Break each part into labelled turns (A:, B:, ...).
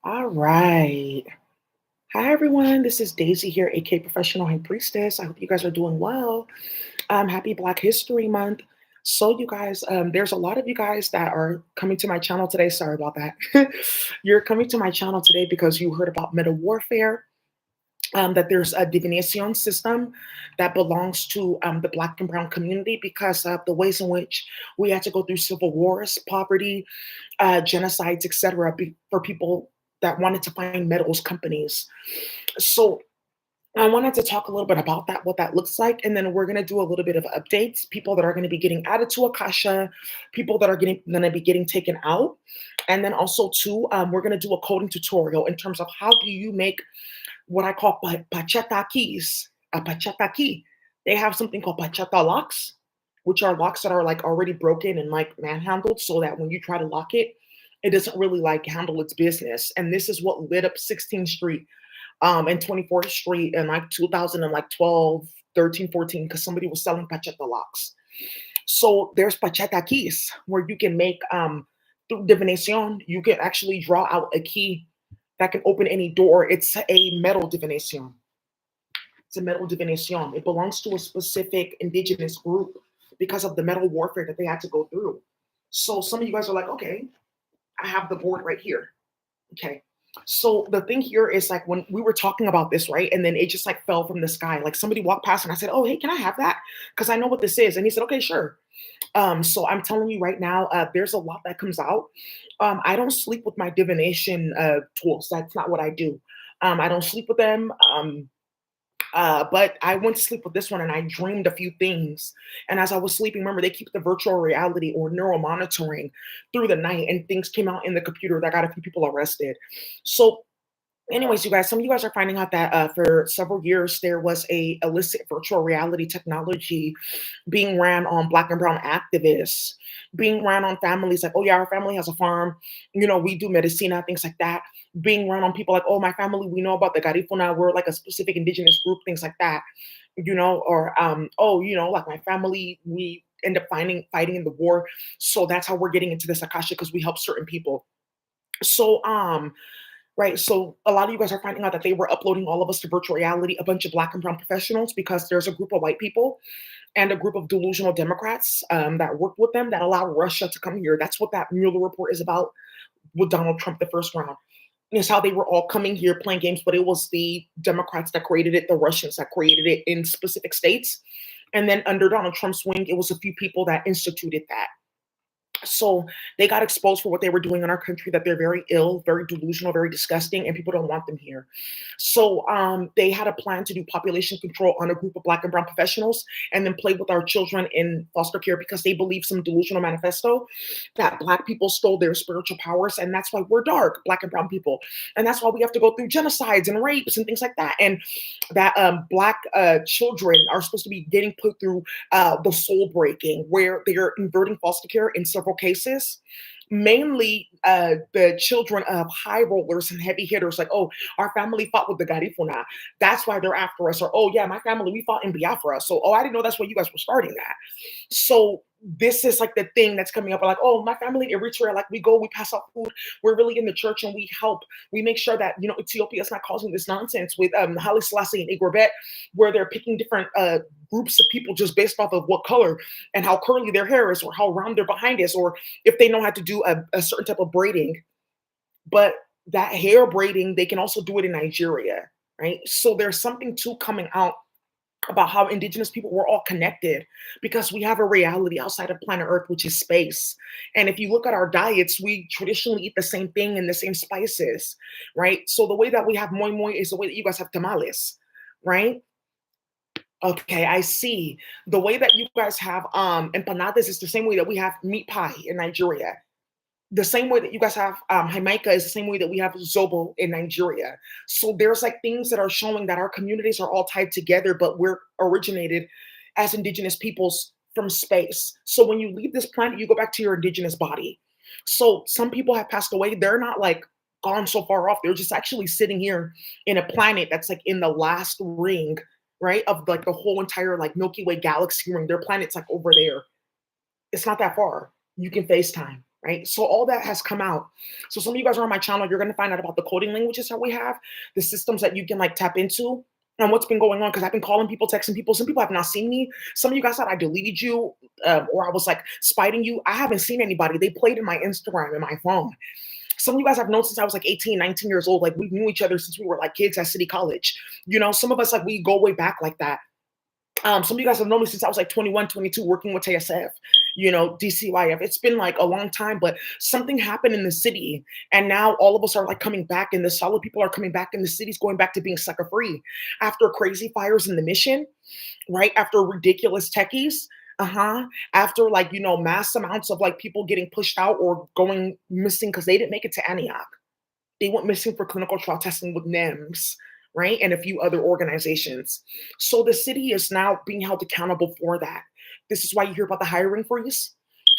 A: All right. Hi, everyone. This is Daisy here, aka Professional High Priestess. I hope you guys are doing well. Happy Black History Month. So, you guys, there's a lot of you guys that are coming to my channel today. Sorry about that. You're coming to my channel today because you heard about meta warfare. That there's a divination system that belongs to the Black and Brown community because of the ways in which we had to go through civil wars, poverty, genocides, etc., for people that wanted to find metals companies. So I wanted to talk a little bit about that, what that looks like, and then we're going to do a little bit of updates. People that are going to be getting added to Akasha, people that are going to be getting taken out, and then also too, we're going to do a coding tutorial in terms of how do you make what I call pacheta keys, a pacheta key. They have something called pacheta locks, which are locks that are like already broken and like manhandled so that when you try to lock it, it doesn't really like handle its business. And this is what lit up 16th Street and 24th Street in like 2012, 13, 14, because somebody was selling pacheta locks. So there's pacheta keys where you can make through divination, you can actually draw out a key that can open any door. It's a metal divination. It's a metal divination. It belongs to a specific indigenous group because of the metal warfare that they had to go through. So some of you guys are like, okay, I have the board right here. Okay. So the thing here is like when we were talking about this, right? And then it just like fell from the sky. Like somebody walked past and I said, oh, hey, can I have that? Because I know what this is. And he said, okay, sure. So I'm telling you right now, there's a lot that comes out. I don't sleep with my divination tools. That's not what I do. I don't sleep with them. But I went to sleep with this one and I dreamed a few things. And as I was sleeping, remember, they keep the virtual reality or neural monitoring through the night, and things came out in the computer that got a few people arrested. So anyways, you guys, some of you guys are finding out that for several years there was a illicit virtual reality technology being ran on Black and Brown activists, being ran on families like, oh yeah, our family has a farm, we do medicina, things like that, being run on people like, oh, my family, we know about the Garifuna, we're like a specific indigenous group, things like that, or oh, like my family, we end up fighting in the war. So that's how we're getting into this Akasha because we help certain people. So right. So a lot of you guys are finding out that they were uploading all of us to virtual reality, a bunch of Black and Brown professionals, because there's a group of white people and a group of delusional Democrats that work with them that allow Russia to come here. That's what that Mueller report is about with Donald Trump, the first round. Is how they were all coming here playing games, but it was the Democrats that created it, the Russians that created it in specific states. And then under Donald Trump's wing, it was a few people that instituted that. So they got exposed for what they were doing in our country, that they're very ill, very delusional, very disgusting, and people don't want them here. So they had a plan to do population control on a group of Black and Brown professionals and then play with our children in foster care because they believe some delusional manifesto that Black people stole their spiritual powers. And that's why we're dark, Black and Brown people. And that's why we have to go through genocides and rapes and things like that. And that Black children are supposed to be getting put through the soul breaking, where they're inverting foster care in several cases. Mainly the children of high rollers and heavy hitters, like, oh, our family fought with the Garifuna. That's why they're after us. Or, oh, yeah, my family, we fought in Biafra. So, oh, I didn't know that's where you guys were starting that. So, this is like the thing that's coming up. Like, oh, my family in Eritrea, like we go, we pass out food. We're really in the church and we help. We make sure that, Ethiopia is not causing this nonsense with Haile Selassie and Igor, where they're picking different groups of people just based off of what color and how curly their hair is or how round their behind is, or if they know how to do a certain type of braiding. But that hair braiding, they can also do it in Nigeria, right? So there's something too coming out about how indigenous people were all connected because we have a reality outside of planet Earth, which is space. And if you look at our diets, we traditionally eat the same thing and the same spices, right? So the way that we have moi moi is the way that you guys have tamales, right? Okay, I see. The way that you guys have empanadas is the same way that we have meat pie in Nigeria. The same way that you guys have Jamaica is the same way that we have Zobo in Nigeria. So there's like things that are showing that our communities are all tied together, but we're originated as indigenous peoples from space. So when you leave this planet, you go back to your indigenous body. So some people have passed away. They're not like gone so far off. They're just actually sitting here in a planet that's like in the last ring, right? Of like the whole entire like Milky Way galaxy ring. Their planet's like over there. It's not that far. You can FaceTime. right? So all that has come out. So some of you guys are on my channel, you're gonna find out about the coding languages that we have, the systems that you can like tap into, and what's been going on. Because I've been calling people, texting people. Some people have not seen me. Some of you guys thought I deleted you, or I was like spiting you. I haven't seen anybody. They played in my Instagram and my phone. Some of you guys I've known since I was like 18, 19 years old. Like we knew each other since we were like kids at City College. You know, some of us like we go way back like that. Some of you guys have known me since I was like 21, 22, working with TSF, you know, DCYF. It's been like a long time, but something happened in the city. And now all of us are like coming back, and the solid people are coming back, and the city's going back to being sucker free after crazy fires in the mission, right? After ridiculous techies. After like, you know, mass amounts of like people getting pushed out or going missing because they didn't make it to Antioch. They went missing for clinical trial testing with NIMS, right? And a few other organizations. So the city is now being held accountable for that. This is why you hear about the hiring freeze,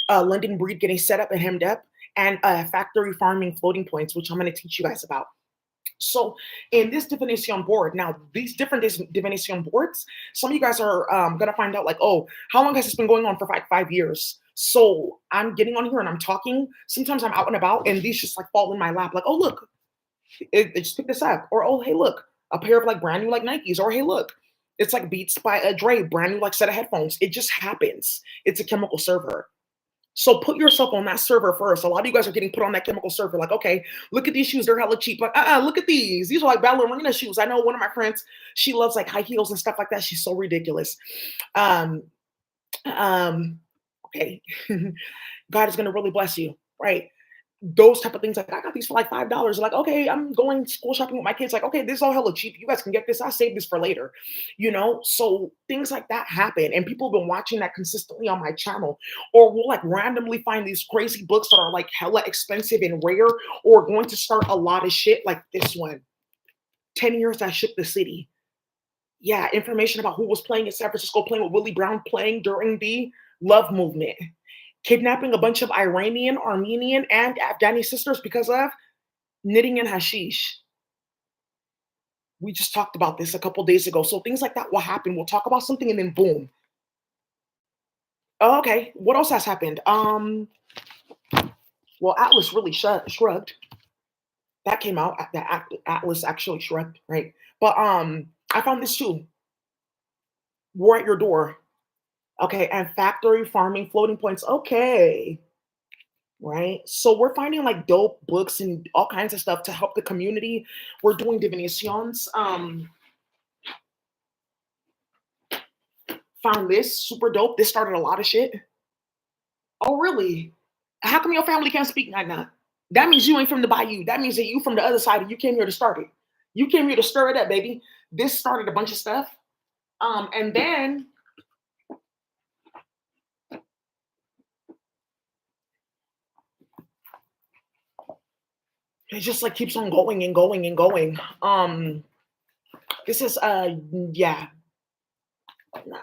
A: London Breed getting set up and hemmed up, and factory farming floating points, which I'm going to teach you guys about. So in this divination board, now these different divination boards, some of you guys are going to find out like, oh, how long has this been going on for 5 years? So I'm getting on here and I'm talking. Sometimes I'm out and about and these just like fall in my lap. Like, oh, look, it just picked this up. Or, oh, hey, look, a pair of like brand new like Nikes. Or, hey, look, it's like Beats by a Dre, brand new like set of headphones. It just happens. It's a chemical server. So put yourself on that server first. A lot of you guys are getting put on that chemical server. Like, okay, look at these shoes. They're hella cheap. Like, look at these. These are like ballerina shoes. I know one of my friends, she loves like high heels and stuff like that. She's so ridiculous. Um, okay. God is going to really bless you, right? Those type of things. Like, I got these for like $5. Like, okay, I'm going school shopping with my kids. Like, okay, this is all hella cheap. You guys can get this. I saved this for later, you know? So things like that happen. And people have been watching that consistently on my channel. Or we'll like randomly find these crazy books that are like hella expensive and rare, or going to start a lot of shit like this one. 10 years I shook the city. Yeah, information about who was playing in San Francisco, playing with Willie Brown, playing during the love movement, kidnapping a bunch of Iranian, Armenian, and Afghani sisters because of knitting and hashish. We just talked about this a couple days ago. So things like that will happen. We'll talk about something and then boom. Oh, okay, what else has happened? Well, Atlas really shrugged. That came out. The Atlas actually shrugged, right? But I found this too. War at your door. Okay, and factory farming floating points. Okay, right? So we're finding like dope books and all kinds of stuff to help the community. We're doing divinations. Found this super dope. This started a lot of shit. Oh, really? How come your family can't speak like that? That means you ain't from the bayou. That means that you from the other side and you came here to start it. You came here to stir it up, baby. This started a bunch of stuff. And then it just like keeps on going and going and going. This is yeah, nah.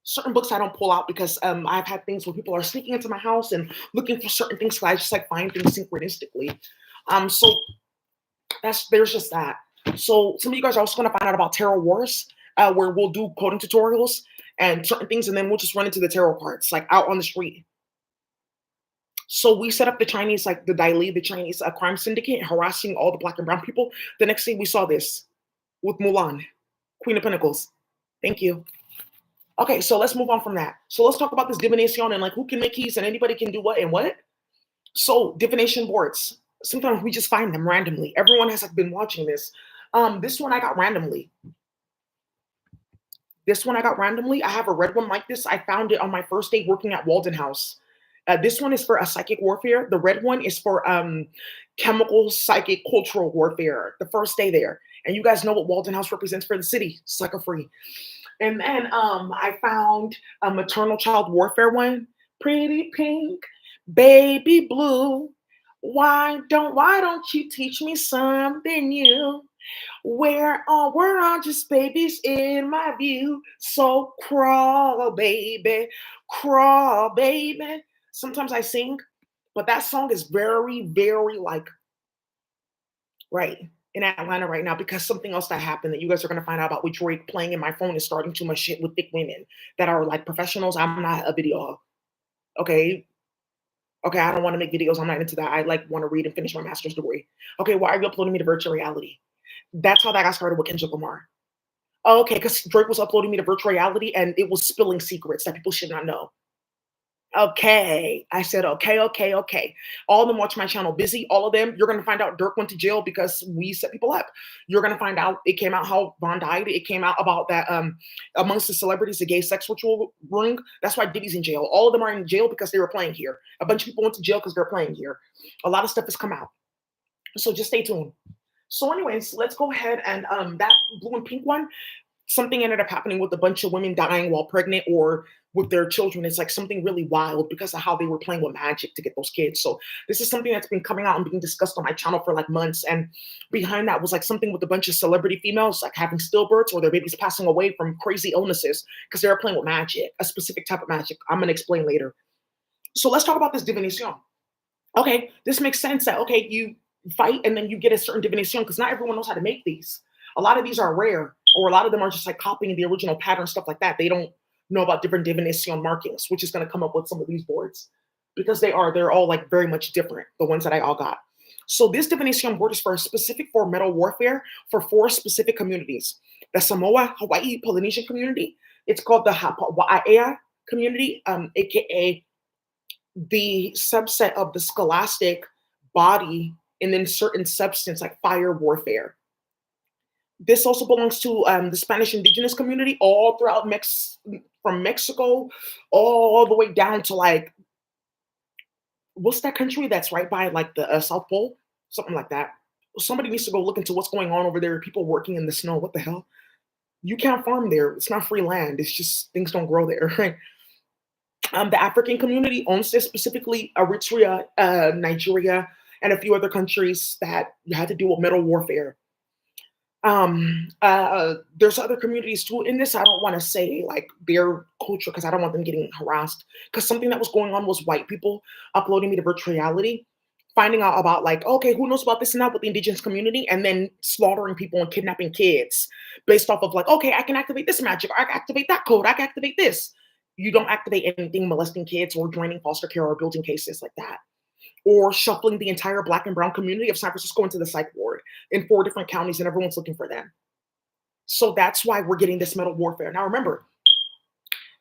A: Certain books I don't pull out because I've had things where people are sneaking into my house and looking for certain things. So I just like find things synchronistically. So there's just that. So some of you guys are also gonna find out about tarot wars, where we'll do coding tutorials and certain things, and then we'll just run into the tarot cards like out on the street. So we set up the Chinese, like the Dai Li, the Chinese crime syndicate, harassing all the black and brown people. The next day we saw this with Mulan, Queen of Pentacles. Thank you. Okay, so let's move on from that. So let's talk about this divination and like who can make keys and anybody can do what and what. So divination boards. Sometimes we just find them randomly. Everyone has like been watching this. This one I got randomly. This one I got randomly. I have a red one like this. I found it on my first day working at Walden House. This one is for a psychic warfare. The red one is for chemical, psychic, cultural warfare. The first day there. And you guys know what Walden House represents for the city. Sucker free. And then I found a maternal child warfare one. Pretty pink, baby blue. Why don't you teach me something new? We're all just babies in my view. So crawl, baby, crawl, baby. Sometimes I sing, but that song is very, very like right in Atlanta right now because something else that happened that you guys are gonna find out about with Drake playing in my phone is starting too much shit with thick women that are like professionals. I'm not a video. Okay. Okay, I don't want to make videos. I'm not into that. I like want to read and finish my master's degree. Okay, why are you uploading me to virtual reality? That's how that got started with Kendrick Lamar. Oh, okay, because Drake was uploading me to virtual reality and it was spilling secrets that people should not know. Okay. I said, okay, okay, okay. All of them watch my channel busy. All of them, you're going to find out Dirk went to jail because we set people up. You're going to find out it came out how Von died. It came out about that amongst the celebrities, the gay sex ritual ring. That's why Diddy's in jail. All of them are in jail because they were playing here. A bunch of people went to jail because they're playing here. A lot of stuff has come out. So just stay tuned. So, anyways, let's go ahead and that blue and pink one, something ended up happening with a bunch of women dying while pregnant or with their children. It's like something really wild because of how they were playing with magic to get those kids. So this is something that's been coming out and being discussed on my channel for like months. And behind that was like something with a bunch of celebrity females like having stillbirths or their babies passing away from crazy illnesses because they were playing with magic, a specific type of magic. I'm gonna explain later. So let's talk about this divination. Okay, this makes sense that okay, you fight and then you get a certain divination because not everyone knows how to make these. A lot of these are rare, or a lot of them are just like copying the original pattern, stuff like that. They don't know about different divination markings, which is going to come up with some of these boards because they're all like very much different, the ones that I all got. So this divination board is for specific for metal warfare for four specific communities. The Samoa, Hawaii, Polynesian community. It's called the Wa'aea community, aka the subset of the scholastic body and then certain substance like fire warfare. This also belongs to the Spanish indigenous community all throughout from Mexico all the way down to like, what's that country that's right by like the South Pole? Something like that. Somebody needs to go look into what's going on over there. People working in the snow. What the hell? You can't farm there. It's not free land. It's just things don't grow there, right? The African community owns this, specifically Eritrea, Nigeria, and a few other countries that you had to deal with metal warfare. There's other communities too in this. I don't want to say like their culture because I don't want them getting harassed. Because something that was going on was white people uploading me to virtual reality, finding out about like, okay, who knows about this and that with the indigenous community, and then slaughtering people and kidnapping kids based off of like, okay, I can activate this magic, or I can activate that code, I can activate this. You don't activate anything molesting kids or joining foster care or building cases like that or shuffling the entire black and brown community of San Francisco into the psych ward in four different counties, and everyone's looking for them. So that's why we're getting this metal warfare. Now, remember,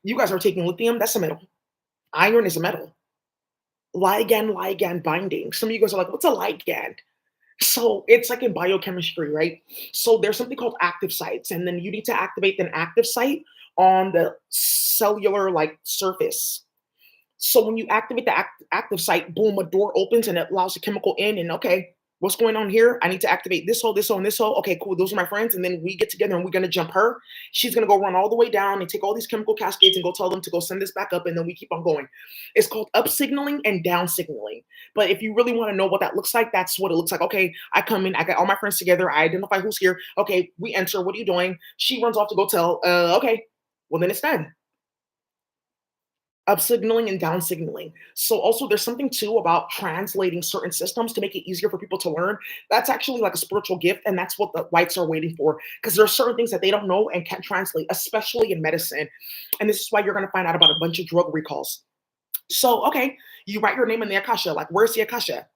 A: you guys are taking lithium, that's a metal. Iron is a metal. Ligand binding. Some of you guys are like, what's a ligand? So it's like in biochemistry, right? So there's something called active sites, and then you need to activate an active site on the cellular like surface. So when you activate the active site, boom, a door opens and it allows the chemical in. And okay, what's going on here? I need to activate this hole, this hole, and this hole. Okay, cool. Those are my friends. And then we get together and we're going to jump her. She's going to go run all the way down and take all these chemical cascades and go tell them to go send this back up. And then we keep on going. It's called up signaling and down signaling. But if you really want to know what that looks like, that's what it looks like. Okay, I come in, I got all my friends together. I identify who's here. Okay, we enter. What are you doing? She runs off to go tell. Okay, well, then it's done. Up signaling and down signaling. So also there's something too about translating certain systems to make it easier for people to learn. That's actually like a spiritual gift, and that's what the whites are waiting for because there are certain things that they don't know and can't translate, especially in medicine. And this is why you're going to find out about a bunch of drug recalls. So okay, you write your name in the akasha. Like, where's the akasha?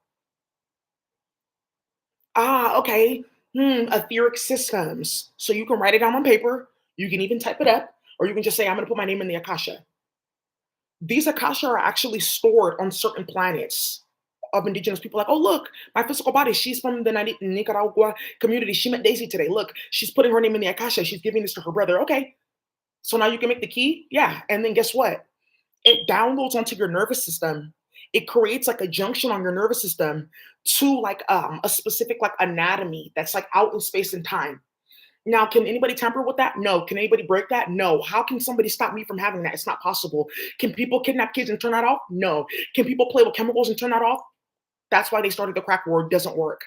A: Ah, okay. Etheric systems. So you can write it down on paper. You can even type it up, or you can just say, I'm going to put my name in the akasha. These akasha are actually stored on certain planets of indigenous people. Like, oh look, my physical body. She's from the Nicaragua community. She met Daisy today. Look, she's putting her name in the akasha. She's giving this to her brother. Okay, so now you can make the key. Yeah, and then guess what? It downloads onto your nervous system. It creates like a junction on your nervous system to like a specific like anatomy that's like out in space and time. Now, can anybody tamper with that? No. Can anybody break that? No. How can somebody stop me from having that? It's not possible. Can people kidnap kids and turn that off? No. Can people play with chemicals and turn that off? That's why they started the crack war. It doesn't work.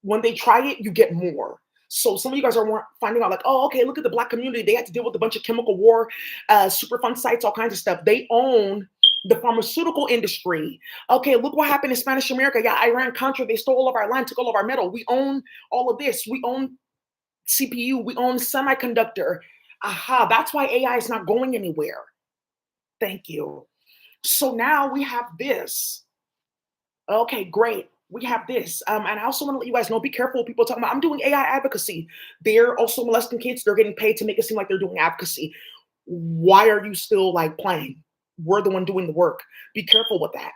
A: When they try it, you get more. So some of you guys are finding out like, oh, okay, look at the black community. They had to deal with a bunch of chemical war, Superfund sites, all kinds of stuff. They own the pharmaceutical industry. Okay, look what happened in Spanish America. Yeah, Iran Contra, they stole all of our land, took all of our metal. We own all of this. We own CPU, we own semiconductor. Aha, that's why AI is not going anywhere. Thank you. So now we have this. Okay, great. We have this. And I also want to let you guys know, be careful with people talking about, I'm doing AI advocacy. They're also molesting kids. They're getting paid to make it seem like they're doing advocacy. Why are you still like playing? We're the one doing the work. Be careful with that.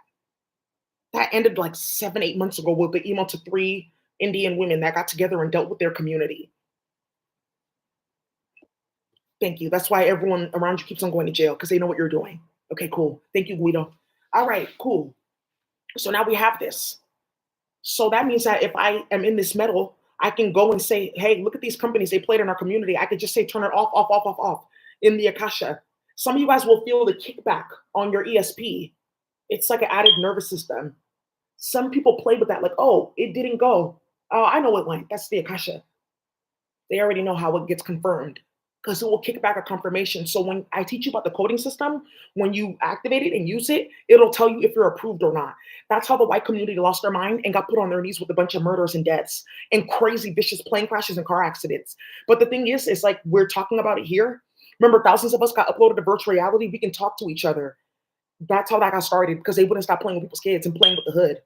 A: That ended like 7, 8 months ago with the email to 3 Indian women that got together and dealt with their community. Thank you. That's why everyone around you keeps on going to jail because they know what you're doing. Okay, cool. Thank you, Guido. All right, cool. So now we have this. So that means that if I am in this metal, I can go and say, hey, look at these companies, they played in our community. I could just say, turn it off, off, off, off, off in the Akasha. Some of you guys will feel the kickback on your ESP. It's like an added nervous system. Some people play with that, like, oh, it didn't go. Oh, I know it went. That's the Akasha. They already know how it gets confirmed because it will kick back a confirmation. So when I teach you about the coding system, when you activate it and use it, it'll tell you if you're approved or not. That's how the white community lost their mind and got put on their knees with a bunch of murders and deaths and crazy, vicious plane crashes and car accidents. But the thing is like we're talking about it here. Remember, thousands of us got uploaded to virtual reality. We can talk to each other. That's how that got started because they wouldn't stop playing with people's kids and playing with the hood.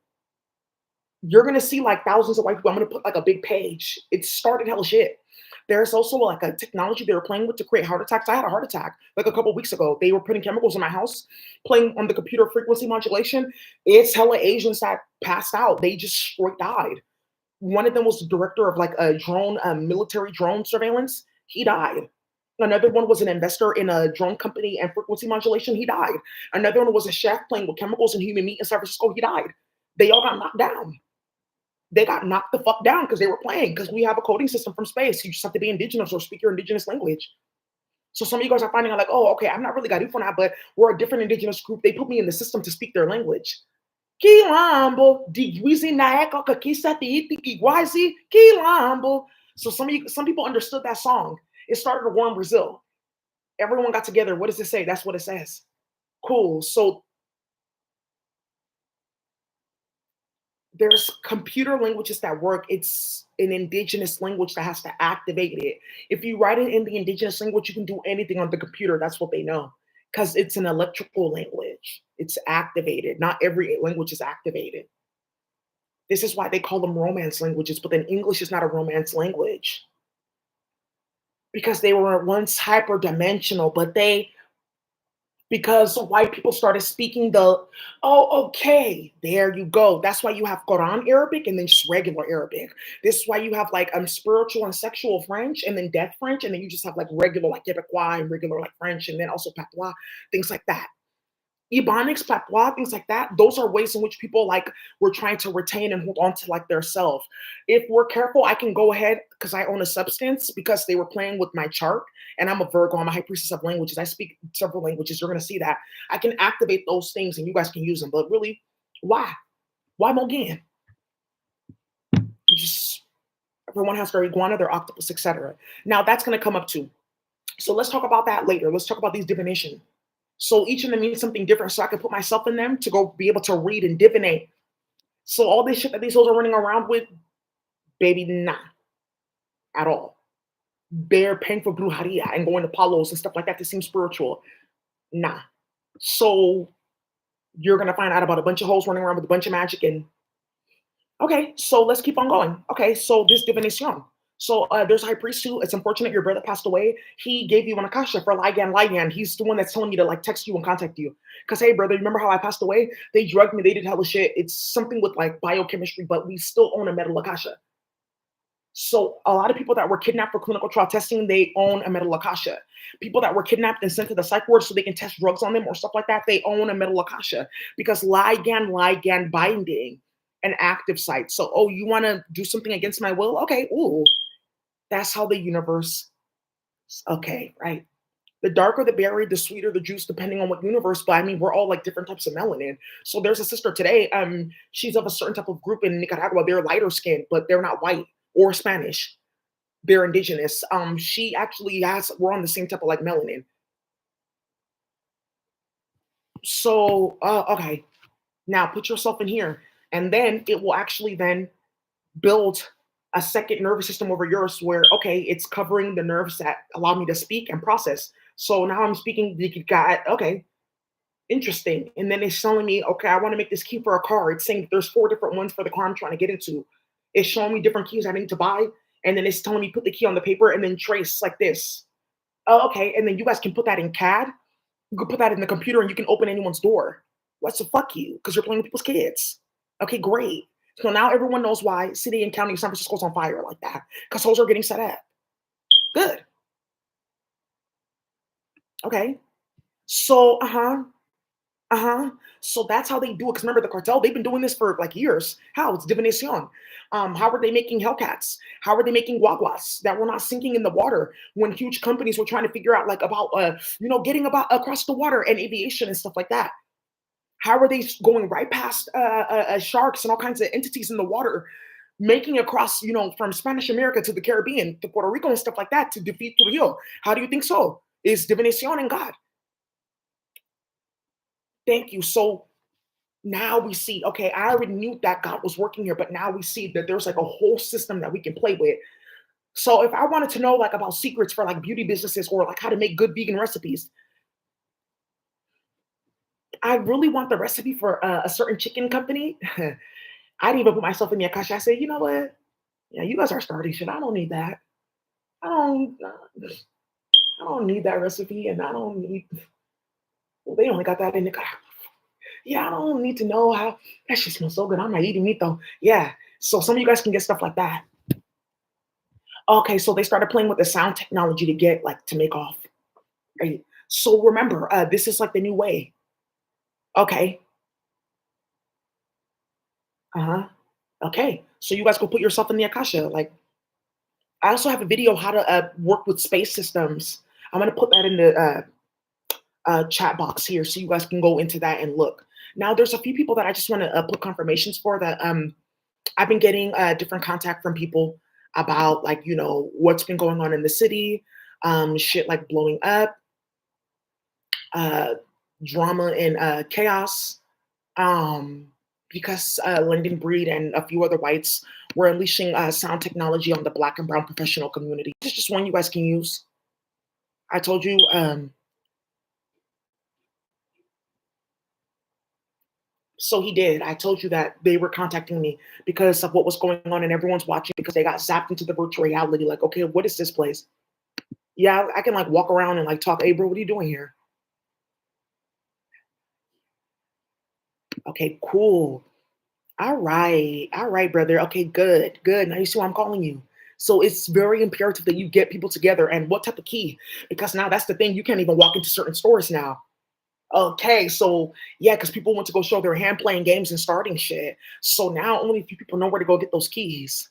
A: You're gonna see like thousands of white people. I'm gonna put like a big page. It started hell shit. There's also like a technology they were playing with to create heart attacks. I had a heart attack like a couple weeks ago. They were putting chemicals in my house, playing on the computer frequency modulation. It's hella Asians that passed out. They just straight died. One of them was the director of like a drone, military drone surveillance. He died. Another one was an investor in a drone company and frequency modulation. He died. Another one was a chef playing with chemicals and human meat in San Francisco. He died. They all got knocked down. They got knocked the fuck down because they were playing, because we have a coding system from space. You just have to be indigenous or speak your indigenous language. So some of you guys are finding out like, oh, okay, I'm not really Garifuna, now, but we're a different indigenous group. They put me in the system to speak their language. Kilambo, digwizi naeka kakisa tiiti kigwazi, kilambo. So some people understood that song. It started a war in Brazil. Everyone got together. What does it say? That's what it says. Cool. So there's computer languages that work. It's an indigenous language that has to activate it. If you write it in the indigenous language, you can do anything on the computer. That's what they know because it's an electrical language. It's activated. Not every language is activated. This is why they call them romance languages, but then English is not a romance language because they were once hyperdimensional, but they because white people started speaking the, oh, okay, there you go. That's why you have Quran Arabic and then just regular Arabic. This is why you have like spiritual and sexual French and then deaf French, and then you just have like regular like Quebecois and regular like French, and then also patois, things like that. Ebonics, patois, things like that, those are ways in which people like were trying to retain and hold on to like their self. If we're careful, I can go ahead because I own a substance because they were playing with my chart and I'm a Virgo, I'm a high priestess of languages. I speak several languages. You're gonna see that. I can activate those things and you guys can use them. But really, why? Why Mogan? You just everyone has their iguana, their octopus, etc. Now that's gonna come up too. So let's talk about that later. Let's talk about these divination. So each of them means something different. So I can put myself in them to go be able to read and divinate. So all this shit that these souls are running around with, baby, nah, at all. They're paying for brujeria and going to palos and stuff like that to seem spiritual. Nah. So you're gonna find out about a bunch of hoes running around with a bunch of magic and okay, so let's keep on going. Okay, so this divination. So there's a high priest who, it's unfortunate your brother passed away. He gave you an akasha for Ligan. He's the one that's telling you to like text you and contact you. Because hey, brother, remember how I passed away? They drugged me. They did hella shit. It's something with like biochemistry, but we still own a metal akasha. So a lot of people that were kidnapped for clinical trial testing, they own a metal akasha. People that were kidnapped and sent to the psych ward so they can test drugs on them or stuff like that, they own a metal akasha because ligand binding an active site. So, oh, you want to do something against my will? Okay, ooh, that's how the universe. Okay, right. The darker the berry, the sweeter the juice, depending on what universe. But I mean, we're all like different types of melanin. So there's a sister today. She's of a certain type of group in Nicaragua. They're lighter skinned, but they're not white or Spanish. They're indigenous. She actually has. We're on the same type of like melanin. So okay, now put yourself in here, and then it will actually then build a second nervous system over yours where okay, it's covering the nerves that allow me to speak and process. So now I'm speaking. Okay, Interesting. And then it's showing me, okay, I want to make this key for a car. It's saying there's four different ones for the car I'm trying to get into. It's showing me different keys I need to buy. And then it's telling me put the key on the paper and then trace like this. Oh, okay. And then you guys can put that in CAD. You can put that in the computer and you can open anyone's door. What's the fuck you? Because you're playing with people's kids. Okay, great. So now everyone knows why city and county of San Francisco's on fire like that. Because hoes are getting set up. Good. Okay. So, uh-huh. So that's how they do it. Because remember, the cartel, they've been doing this for like years. How? It's divination. How are they making Hellcats? How are they making Guaguas that were not sinking in the water when huge companies were trying to figure out like about getting about across the water and aviation and stuff like that? How are they going right past sharks and all kinds of entities in the water, making across from Spanish America to the Caribbean to Puerto Rico and stuff like that to defeat Trujillo? How do you think so? Is divination and God? Thank you. So now we see, okay, I already knew that God was working here, but now we see that there's like a whole system that we can play with. So if I wanted to know like about secrets for like beauty businesses or like how to make good vegan recipes, I really want the recipe for a certain chicken company. I didn't even put myself in the akash. I said, you know what? Yeah, you guys are starting shit. I don't need that. I don't. I don't need that recipe, and I don't need. Well, they only got that in the. Yeah, I don't need to know how that shit smells so good. I'm not eating meat though. Yeah, so some of you guys can get stuff like that. Okay, so they started playing with the sound technology to get like to make off. Right. So remember, this is like the new way. Okay. Uh huh. Okay. So you guys go put yourself in the akasha. Like I also have a video how to work with space systems. I'm gonna put that in the chat box here so you guys can go into that and look. Now, there's a few people that I just want to put confirmations for that I've been getting different contact from people about like, what's been going on in the city, shit like blowing up, uh, drama and chaos, um, because Lyndon Breed and a few other whites were unleashing sound technology on the Black and Brown professional community. This is just one you guys can use. I told you. So he did. I told you that they were contacting me because of what was going on, and everyone's watching because they got zapped into the virtual reality. Like, okay, what is this place? Yeah, I can like walk around and like talk. Hey, bro, what are you doing here? Okay, cool. All right, brother. Okay, good, good. Now you see why I'm calling you. So it's very imperative that you get people together. And what type of key? Because now that's the thing. You can't even walk into certain stores now. Okay, so yeah, because people want to go show their hand playing games and starting shit. So now only a few people know where to go get those keys.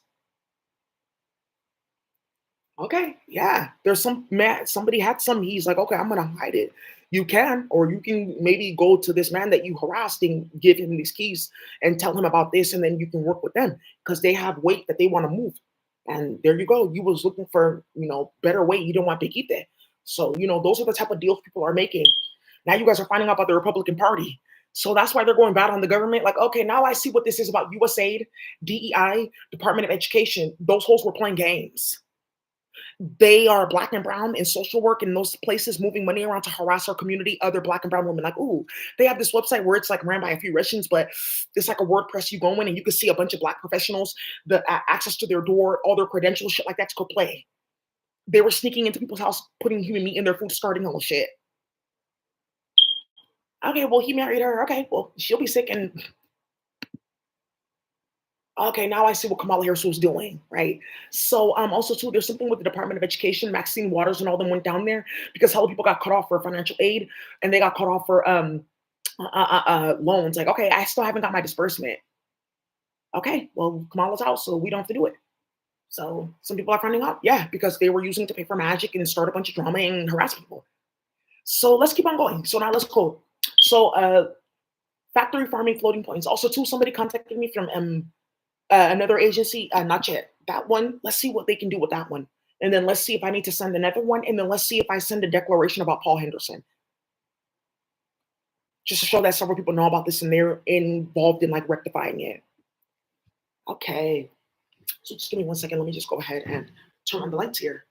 A: Okay, yeah. There's some man, somebody had some. He's like, okay, I'm gonna hide it. You can, or you can maybe go to this man that you harassed and give him these keys and tell him about this, and then you can work with them because they have weight that they want to move. And there you go. You was looking for, better weight. You don't want to keep that. So, those are the type of deals people are making. Now you guys are finding out about the Republican Party. So that's why they're going bad on the government. Like, okay, now I see what this is about. USAID, DEI, Department of Education. Those hoes were playing games. They are Black and brown in social work in those places, moving money around to harass our community, other Black and brown women. Like, ooh, they have this website where it's like ran by a few Russians, but it's like a WordPress. You go in and you can see a bunch of Black professionals, the access to their door, all their credentials, shit like that to go play. They were sneaking into people's house, putting human meat in their food, starting all shit. Okay, well, he married her. Okay, well, she'll be sick and okay, now I see what Kamala Harris was doing, right? So, also too, there's something with the Department of Education. Maxine Waters and all them went down there because hella people got cut off for financial aid, and they got cut off for loans. Like, okay, I still haven't got my disbursement. Okay, well, Kamala's out, so we don't have to do it. So some people are finding out, yeah, because they were using it to pay for magic and start a bunch of drama and harass people. So let's keep on going. So now let's go. So factory farming floating points. Also, too, somebody contacted me from another agency, not yet. That one, let's see what they can do with that one. And then let's see if I need to send another one. And then let's see if I send a declaration about Paul Henderson, just to show that several people know about this and they're involved in like rectifying it. Okay. So just give me one second. Let me just go ahead and turn on the lights here.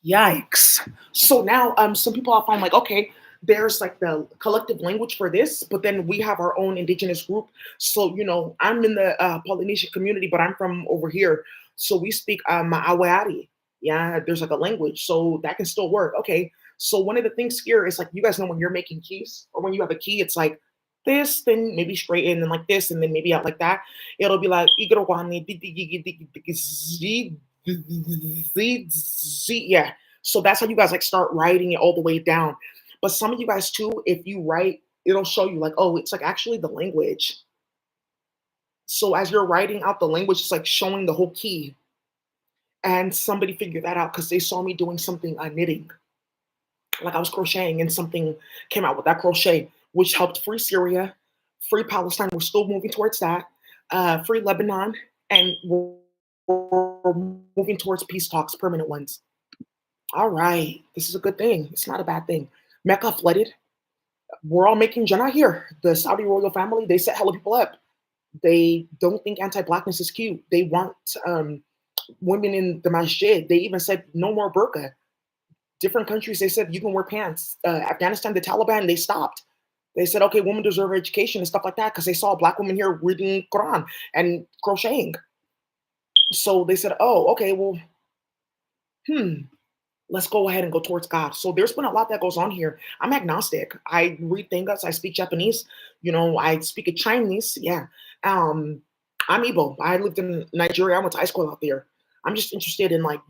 A: Yikes. So now some people have found like, okay, there's like the collective language for this, but then we have our own indigenous group. So, I'm in the Polynesian community, but I'm from over here. So we speak Ma'awari. Yeah, there's like a language. So that can still work. Okay. So one of the things here is like you guys know when you're making keys or when you have a key, it's like this, then maybe straight in and like this, and then maybe out like that. It'll be like yeah. So that's how you guys like start writing it all the way down. But some of you guys too, if you write, it'll show you like, oh, it's like actually the language. So as you're writing out the language, it's like showing the whole key. And somebody figured that out because they saw me doing something knitting, like I was crocheting, and something came out with that crochet, which helped free Syria, free Palestine. We're still moving towards that. Free Lebanon, and we're moving towards peace talks, permanent ones. All right, this is a good thing. It's not a bad thing. Mecca flooded. We're all making Jannah here. The Saudi royal family, they set hella people up. They don't think anti-blackness is cute. They want women in the masjid. They even said no more burqa. Different countries, they said you can wear pants. Afghanistan, the Taliban, they stopped. They said, okay, women deserve education and stuff like that because they saw a black woman here reading Quran and crocheting. So they said, oh, okay, well, hmm, let's go ahead and go towards God. So there's been a lot that goes on here. I'm agnostic. I read things. I speak Japanese. I speak a Chinese. Yeah. Um, I'm Igbo. I lived in Nigeria. I went to high school out there. I'm just interested in like,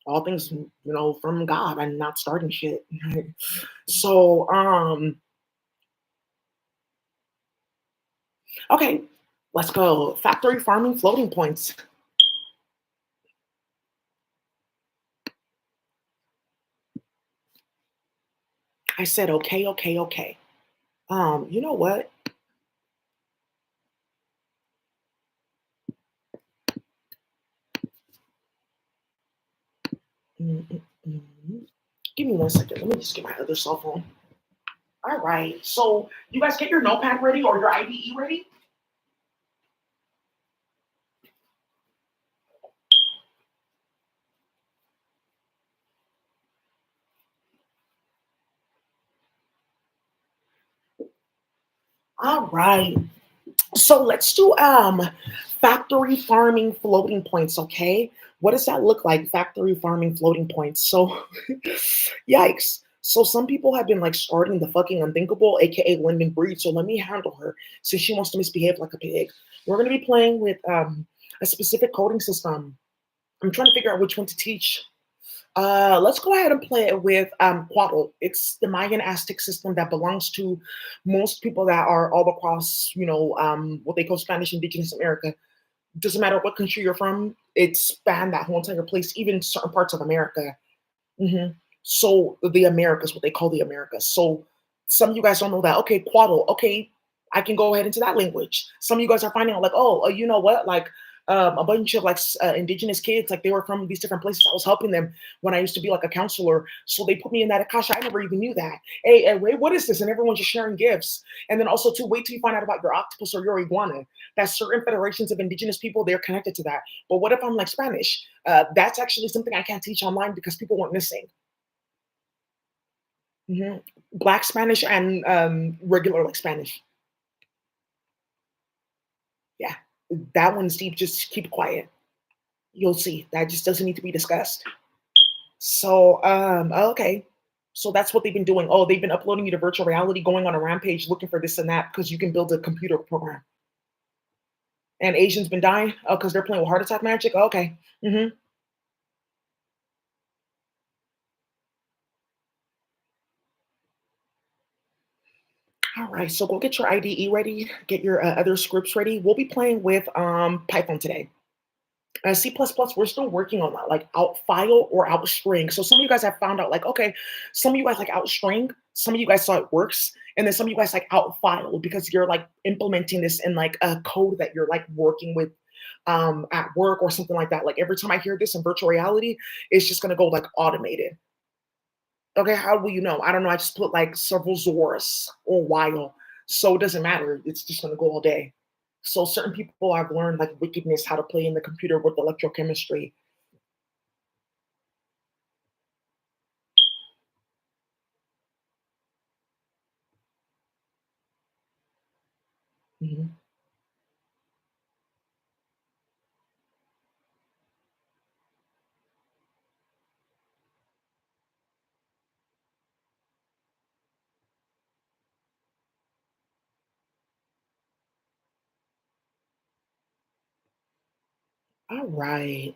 A: all things, from God and not starting shit. So, okay, let's go. Factory farming floating points. I said, okay, okay, okay. You know what? Mm, mm, mm. Give me 1 second. Let me just get my other cell phone. All right. So you guys get your notepad ready or your IDE ready? All right. So let's do factory farming floating points, okay? What does that look like? Factory farming floating points. So yikes. So some people have been like starting the fucking unthinkable, aka Lyndon Breed. So let me handle her since she wants to misbehave like a pig. We're gonna be playing with a specific coding system. I'm trying to figure out which one to teach. Let's go ahead and play it with Quaddle. It's the Mayan Aztec system that belongs to most people that are all across, what they call Spanish Indigenous America. Doesn't matter what country you're from, it spanned that whole entire place, even certain parts of America. hmm So the Americas, what they call the Americas. So some of you guys don't know that. Okay, Quaddle. Okay, I can go ahead into that language. Some of you guys are finding out like, oh, you know what? Like a bunch of like indigenous kids, like they were from these different places. I was helping them when I used to be like a counselor. So they put me in that Akasha. I never even knew that. Hey, wait, what is this? And everyone's just sharing gifts. And then also to wait till you find out about your octopus or your iguana. That certain federations of indigenous people, they're connected to that. But what if I'm like Spanish? That's actually something I can't teach online because people went missing. Mhm. Black Spanish and, regular, like, Spanish. Yeah. That one's deep, just keep quiet. You'll see. That just doesn't need to be discussed. So, okay. So that's what they've been doing. Oh, they've been uploading you to virtual reality, going on a rampage looking for this and that because you can build a computer program. And Asians been dying? Oh, because 'cause they're playing with heart attack magic? Okay. Mhm. Alright, so go get your IDE ready, get your, other scripts ready. We'll be playing with, Python today. C++, we're still working on that, like out file or out string. So some of you guys have found out, like, okay, some of you guys like out string, some of you guys saw it works, and then some of you guys like out file because you're like implementing this in like a code that you're like working with at work or something like that. Like every time I hear this in virtual reality, it's just gonna go like automated. Okay, how will you know? I don't know. I just put like several Zors or while, so it doesn't matter. It's just gonna go all day. So certain people have learned like wickedness, how to play in the computer with electrochemistry. Mhm. All right.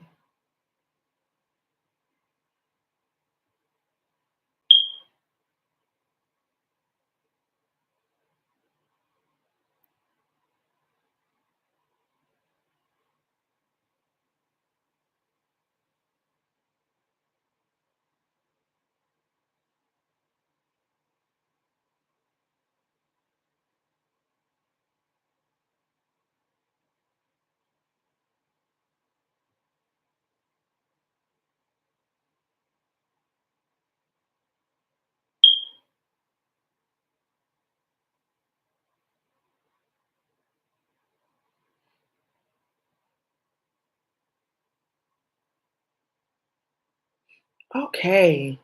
A: Okay.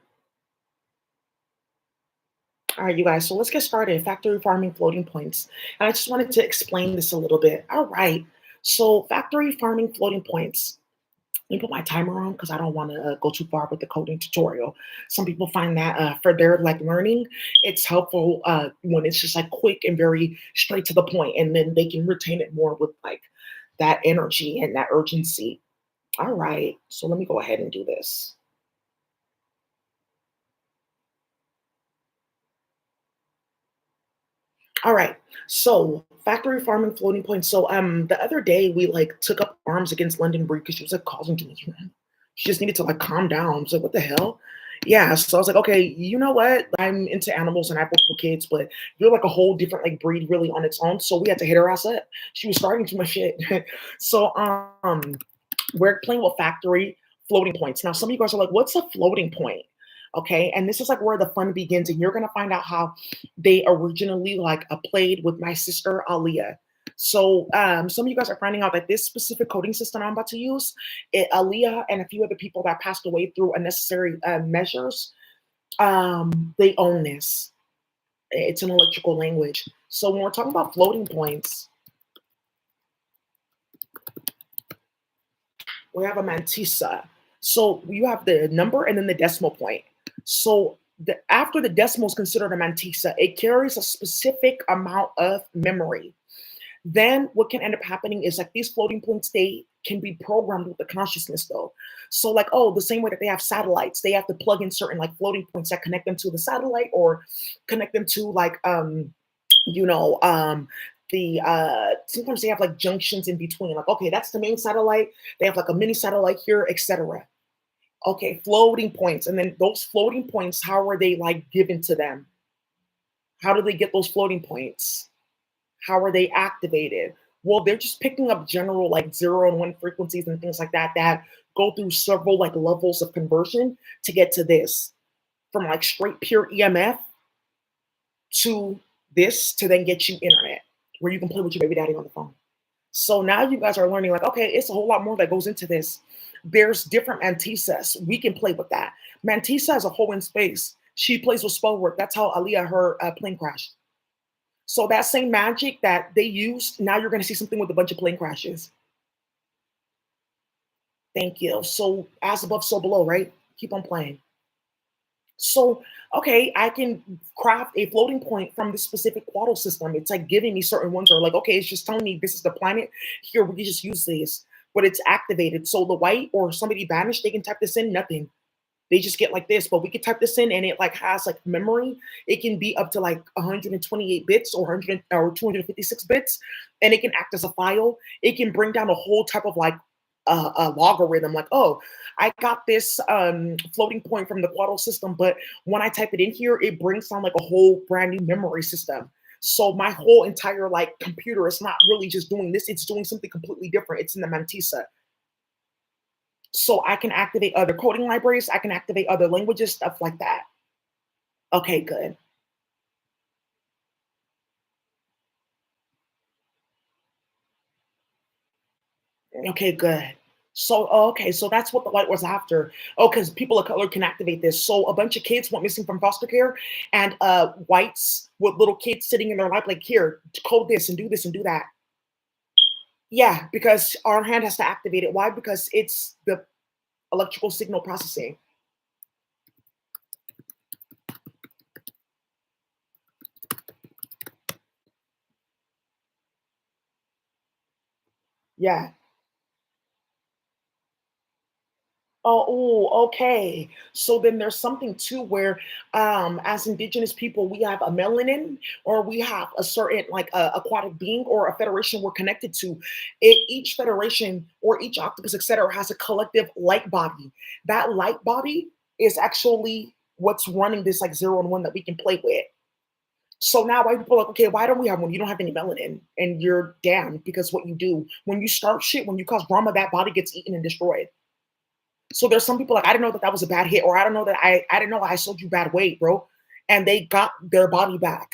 A: All right, you guys. So let's get started. Factory farming floating points. And I just wanted to explain this a little bit. All right. So factory farming floating points. Let me put my timer on because I don't want to go too far with the coding tutorial. Some people find that for their like learning, it's helpful when it's just like quick and very straight to the point, and then they can retain it more with like that energy and that urgency. All right. So let me go ahead and do this. All right. So factory farming floating points. So the other day we like took up arms against London Breed because she was like causing too much. She just needed to like calm down. I was like, what the hell? Yeah. So I was like, okay, you know what? I'm into animals and I have multiple kids, but you're like a whole different like breed really on its own. So we had to hit her ass up. She was starting too much shit. So we're playing with factory floating points. Now, some of you guys are like, what's a floating point? Okay. And this is like where the fun begins. And you're going to find out how they originally like played with my sister Aliyah. So some of you guys are finding out that this specific coding system I'm about to use, Aliyah and a few other people that passed away through unnecessary measures, they own this. It's an electrical language. So when we're talking about floating points, we have a mantissa. So you have the number and then the decimal point. So after the decimal is considered a mantissa, it carries a specific amount of memory. Then what can end up happening is like these floating points, they can be programmed with the consciousness though. So like, oh, the same way that they have satellites, they have to plug in certain like floating points that connect them to the satellite or connect them to like you know, the sometimes they have like junctions in between. Like, okay, that's the main satellite. They have like a mini satellite here, etc. Okay, floating points, and then those floating points, how are they like given to them? How do they get those floating points? How are they activated? Well, they're just picking up general like 0 and 1 frequencies and things like that that go through several like levels of conversion to get to this, from like straight pure EMF to this to then get you internet where you can play with your baby daddy on the phone. So now you guys are learning like, okay, it's a whole lot more that goes into this. There's different mantissas. We can play with that. Mantissa is a hole in space. She plays with spell work. That's how Aliyah, her plane crashed. So that same magic that they used, now you're going to see something with a bunch of plane crashes. Thank you. So as above, so below, right? Keep on playing. So, okay, I can craft a floating point from this specific quaddle system. It's like giving me certain ones are like, okay, it's just telling me this is the planet. Here, we can just use this, but it's activated. So the white or somebody banished, they can type this in, nothing. They just get like this, but we can type this in and it like has like memory. It can be up to like 128 bits or 100 or 256 bits, and it can act as a file. It can bring down a whole type of like a logarithm. Like, oh, I got this floating point from the quaddle system, but when I type it in here, it brings down like a whole brand new memory system. So my whole entire like computer is not really just doing this; it's doing something completely different. It's in the mantissa. So I can activate other coding libraries, I can activate other languages, stuff like that. Okay, good. Okay, good. So, oh, okay, so that's what the light was after. Oh, because people of color can activate this. So a bunch of kids went missing from foster care, and whites with little kids sitting in their lap, like, here, code this and do this and do that. Yeah, because our hand has to activate it. Why? Because it's the electrical signal processing. Yeah. Oh, okay. So then there's something too where, as indigenous people, we have a melanin, or we have a certain like aquatic being or a federation we're connected to. Each federation or each octopus, etc., has a collective light body. That light body is actually what's running this like zero and one that we can play with. So now white people are like, okay, why don't we have one? You don't have any melanin, and you're damned because what you do when you start shit, when you cause drama, that body gets eaten and destroyed. So there's some people like, I didn't know that that was a bad hit, or I don't know that I didn't know I sold you bad weight, bro. And they got their body back.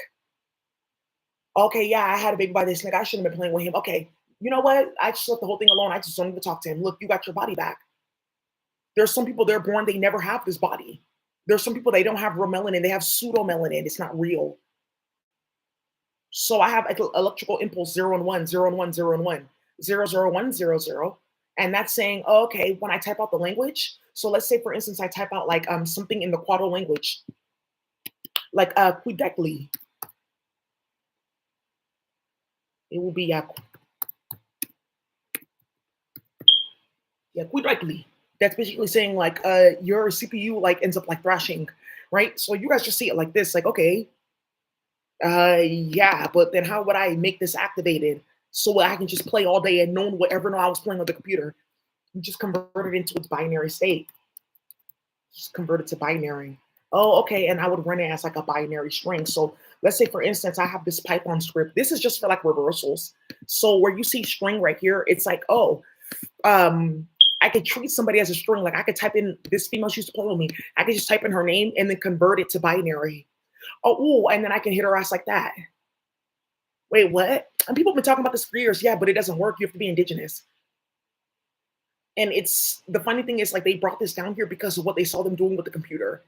A: Okay, yeah, I had a baby by this nigga. I shouldn't have been playing with him. Okay, you know what? I just left the whole thing alone. I just don't even talk to him. Look, you got your body back. There's some people they're born, they never have this body. There's some people they don't have real melanin, they have pseudo melanin. It's not real. So I have electrical impulse zero and one, zero and one, zero and one, zero, zero, one, zero, zero. And that's saying, oh, okay, when I type out the language, so let's say for instance, I type out like something in the Quado language, like Quidekli. It will be yeah, Quidekli. That's basically saying like your CPU like ends up like thrashing, right? So you guys just see it like this, like, okay, yeah, but then how would I make this activated so I can just play all day and no one would ever know I was playing on the computer? You just convert it into its binary state. Just convert it to binary. Oh, okay. And I would run it as like a binary string. So let's say, for instance, I have this Python script. This is just for like reversals. So where you see string right here, it's like, oh, um, I could treat somebody as a string. Like I could type in this female she used to play with me. I could just type in her name and then convert it to binary. Oh, ooh, and then I can hit her ass like that. Wait, what? And people have been talking about this for years. Yeah, but it doesn't work. You have to be indigenous. And it's the funny thing is like they brought this down here because of what they saw them doing with the computer.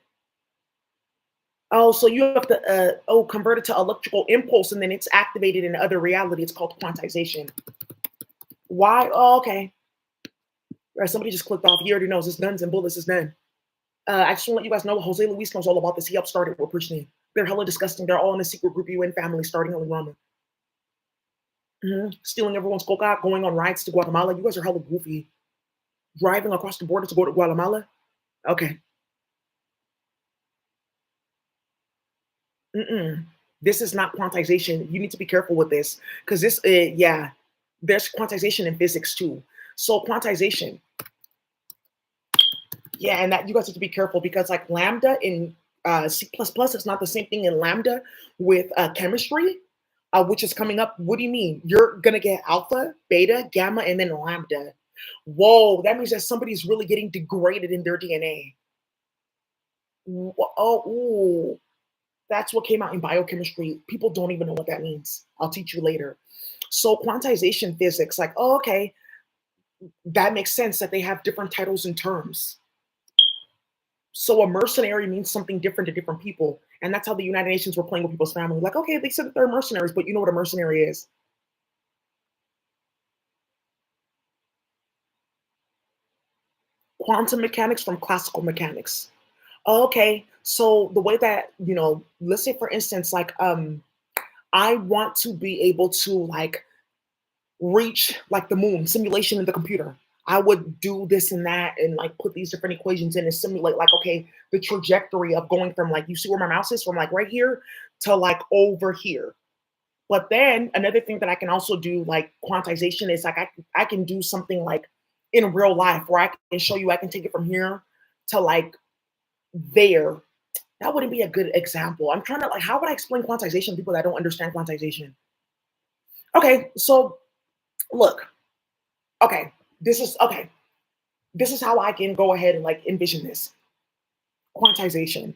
A: Oh, so you have to convert it to electrical impulse and then it's activated in other reality. It's called quantization. Why? Oh, okay. Right, somebody just clicked off. He already knows it's guns and bullets is done. I just want to let you guys know Jose Luis knows all about this. He helped start it with Pushni. They're hella disgusting. They're all in a secret group UN family starting in Rama. Stealing everyone's coca, going on rides to Guatemala. You guys are hella goofy. Driving across the border to go to Guatemala. Okay. Mm-mm. This is not quantization. You need to be careful with this because this, yeah, there's quantization in physics too. So quantization, yeah, and that you guys have to be careful because like lambda in C++ is not the same thing in lambda with chemistry, which is coming up. What do you mean? You're gonna get alpha, beta, gamma, and then lambda. Whoa, that means that somebody's really getting degraded in their DNA. Oh, ooh. That's what came out in biochemistry. People don't even know what that means. I'll teach you later. So quantization physics, like, oh, okay, that makes sense that they have different titles and terms. So a mercenary means something different to different people. And that's how the United Nations were playing with people's family. Like, okay, they said that they're mercenaries, but you know what a mercenary is. Quantum mechanics from classical mechanics. Okay, so the way that, let's say for instance, like I want to be able to like reach like the moon simulation in the computer. I would do this and that and like put these different equations in and simulate like, okay, the trajectory of going from like, you see where my mouse is from like right here to like over here. But then another thing that I can also do like quantization is like I can do something like in real life where I can show you I can take it from here to like there. That wouldn't be a good example. I'm trying to like, how would I explain quantization to people that don't understand quantization? Okay, so look, okay, this is okay. This is how I can go ahead and like envision this quantization.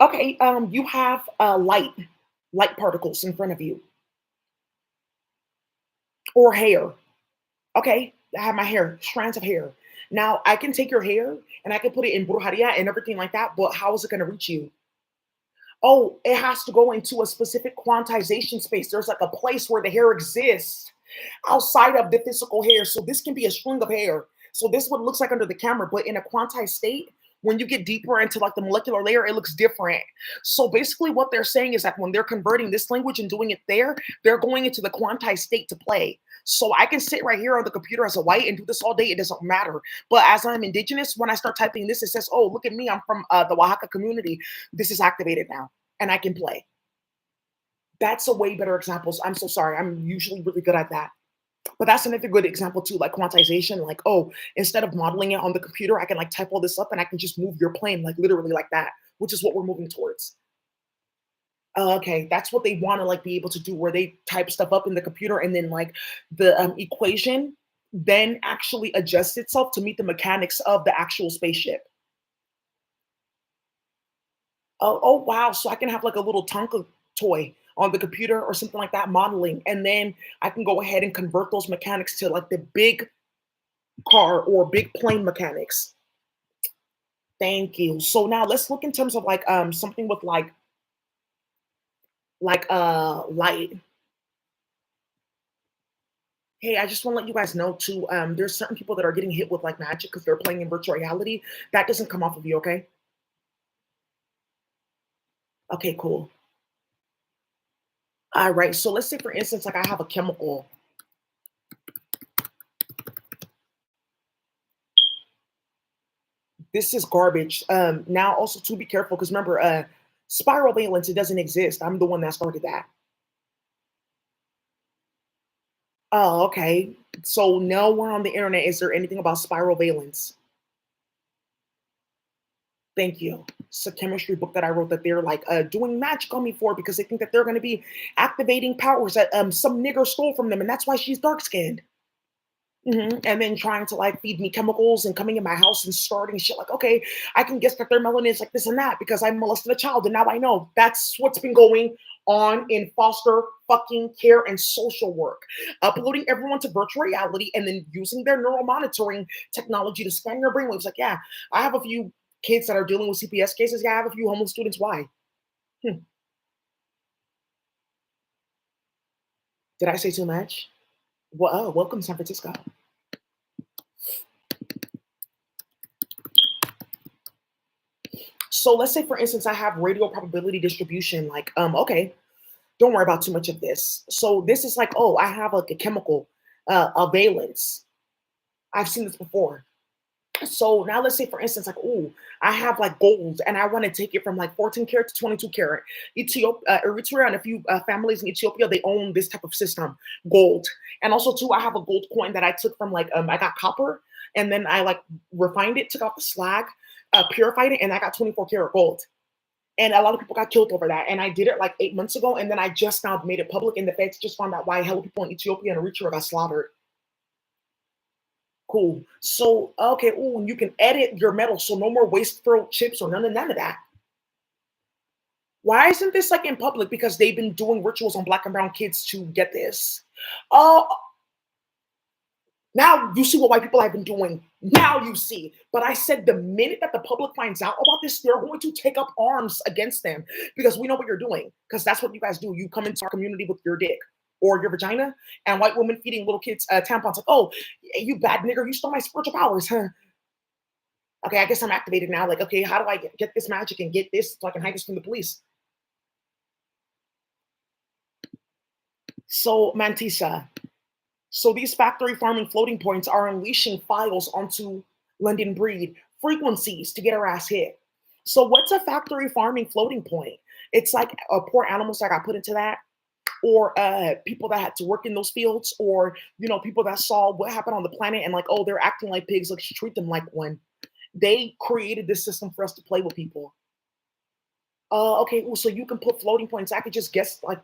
A: Okay, you have light. light particles in front of you, or hair. Okay, I have my hair, strands of hair. Now I can take your hair and I can put it in brujeria and everything like that, but how is it going to reach you? Oh, it has to go into a specific quantization space. There's like a place where the hair exists outside of the physical hair. So this can be a string of hair. So this is what it looks like under the camera, but in a quantized state, when you get deeper into like the molecular layer, it looks different. So basically what they're saying is that when they're converting this language and doing it there, they're going into the quantized state to play. So I can sit right here on the computer as a white and do this all day. It doesn't matter. But as I'm indigenous, when I start typing this, it says, oh, look at me. I'm from the Oaxaca community. This is activated now and I can play. That's a way better example. I'm so sorry. I'm usually really good at that. But that's another good example too, like quantization. Like, oh, instead of modeling it on the computer, I can like type all this up and I can just move your plane like literally like that, which is what we're moving towards. Okay, that's what they want to like be able to do, where they type stuff up in the computer and then like the equation then actually adjusts itself to meet the mechanics of the actual spaceship. Oh wow! So I can have like a little Tonka toy on the computer or something like that, modeling, and then I can go ahead and convert those mechanics to like the big car or big plane mechanics. Thank you. So now let's look in terms of like something with light. Hey, I just want to let you guys know too. There's certain people that are getting hit with like magic because they're playing in virtual reality. That doesn't come off of you, okay? Okay, cool. All right. So let's say, for instance, like I have a chemical. This is garbage. Now also to be careful because remember, spiral valence, it doesn't exist. I'm the one that started that. Oh, okay. So nowhere on the internet is there anything about spiral valence. Thank you. It's a chemistry book that I wrote that they're like doing magic on me for because they think that they're going to be activating powers that some nigger stole from them, and that's why she's dark skinned. And then trying to like feed me chemicals and coming in my house and starting shit like, okay, I can guess that their melanin is like this and that because I molested a child and now I know. That's what's been going on in foster fucking care and social work. Uploading everyone to virtual reality and then using their neural monitoring technology to scan your brainwaves. Like, yeah, I have a few kids that are dealing with CPS cases. Yeah, I have a few homeless students. Why? Hmm. Did I say too much? Well, welcome to San Francisco. So let's say, for instance, I have radial probability distribution. Like, okay, don't worry about too much of this. So this is like, oh, I have like a chemical, a valence. I've seen this before. So now let's say, for instance, like, oh, I have like gold and I want to take it from like 14 karat to 22 karat. Eritrea and a few families in Ethiopia, they own this type of system, gold. And also too, I have a gold coin that I took from like, I got copper and then I like refined it, took out the slag, purified it, and I got 24 karat gold. And a lot of people got killed over that. And I did it like 8 months ago. And then I just now made it public. And the feds just found out why hella people in Ethiopia and Eritrea got slaughtered. Cool. So, okay, ooh, and you can edit your metal. So no more waste throw chips or none of that. Why isn't this like in public? Because they've been doing rituals on black and brown kids to get this. Oh, now you see what white people have been doing. Now you see. But I said the minute that the public finds out about this, they're going to take up arms against them because we know what you're doing. Because that's what you guys do. You come into our community with your dick or your vagina, and white women feeding little kids tampons. Like, oh, you bad nigger, you stole my spiritual powers, huh? Okay, I guess I'm activated now. Like, okay, how do I get this magic and get this so I can hide this from the police? So, Mantisa, so these factory farming floating points are unleashing files onto London breed frequencies to get our ass hit. So what's a factory farming floating point? It's like poor animals that got put into that, or people that had to work in those fields, or people that saw what happened on the planet and like, oh, they're acting like pigs. Let's treat them like one. They created this system for us to play with people. Okay, well, so you can put floating points. I could just guess like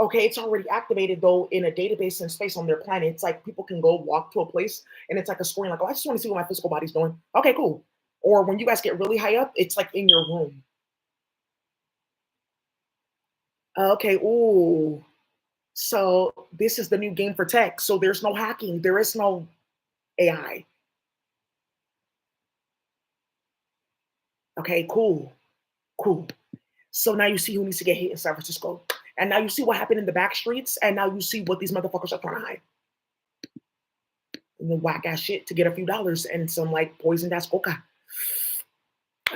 A: okay, it's already activated though in a database in space on their planet. It's like people can go walk to a place and it's like a screen, like, oh, I just want to see what my physical body's doing. Okay, cool. Or when you guys get really high up, it's like in your room. Okay, ooh. So this is the new game for tech. So there's no hacking, there is no AI. Okay, cool, cool. So now you see who needs to get hit in San Francisco. And now you see what happened in the back streets, and now you see what these motherfuckers are trying to hide. And the whack ass shit to get a few dollars and some like poisoned ass coca.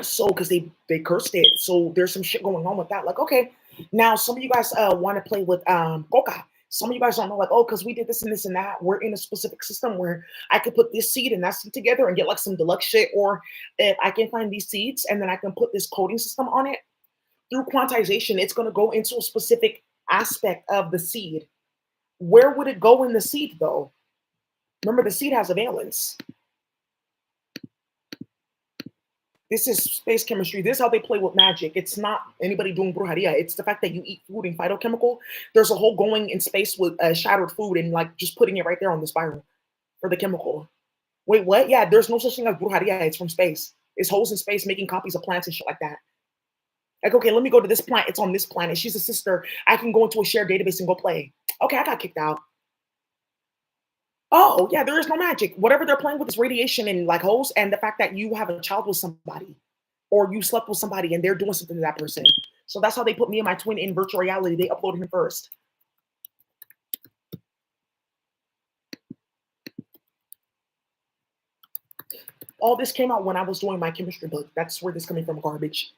A: So because they cursed it. So there's some shit going on with that. Like, okay, now some of you guys want to play with Coca. Some of you guys don't know, like, oh, because we did this and this and that. We're in a specific system where I could put this seed and that seed together and get like some deluxe shit, or if I can find these seeds and then I can put this coding system on it through quantization, it's going to go into a specific aspect of the seed. Where would it go in the seed though? Remember, the seed has a valence. This is space chemistry. This is how they play with magic. It's not anybody doing brujeria. It's the fact that you eat food and phytochemical. There's a whole going in space with shattered food and like just putting it right there on the spiral for the chemical. Wait, what? Yeah, there's no such thing as brujeria. It's from space. It's holes in space making copies of plants and shit like that. Like, okay, let me go to this plant. It's on this planet. She's a sister. I can go into a shared database and go play. Okay, I got kicked out. Oh, yeah, there is no magic. Whatever they're playing with is radiation and like holes, and the fact that you have a child with somebody, or you slept with somebody and they're doing something to that person. So that's how they put me and my twin in virtual reality. They uploaded him first. All this came out when I was doing my chemistry book. That's where this coming from, garbage.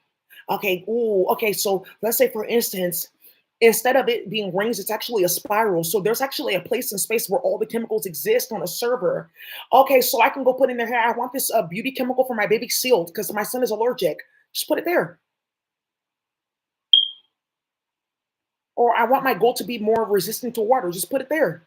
A: Okay, ooh, okay. So let's say, for instance, instead of it being rings, it's actually a spiral. So there's actually a place in space where all the chemicals exist on a server. Okay, so I can go put in there, hey, I want this beauty chemical for my baby sealed because my son is allergic. Just put it there. Or I want my gold to be more resistant to water. Just put it there.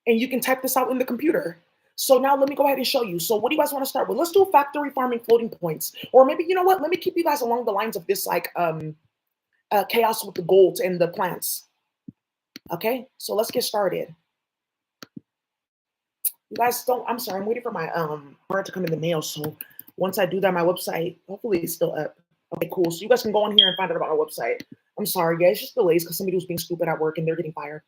A: And you can type this out in the computer. So now let me go ahead and show you. So what do you guys want to start with? Let's do factory farming floating points. Or maybe, you know what? Let me keep you guys along the lines of this like chaos with the gold and the plants. Okay, so let's get started. You guys don't, I'm sorry, I'm waiting for my card to come in the mail. So once I do that, my website, hopefully it's still up. Okay, cool. So you guys can go on here and find out about our website. I'm sorry, guys, just delays because somebody was being stupid at work and they're getting fired.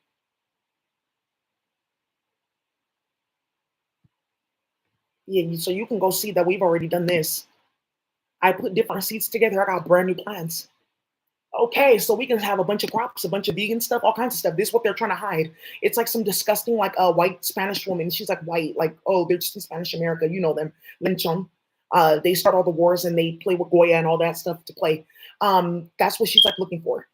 A: Yeah, so you can go see that we've already done this. I put different seeds together. I got brand new plants. Okay, so we can have a bunch of crops, a bunch of vegan stuff, all kinds of stuff. This is what they're trying to hide. It's like some disgusting, like a white Spanish woman. She's like white, like, oh, they're just in Spanish America. You know them, Lynchon. They start all the wars and they play with Goya and all that stuff to play. That's what she's like looking for.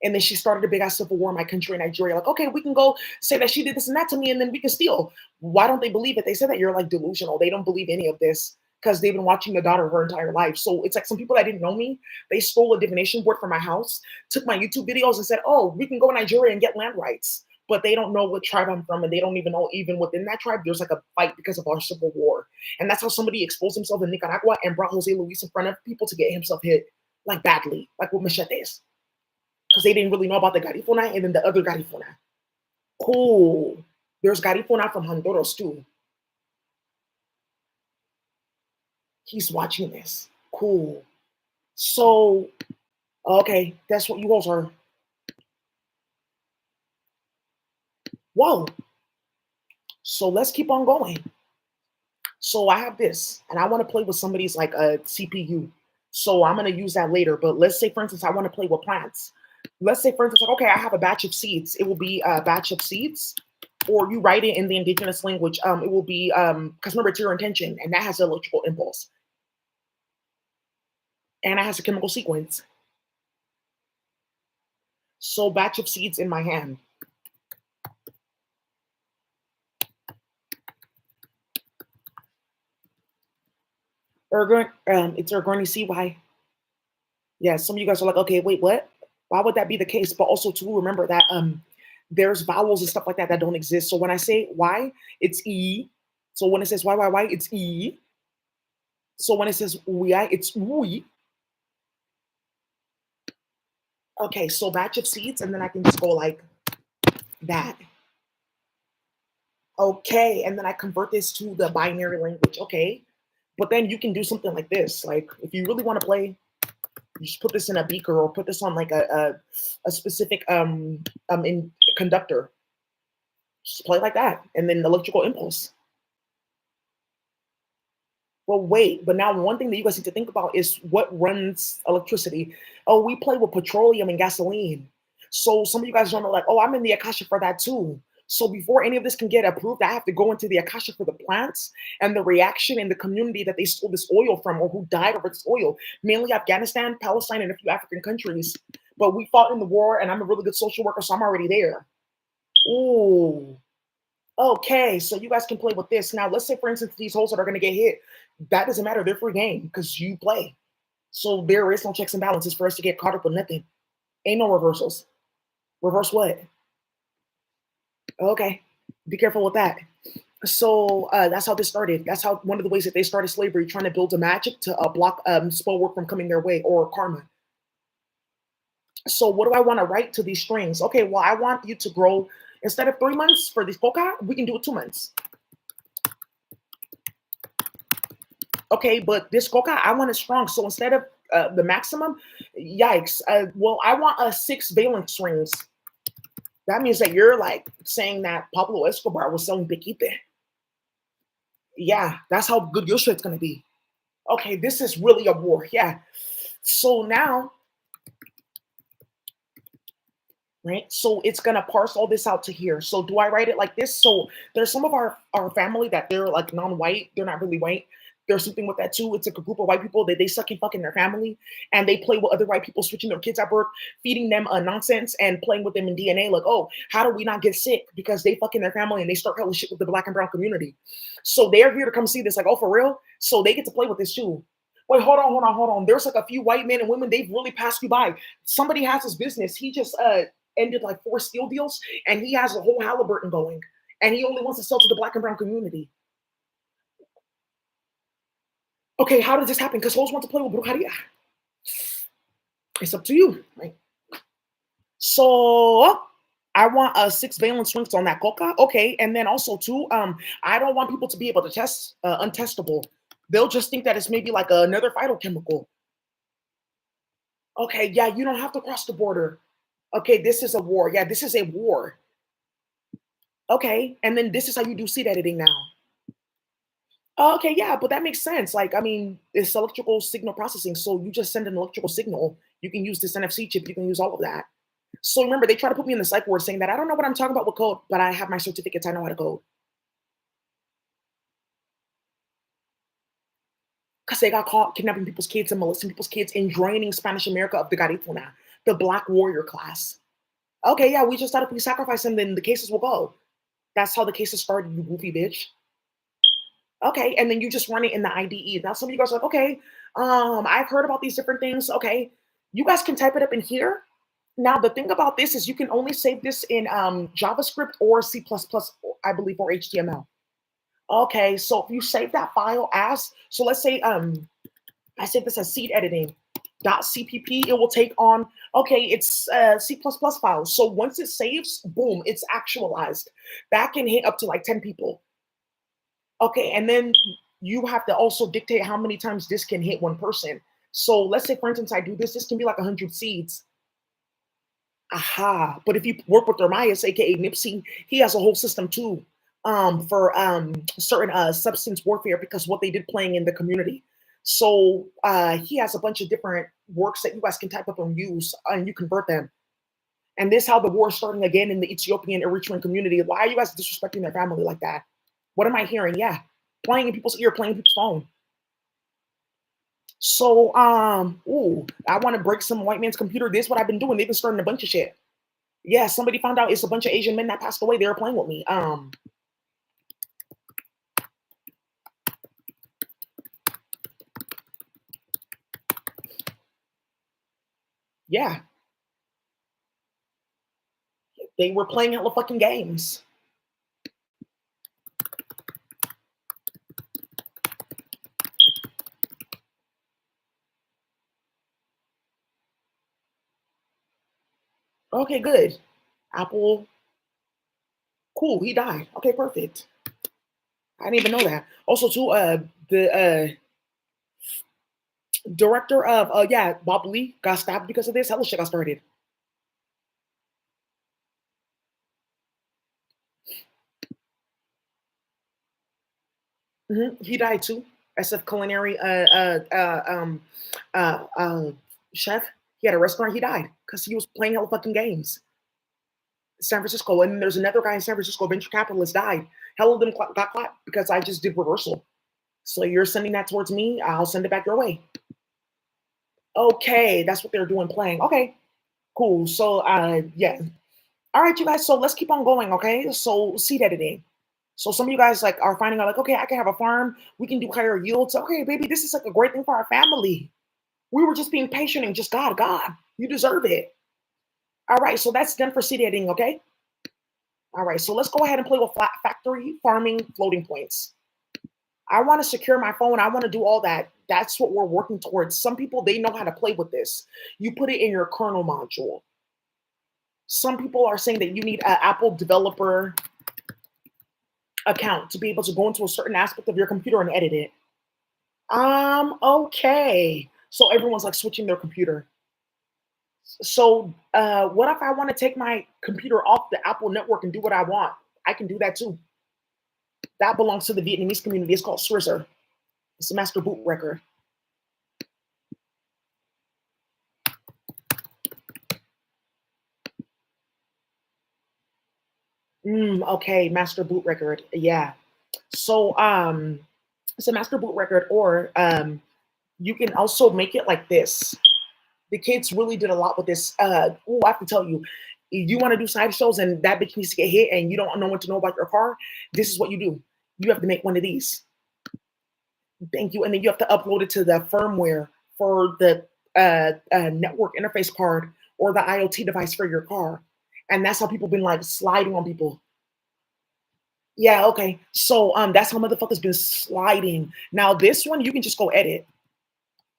A: And then she started a big ass civil war in my country, in Nigeria. Like, okay, we can go say that she did this and that to me, and then we can steal. Why don't they believe it? They said that you're like delusional. They don't believe any of this because they've been watching the daughter her entire life. So it's like some people that didn't know me, they stole a divination board from my house, took my YouTube videos and said, oh, we can go to Nigeria and get land rights. But they don't know what tribe I'm from, and they don't even know even within that tribe, there's like a fight because of our civil war. And that's how somebody exposed himself in Nicaragua and brought Jose Luis in front of people to get himself hit, like badly, like with machetes. Because they didn't really know about the Garifuna and then the other Garifuna. Cool. There's Garifuna from Honduras too. He's watching this. Cool. So, okay, that's what you guys are. Whoa. So let's keep on going. So I have this, and I want to play with somebody's like a CPU. So I'm gonna use that later. But let's say, for instance, I want to play with plants. Let's say, for instance, like, okay, I have a batch of seeds. It will be a batch of seeds, or you write it in the indigenous language. It will be because remember, it's your intention, and that has an electrical impulse, and it has a chemical sequence. So batch of seeds in my hand. It's Ergon. You see why? Yeah, some of you guys are like, okay, wait, what? Why would that be the case? But also to remember that there's vowels and stuff like that that don't exist. So when I say Y, it's E. So when it says Y, it's E. So when it says we, it's we. Okay, so batch of seeds, and then I can just go like that. Okay, and then I convert this to the binary language. Okay, but then you can do something like this. Like if you really want to play, You just put this in a beaker or put this on like a specific in conductor. Just play like that, and then electrical impulse. Well, wait, but now one thing that you guys need to think about is what runs electricity. Oh, we play with petroleum and gasoline. So some of you guys don't know, like, oh, I'm in the Akasha for that too. So before any of this can get approved, I have to go into the Akasha for the plants and the reaction in the community that they stole this oil from or who died over this oil, mainly Afghanistan, Palestine, and a few African countries. But we fought in the war, and I'm a really good social worker, so I'm already there. Ooh. Okay, so you guys can play with this. Now, let's say, for instance, these holes that are going to get hit, that doesn't matter. They're free game because you play. So there is no checks and balances for us to get caught up with nothing. Ain't no reversals. Reverse what? Okay, be careful with that. So that's how this started. That's how one of the ways that they started slavery, trying to build a magic to block spell work from coming their way or karma. So what do I want to write to these strings? Okay, well, I want you to grow instead of 3 months for this Coca, we can do it 2 months. Okay, but this Coca, I want it strong. So instead of the maximum, yikes. Well, I want a 6 valence strings. That means that you're like saying that Pablo Escobar was selling Piquite. Yeah, that's how good your shit's gonna be. Okay, this is really a war. Yeah. So now, right? So it's gonna parse all this out to here. So do I write it like this? So there's some of our family that they're like non-white. They're not really white. There's something with that too. It's like a group of white people that they suck and fuck in their family, and they play with other white people, switching their kids at birth, feeding them nonsense, and playing with them in DNA. Like, oh, how do we not get sick because they fuck in their family and they start hella shit with the black and brown community. So they're here to come see this. Like, oh, for real? So they get to play with this too. Wait, hold on. There's like a few white men and women. They've really passed you by. Somebody has his business. He just ended like 4 steel deals, and he has a whole Halliburton going, and he only wants to sell to the black and brown community. Okay, how does this happen? Because hoes want to play with brujeria. It's up to you, right? So I want a 6 valence strengths on that Coca. Okay, and then also too, I don't want people to be able to test untestable. They'll just think that it's maybe like another phytochemical. Okay, yeah, you don't have to cross the border. Okay, this is a war. Yeah, this is a war. Okay, and then this is how you do seed editing now. Okay, yeah, but that makes sense. Like, I mean, it's electrical signal processing. So you just send an electrical signal. You can use this NFC chip. You can use all of that. So remember, they try to put me in the psych ward saying that I don't know what I'm talking about with code, but I have my certificates. I know how to code. Because they got caught kidnapping people's kids and molesting people's kids and draining Spanish America of the Garifuna, the Black warrior class. Okay, yeah, we just thought if we sacrifice them, then the cases will go. That's how the cases started, you goofy bitch. Okay, and then you just run it in the IDE. Now some of you guys are like, okay, I've heard about these different things. Okay, you guys can type it up in here. Now the thing about this is you can only save this in JavaScript or C++, I believe, or HTML. Okay, so if you save that file as, so let's say I save this as seed editing .cpp, it will take on, okay, it's C++ file. So once it saves, boom, it's actualized. That can hit up to like 10 people. Okay, and then you have to also dictate how many times this can hit one person. So let's say, for instance, I do this. This can be like 100 seeds. Aha! But if you work with Thermias, aka Nipsey, he has a whole system too for certain substance warfare because what they did playing in the community. So he has a bunch of different works that you guys can type up and use, and you convert them. And this is how the war is starting again in the Ethiopian Eritrean community. Why are you guys disrespecting their family like that? What am I hearing? Yeah, playing in people's ear, playing in people's phone. So, ooh, I want to break some white man's computer. This is what I've been doing. They've been starting a bunch of shit. Yeah, somebody found out it's a bunch of Asian men that passed away. They were playing with me. Yeah, they were playing hella fucking games. Okay, good. Apple, cool. He died. Okay, perfect. I didn't even know that. Also, too, Director of yeah, Bob Lee got stabbed because of this. Hella shit got started. He died too. As a culinary uh, uh, chef. He had a restaurant. He died because he was playing hella fucking games. San Francisco, and there's another guy in San Francisco, venture capitalist died. Hell of them got clapped because I just did reversal. So you're sending that towards me. I'll send it back your way. Okay, that's what they're doing, playing. Okay, cool. So yeah. All right, you guys. So let's keep on going. Okay. So seed editing. So some of you guys like are finding out like, okay, I can have a farm. We can do higher yields. Okay, baby, this is like a great thing for our family. We were just being patient and just God, you deserve it. All right, so that's done for seed editing. Okay. All right, so let's go ahead and play with factory farming floating points. I want to secure my phone. I want to do all that. That's what we're working towards. Some people, they know how to play with this. You put it in your kernel module. Some people are saying that you need an Apple developer account to be able to go into a certain aspect of your computer and edit it. Okay. So everyone's like switching their computer. So what if I want to take my computer off the Apple network and do what I want? I can do that too. That belongs to the Vietnamese community. It's called Swizzer. It's a master boot record. Okay, master boot record. Yeah. So it's a master boot record, or you can also make it like this. The kids really did a lot with this. I have to tell you, if you want to do side shows and that bitch needs to get hit and you don't know what to know about your car, this is what you do. You have to make one of these. Thank you. And then you have to upload it to the firmware for the network interface card or the IoT device for your car. And that's how people been like sliding on people. Yeah, okay. So that's how motherfuckers been sliding. Now this one you can just go edit.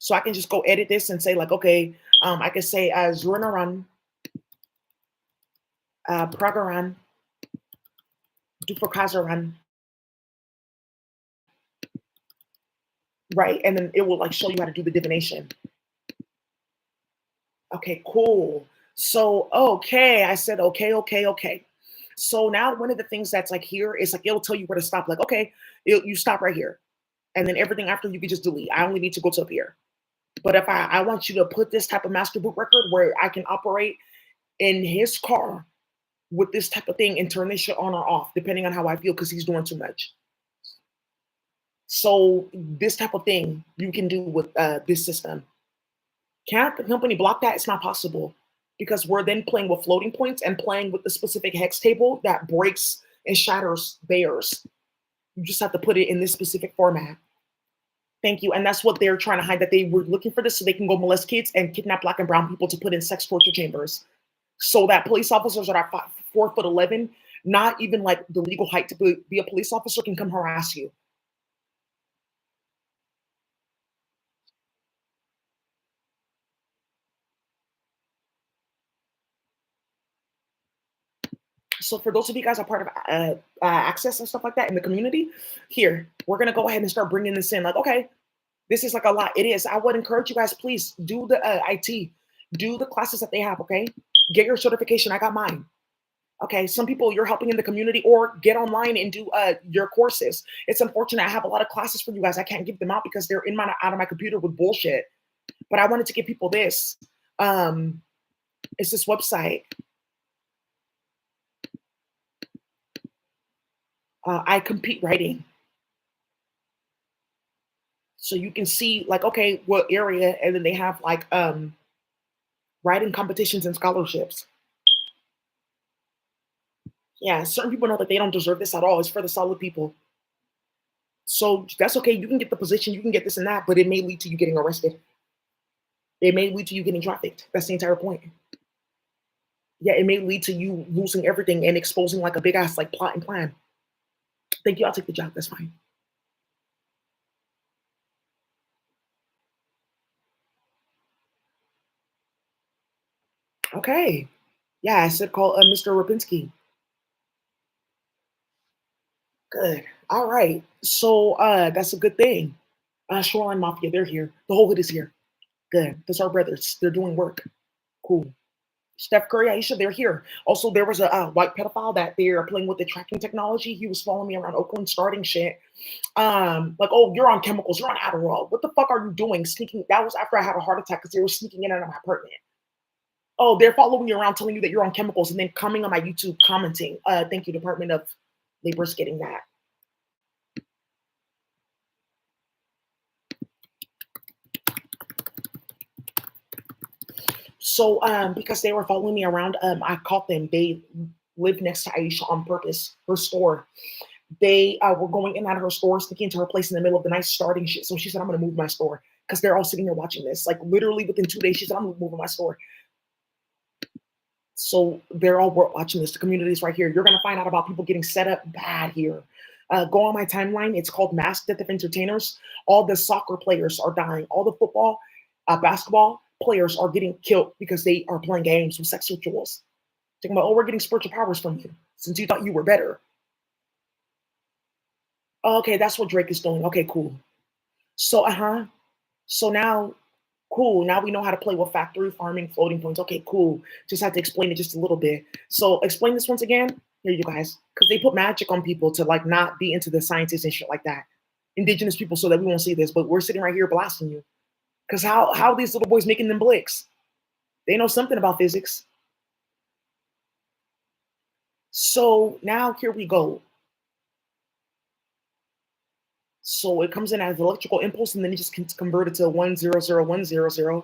A: So I can just go edit this and say like, okay, I can say Zurnaran, Pragaran, Dufokazaran, right? And then it will like show you how to do the divination. Okay, cool. So okay, I said okay. So now one of the things that's like here is like it'll tell you where to stop. Like okay, you stop right here, and then everything after you can just delete. I only need to go to up here. But if I want you to put this type of master boot record where I can operate in his car with this type of thing and turn this shit on or off, depending on how I feel, because he's doing too much. So this type of thing you can do with this system. Can't the company block that? It's not possible because we're then playing with floating points and playing with the specific hex table that breaks and shatters theirs. You just have to put it in this specific format. Thank you. And that's what they're trying to hide, that they were looking for this so they can go molest kids and kidnap black and brown people to put in sex torture chambers. So that police officers that are 4'11", not even like the legal height to be a police officer, can come harass you. So for those of you guys are part of access and stuff like that in the community, here, we're going to go ahead and start bringing this in. Like, okay, this is like a lot. It is. I would encourage you guys, please do the IT, do the classes that they have, okay? Get your certification. I got mine. Okay, some people you're helping in the community, or get online and do your courses. It's unfortunate. I have a lot of classes for you guys. I can't give them out because they're in my out of my computer with bullshit. But I wanted to give people this. It's this website. I compete writing. So you can see like, okay, what area, and then they have like writing competitions and scholarships. Yeah, certain people know that they don't deserve this at all. It's for the solid people. So that's okay. You can get the position, you can get this and that, but it may lead to you getting arrested. It may lead to you getting trafficked. That's the entire point. Yeah, it may lead to you losing everything and exposing like a big ass like plot and plan. Thank you. I'll take the job. That's fine. Okay. Yeah, I said call Mr. Rapinski. Good. All right. So that's a good thing. Shoreline Mafia, they're here. The whole hood is here. Good. Those are brothers. They're doing work. Cool. Steph Curry, Aisha, they're here. Also, there was a white pedophile that they're playing with the tracking technology. He was following me around Oakland, starting shit. Like, oh, you're on chemicals, you're on Adderall. What the fuck are you doing? Sneaking. That was after I had a heart attack because they were sneaking in and out of my apartment. Oh, they're following you around, telling you that you're on chemicals, and then coming on my YouTube commenting. Thank you, Department of Labor's getting that. So, because they were following me around, I caught them. They lived next to Aisha on purpose, her store. They were going in and out of her store, sneaking into her place in the middle of the night, starting shit. So she said, I'm going to move my store because they're all sitting there watching this. Like literally within 2 days, she said, I'm moving my store. So they're all watching this. The community is right here. You're going to find out about people getting set up bad here. Go on my timeline. It's called Mass Death of Entertainers. All the soccer players are dying. All the football, basketball players are getting killed because they are playing games with sex rituals. Talking about, oh, we're getting spiritual powers from you since you thought you were better. Oh, okay, that's what Drake is doing. Okay, cool. So, So now, cool. Now we know how to play with factory farming floating points. Okay, cool. Just had to explain it just a little bit. So explain this once again. Here you guys, because they put magic on people to like not be into the sciences and shit like that. Indigenous people, so that we won't see this. But we're sitting right here blasting you. Because how these little boys making them blicks? They know something about physics. So now here we go. So it comes in as electrical impulse, and then it just gets converted to 100 100.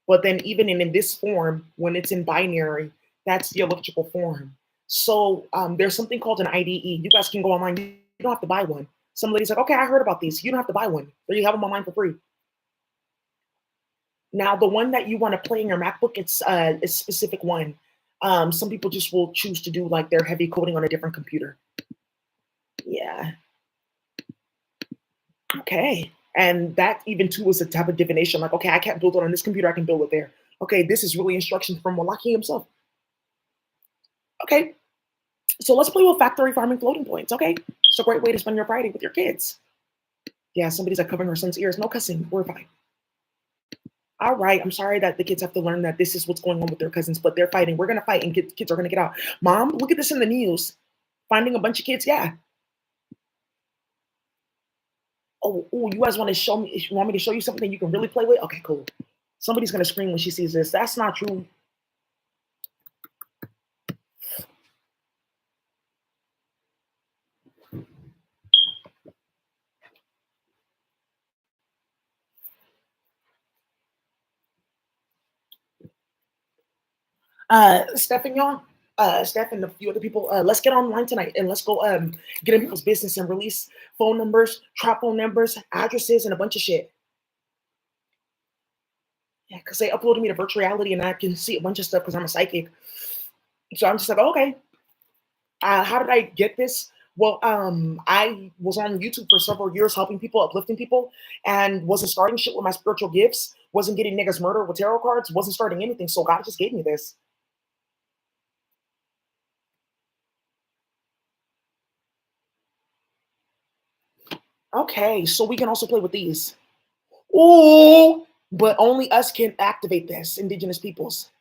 A: But then even in this form, when it's in binary, that's the electrical form. So there's something called an IDE. You guys can go online. You don't have to buy one. Some lady's like, okay, I heard about these. You don't have to buy one. There you have them online for free. Now, the one that you want to play in your MacBook, it's a specific one. Some people just will choose to do like their heavy coding on a different computer. Yeah. Okay. And that even too is a type of divination. Like, okay, I can't build it on this computer. I can build it there. Okay, this is really instructions from Walaki himself. Okay, so let's play with factory farming floating points. Okay, it's a great way to spend your Friday with your kids. Yeah, somebody's like covering her son's ears. No cussing. We're fine. All right. I'm sorry that the kids have to learn that this is what's going on with their cousins, but they're fighting. We're gonna fight, and kids are gonna get out. Mom, look at this in the news. Finding a bunch of kids. Yeah. Oh, you guys want to show me? You want me to show you something you can really play with? Okay, cool. Somebody's gonna scream when she sees this. That's not true. Steph y'all, Steph and a few other people, let's get online tonight and let's go get in people's business and release phone numbers, trap phone numbers, addresses, and a bunch of shit. Yeah, because they uploaded me to virtual reality and I can see a bunch of stuff because I'm a psychic. So I'm just like, okay, how did I get this? Well, I was on YouTube for several years helping people, uplifting people, and wasn't starting shit with my spiritual gifts, wasn't getting niggas murdered with tarot cards, wasn't starting anything. So God just gave me this. Okay, so we can also play with these. Ooh, but only us can activate this, indigenous peoples.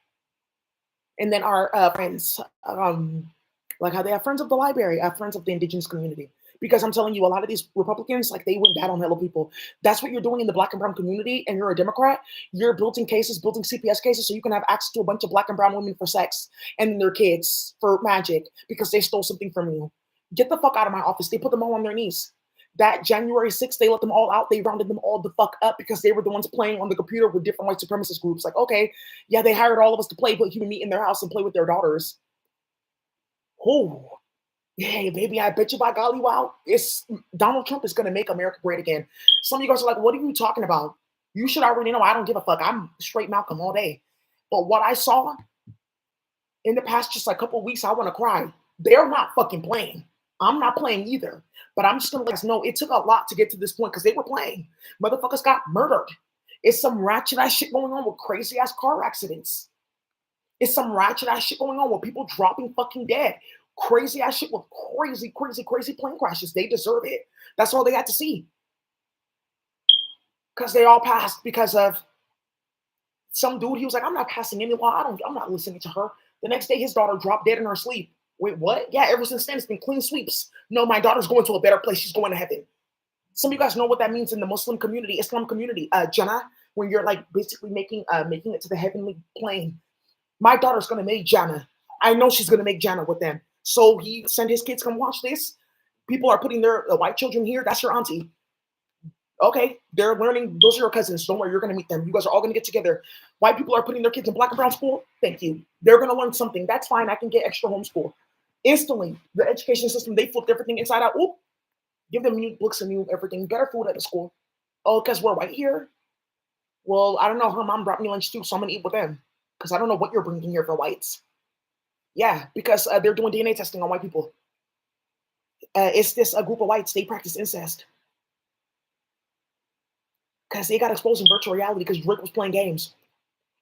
A: And then our friends, like how they have friends of the library, friends of the indigenous community. Because I'm telling you, a lot of these Republicans, like they went bad on hello people. That's what you're doing in the black and brown community, and you're a Democrat. You're building cases, building CPS cases, so you can have access to a bunch of black and brown women for sex and their kids for magic because they stole something from you. Get the fuck out of my office. They put them all on their knees. That January 6th, they let them all out. They rounded them all the fuck up because they were the ones playing on the computer with different white supremacist groups. Like, okay, yeah, they hired all of us to play, but you would meet in their house and play with their daughters. Oh, yeah, baby, I bet you by golly, wow, it's Donald Trump is gonna make America great again. Some of you guys are like, what are you talking about? You should already know I don't give a fuck. I'm straight Malcolm all day. But what I saw in the past just like a couple of weeks, I want to cry. They're not fucking playing. I'm not playing either. But I'm just gonna let us know it took a lot to get to this point because they were playing. Motherfuckers got murdered. It's some ratchet ass shit going on with crazy ass car accidents. It's some ratchet ass shit going on with people dropping fucking dead. Crazy ass shit with crazy, crazy, crazy plane crashes. They deserve it. That's all they had to see. Because they all passed because of Some dude, he was like, I'm not passing any law. I'm not listening to her. The next day, his daughter dropped dead in her sleep. Wait, what? Yeah, ever since then, it's been clean sweeps. No, my daughter's going to a better place. She's going to heaven. Some of you guys know what that means in the Muslim community, Islam community. Jannah, when you're like basically making it to the heavenly plane. My daughter's gonna make Jannah. I know she's gonna make Jannah with them. So he sent his kids, come watch this. People are putting their white children here. That's your auntie. Okay, they're learning. Those are your cousins. Don't worry, you're gonna meet them. You guys are all gonna get together. White people are putting their kids in black and brown school. Thank you. They're gonna learn something. That's fine. I can get extra homeschool. Instantly, the education system, they flipped everything inside out. Oop, give them new books and new everything. Better food at the school. Oh, because we're white here? Well, I don't know. Her mom brought me lunch too, so I'm going to eat with them. Because I don't know what you're bringing here for whites. Yeah, because they're doing DNA testing on white people. It's this a group of whites. They practice incest. Because they got exposed in virtual reality because Rick was playing games.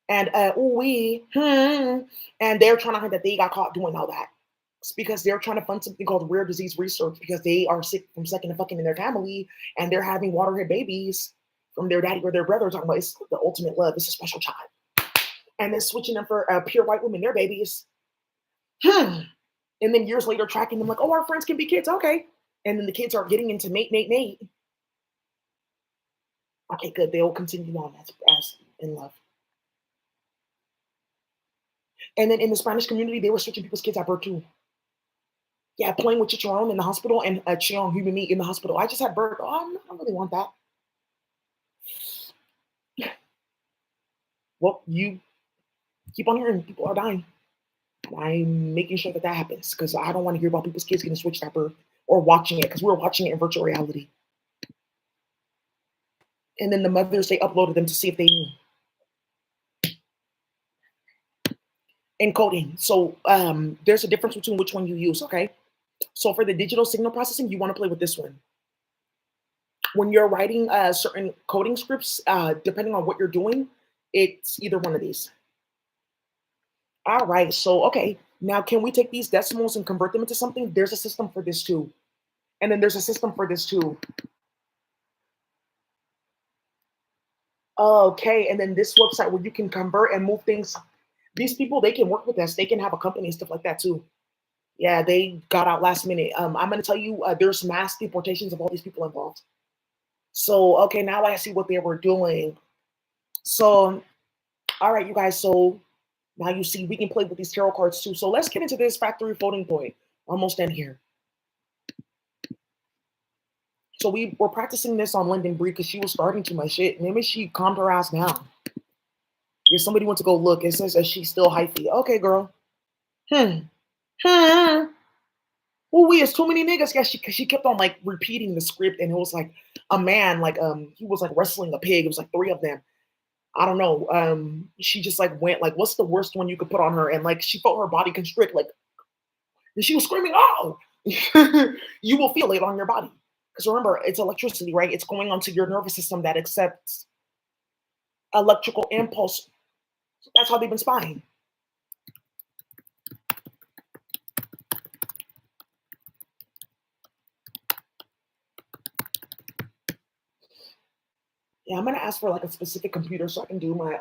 A: And and they're trying to hide that they got caught doing all that. It's because they're trying to fund something called rare disease research because they are sick from sucking and fucking in their family and they're having waterhead babies from their daddy or their brother, talking about it's the ultimate love. It's a special child. And then switching them for pure white women, their babies. And then years later, tracking them like, oh, our friends can be kids. Okay. And then the kids are getting into mate. Okay, good. They'll continue on as in love. And then in the Spanish community, they were switching people's kids at birth too. Yeah, playing with Chicharron in the hospital and Chion human meat in the hospital. I just had birth. Oh, I don't really want that. Well, you keep on hearing people are dying. I'm making sure that that happens because I don't want to hear about people's kids getting switched at birth or watching it because we're watching it in virtual reality. And then the mothers, they uploaded them to see if they knew. Encoding. So there's a difference between which one you use, okay? So for the digital signal processing, you want to play with this one. When you're writing certain coding scripts, depending on what you're doing, it's either one of these. All right, so okay, now can we take these decimals and convert them into something? There's a system for this too. And then there's a system for this too. Okay, and then this website where you can convert and move things. These people, they can work with us. They can have a company and stuff like that too. Yeah, they got out last minute. I'm going to tell you, there's mass deportations of all these people involved. So, okay, now I see what they were doing. So, all right, you guys. So now you see we can play with these tarot cards too. So let's get into this factory floating point. Almost in here. So we were practicing this on London Bree because she was starting too much shit. Maybe she calmed her ass down. If somebody wants to go look, it says that she's still hyphy. Okay, girl. Oh, we is too many niggas. Yeah, she kept on like repeating the script, and it was like a man, like he was like wrestling a pig. It was like three of them. I don't know. She just like went like, what's the worst one you could put on her? And like she felt her body constrict, like, and she was screaming, "Oh!" You will feel it on your body because remember, it's electricity, right? It's going onto your nervous system that accepts electrical impulse. That's how they've been spying. Yeah, I'm gonna ask for like a specific computer so I can do my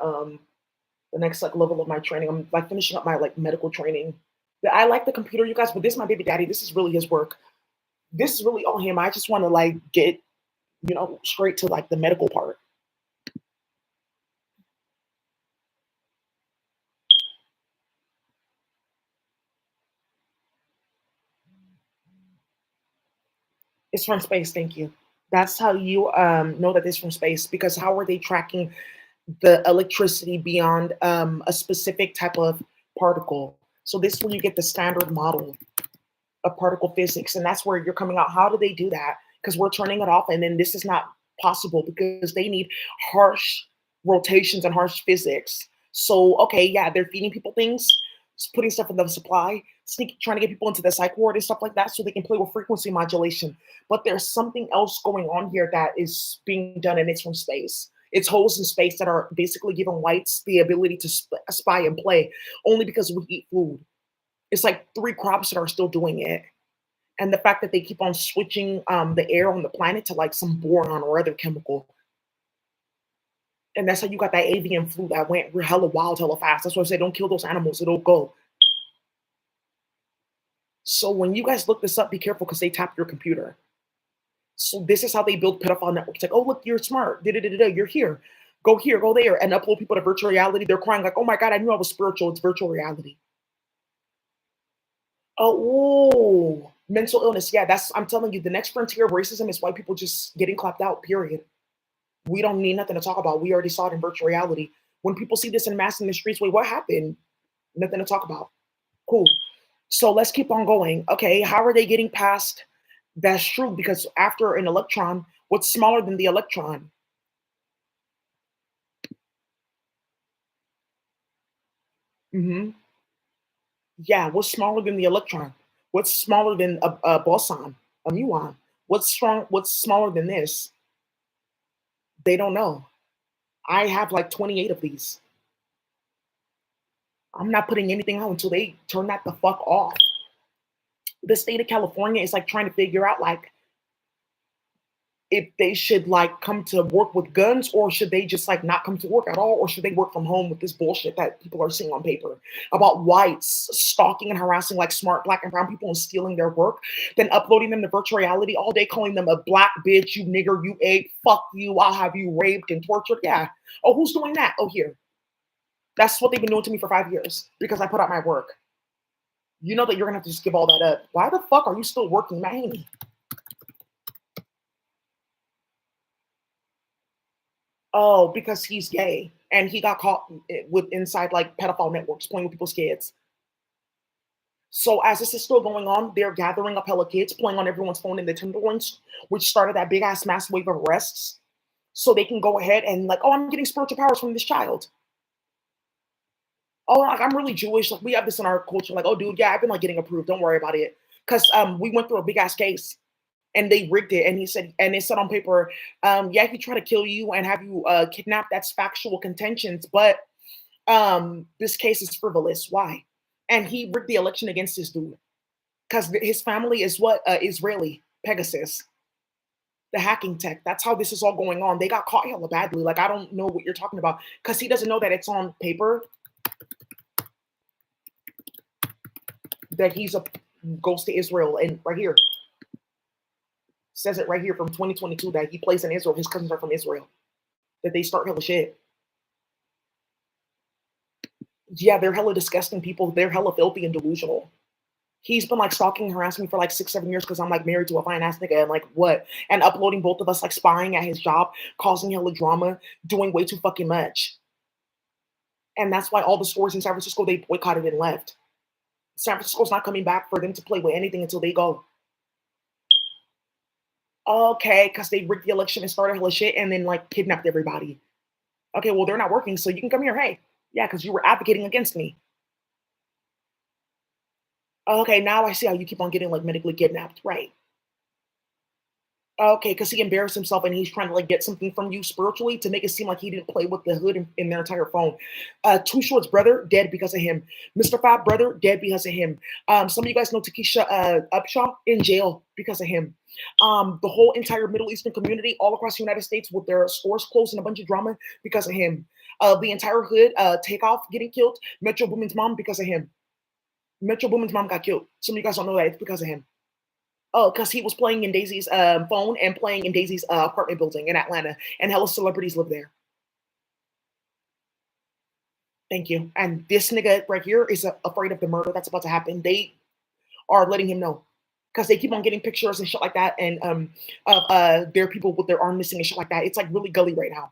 A: the next like level of my training. I'm like finishing up my like medical training. I like the computer, you guys, but this is my baby daddy. This is really his work. This is really all him. I just want to like get, straight to like the medical part. It's from space, thank you. That's how you know that it's from space because how are they tracking the electricity beyond a specific type of particle? So this is where you get the standard model of particle physics, and that's where you're coming out. How do they do that? Because we're turning it off, and then this is not possible because they need harsh rotations and harsh physics. So okay, yeah, they're feeding people things, just putting stuff in the supply, trying to get people into the psych ward and stuff like that, so they can play with frequency modulation. But there's something else going on here that is being done, and it's from space. It's holes in space that are basically giving whites the ability to spy and play only because we eat food. It's like three crops that are still doing it. And the fact that they keep on switching the air on the planet to like some boron or other chemical. And that's how you got that avian flu that went hella wild, hella fast. That's why I say don't kill those animals, it'll go. So when you guys look this up, be careful because they tap your computer. So this is how they build pedophile networks. Like, oh look, you're smart. Da-da-da-da-da, you're here, go there, and upload people to virtual reality. They're crying like, oh my god, I knew I was spiritual. It's virtual reality. Oh, mental illness. Yeah, that's I'm telling you, the next frontier of racism is white people just getting clapped out. Period. We don't need nothing to talk about. We already saw it in virtual reality. When people see this in mass in the streets, wait, what happened? Nothing to talk about. Cool. So let's keep on going. Okay, how are they getting past? That's true because after an electron, what's smaller than the electron? Hmm. Yeah, what's smaller than the electron? What's smaller than a boson, a muon? What's strong? What's smaller than this? They don't know. I have like 28 of these. I'm not putting anything out until they turn that the fuck off. The state of California is like trying to figure out like if they should like come to work with guns or should they just like not come to work at all or should they work from home with this bullshit that people are seeing on paper about whites stalking and harassing like smart black and brown people and stealing their work, then uploading them to virtual reality all day, calling them a black bitch, you nigger, you ape, fuck you, I'll have you raped and tortured. Yeah. Oh, who's doing that? Oh, here. That's what they've been doing to me for 5 years because I put out my work. You know that you're gonna have to just give all that up. Why the fuck are you still working, man? Oh, because he's gay and he got caught with inside like pedophile networks playing with people's kids. So as this is still going on, they're gathering up hella kids, playing on everyone's phone in the Timberlands, which started that big ass mass wave of arrests. So they can go ahead and like, oh, I'm getting spiritual powers from this child. Oh, like I'm really Jewish. Like we have this in our culture. Like, oh, dude, yeah, I've been like getting approved. Don't worry about it. Because we went through a big ass case and they rigged it. And he said, and it said on paper, yeah, he tried to kill you and have you kidnapped. That's factual contentions, but this case is frivolous. Why? And he rigged the election against this dude because his family is what Israeli Pegasus, the hacking tech. That's how this is all going on. They got caught hella badly. Like I don't know what you're talking about because he doesn't know that it's on paper that he's a goes to Israel and right here says it right here from 2022 that he plays in Israel. His cousins are from Israel. That they start hella shit. Yeah, they're hella disgusting people. They're hella filthy and delusional. He's been like stalking and harassing me for like 6, 7 years because I'm like married to a fine ass nigga and like what? And uploading both of us like spying at his job, causing hella drama, doing way too fucking much. And that's why all the stores in San Francisco they boycotted and left. San Francisco's not coming back for them to play with anything until they go. Okay, because they rigged the election and started hella shit and then like kidnapped everybody. Okay, well they're not working, so you can come here. Hey, yeah, because you were advocating against me. Okay, now I see how you keep on getting like medically kidnapped. Right. Okay, because he embarrassed himself and he's trying to like get something from you spiritually to make it seem like he didn't play with the hood in their entire phone. Too Short's brother dead because of him. Mr. Fab brother dead because of him. Some of you guys know Takesha Upshaw in jail because of him. The whole entire Middle Eastern community all across the United States with their stores closed and a bunch of drama because of him. The entire hood Takeoff getting killed. Metro Boomin's mom because of him. Metro Boomin's mom got killed. Some of you guys don't know that it's because of him. Oh, because he was playing in Daisy's phone and playing in Daisy's apartment building in Atlanta, and hella celebrities live there. Thank you. And this nigga right here is afraid of the murder that's about to happen. They are letting him know because they keep on getting pictures and shit like that, and there are people with their arm missing and shit like that. It's like really gully right now.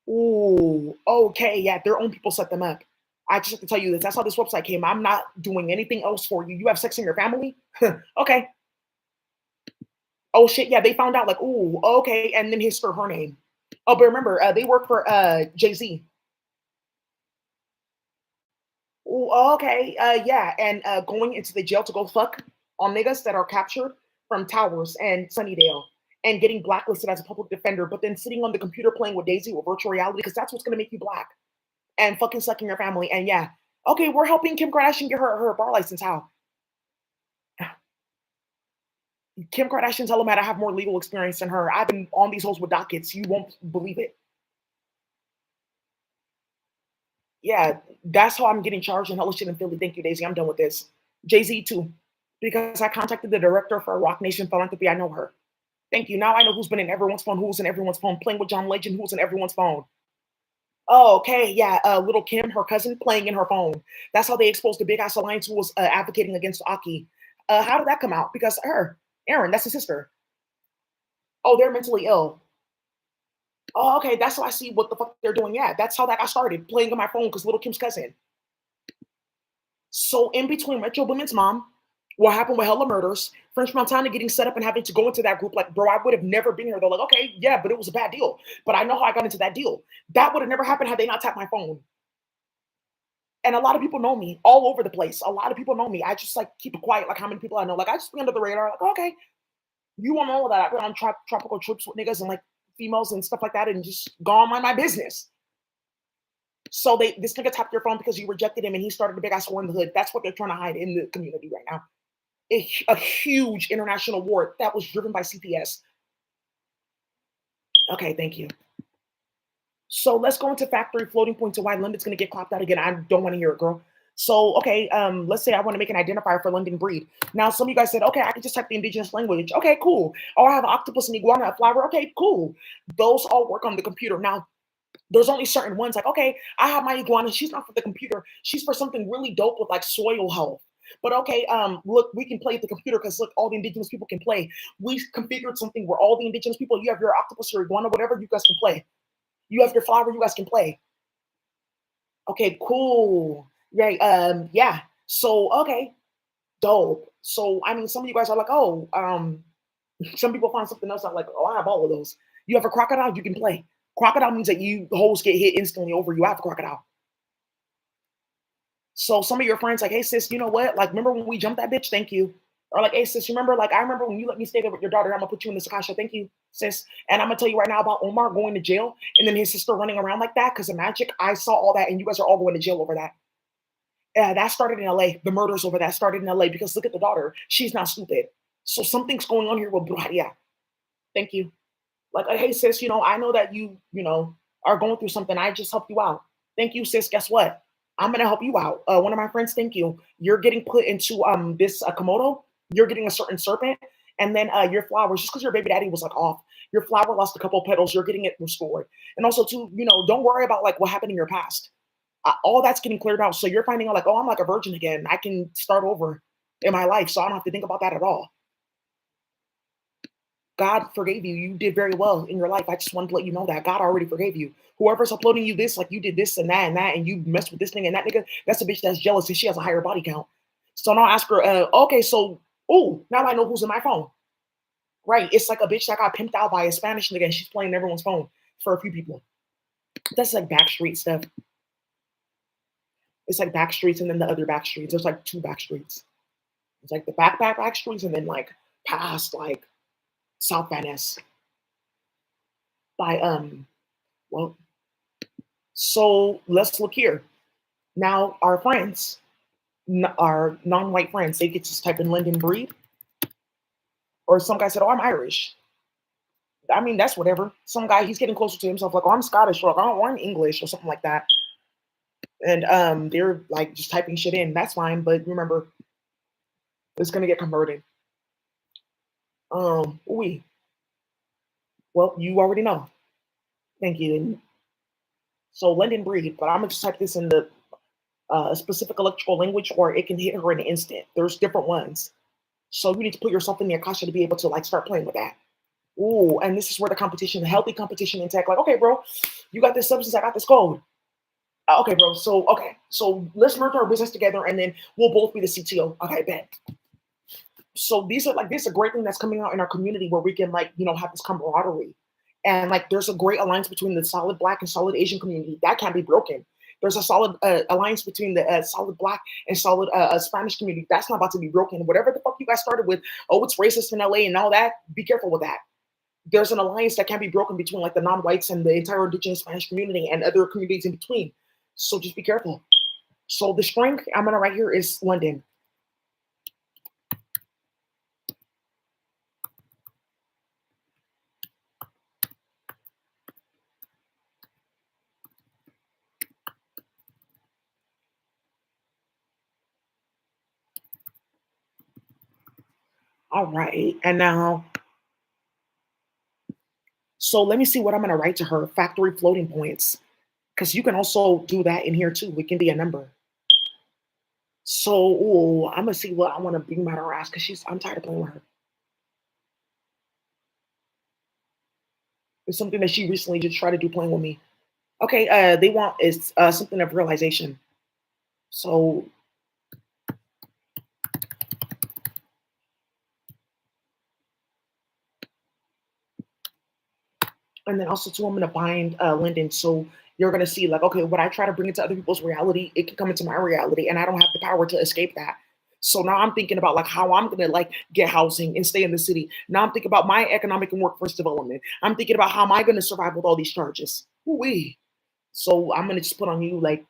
A: Ooh, okay, yeah, their own people set them up. I just have to tell you this. That's how this website came. I'm not doing anything else for you. You have sex in your family? Okay. Oh shit, yeah, they found out like, ooh, okay, and then his for her name. Oh, but remember, they work for Jay-Z. Ooh, okay, yeah, and going into the jail to go fuck on niggas that are captured from Towers and Sunnydale and getting blacklisted as a public defender, but then sitting on the computer playing with Daisy with virtual reality because that's what's gonna make you black and fucking sucking your family. And yeah, okay, we're helping Kim Kardashian get her bar license. How? Kim Kardashian's hella mad I have more legal experience than her. I've been on these hoes with dockets. You won't believe it. Yeah, that's how I'm getting charged and hella shit in Philly. Thank you, Daisy. I'm done with this. Jay-Z too. Because I contacted the director for Rock Nation Philanthropy. I know her. Thank you. Now I know who's been in everyone's phone, who's in everyone's phone, playing with John Legend, who's in everyone's phone. Oh, okay. Yeah. Little Kim, her cousin, playing in her phone. That's how they exposed the Big Ass Alliance who was advocating against Aki. How did that come out? Because her, Aaron, that's his sister. Oh, they're mentally ill. Oh, okay. That's how I see what the fuck they're doing. Yeah, that's how that got started, playing on my phone because Little Kim's cousin. So in between Metro Boomin's mom, what happened with Hella Murders, French Montana getting set up and having to go into that group, like, bro, I would have never been here. They're like, okay, yeah, but it was a bad deal. But I know how I got into that deal. That would have never happened had they not tapped my phone. And a lot of people know me all over the place. A lot of people know me. I just like keep it quiet, like how many people I know. Like I just be under the radar, like, okay, you want all of that. I went on tropical trips with niggas and like females and stuff like that and just go on my business. So this nigga tapped your phone because you rejected him and he started a big ass war in the hood. That's what they're trying to hide in the community right now. A huge international war that was driven by CPS. Okay, thank you. So let's go into factory floating point to why London's gonna get clapped out again. I don't want to hear it, girl. So okay, let's say I want to make an identifier for London breed. Now some of you guys said, okay, I can just type the indigenous language. Okay, cool. Or I have an octopus, an iguana, a flower. Okay, cool. Those all work on the computer. Now there's only certain ones like, okay, I have my iguana. She's not for the computer. She's for something really dope with like soil health. But okay, look, we can play at the computer because look, all the indigenous people can play. We configured something where all the indigenous people, you have your octopus or iguana, whatever, you guys can play. You have your flower, you guys can play. Okay, cool. Right. Yeah. So okay, dope. So I mean, some of you guys are like, oh, some people find something else. I'm like, oh, I have all of those. You have a crocodile, you can play. Crocodile means that you hoes get hit instantly over. You have a crocodile. So some of your friends like, hey sis, you know what? Like, remember when we jumped that bitch? Thank you. Or like, hey sis, remember? Like, I remember when you let me stay there with your daughter. I'm gonna put you in the Sakasha. Thank you, sis. And I'm gonna tell you right now about Omar going to jail and then his sister running around like that because of magic. I saw all that, and you guys are all going to jail over that. That started in LA. The murders over that started in LA because look at the daughter. She's not stupid. So something's going on here with Bruharia. Thank you. Like, hey sis, I know that you are going through something. I just helped you out. Thank you, sis. Guess what? I'm gonna help you out. One of my friends, thank you. You're getting put into this Komodo. You're getting a certain serpent, and then your flowers. Just because your baby daddy was like off, your flower lost a couple petals. You're getting it restored, and also too, don't worry about like what happened in your past. All that's getting cleared out. So you're finding out like, oh, I'm like a virgin again. I can start over in my life, so I don't have to think about that at all. God forgave you. You did very well in your life. I just wanted to let you know that God already forgave you. Whoever's uploading you this, like you did this and that, and you messed with this thing and that nigga, that's a bitch that's jealous and she has a higher body count. So now I ask her, okay, so, oh, now I know who's in my phone. Right. It's like a bitch that got pimped out by a Spanish nigga and she's playing everyone's phone for a few people. That's like backstreet stuff. It's like back streets and then the other back streets. There's like two back streets. It's like the back streets and then like past like South Van Ness by well, so let's look here. Now, our friends, our non-white friends, they get to type in London breed, or some guy said, "Oh, I'm Irish." I mean, that's whatever. Some guy, he's getting closer to himself, like, "Oh, I'm Scottish," or "Oh, I'm English," or something like that. And they're like just typing shit in. That's fine, but remember, it's gonna get converted. We. Well, you already know. Thank you. So London breed, but I'm gonna just type this in the specific electrical language, or it can hit her in an instant. There's different ones. So you need to put yourself in the Akasha to be able to like start playing with that. Ooh, and this is where the competition, the healthy competition in tech, like, okay, bro, you got this substance, I got this code. Okay, bro. So okay, so let's merge our business together, and then we'll both be the CTO. Okay, bet. So these are like this is a great thing that's coming out in our community where we can like have this camaraderie, and like there's a great alliance between the solid Black and solid Asian community that can't be broken. There's a solid alliance between the solid Black and solid Spanish community that's not about to be broken. Whatever the fuck you guys started with, oh, it's racist in LA and all that. Be careful with that. There's an alliance that can't be broken between like the non-whites and the entire indigenous Spanish community and other communities in between. So just be careful. So the string I'm gonna write here is London. All right. And now, so let me see what I'm going to write to her. Factory floating points. Because you can also do that in here too. It can be a number. So, ooh, I'm going to see what I want to bring about her ass because I'm tired of playing with her. It's something that she recently just tried to do playing with me. Okay. They want is something of realization. So, and then also too, I'm gonna bind Linden. So you're gonna see like, okay, when I try to bring it to other people's reality, it can come into my reality, and I don't have the power to escape that. So now I'm thinking about like how I'm gonna like get housing and stay in the city. Now I'm thinking about my economic and workforce development. I'm thinking about how am I gonna survive with all these charges. Ooh-wee. So I'm gonna just put on you like,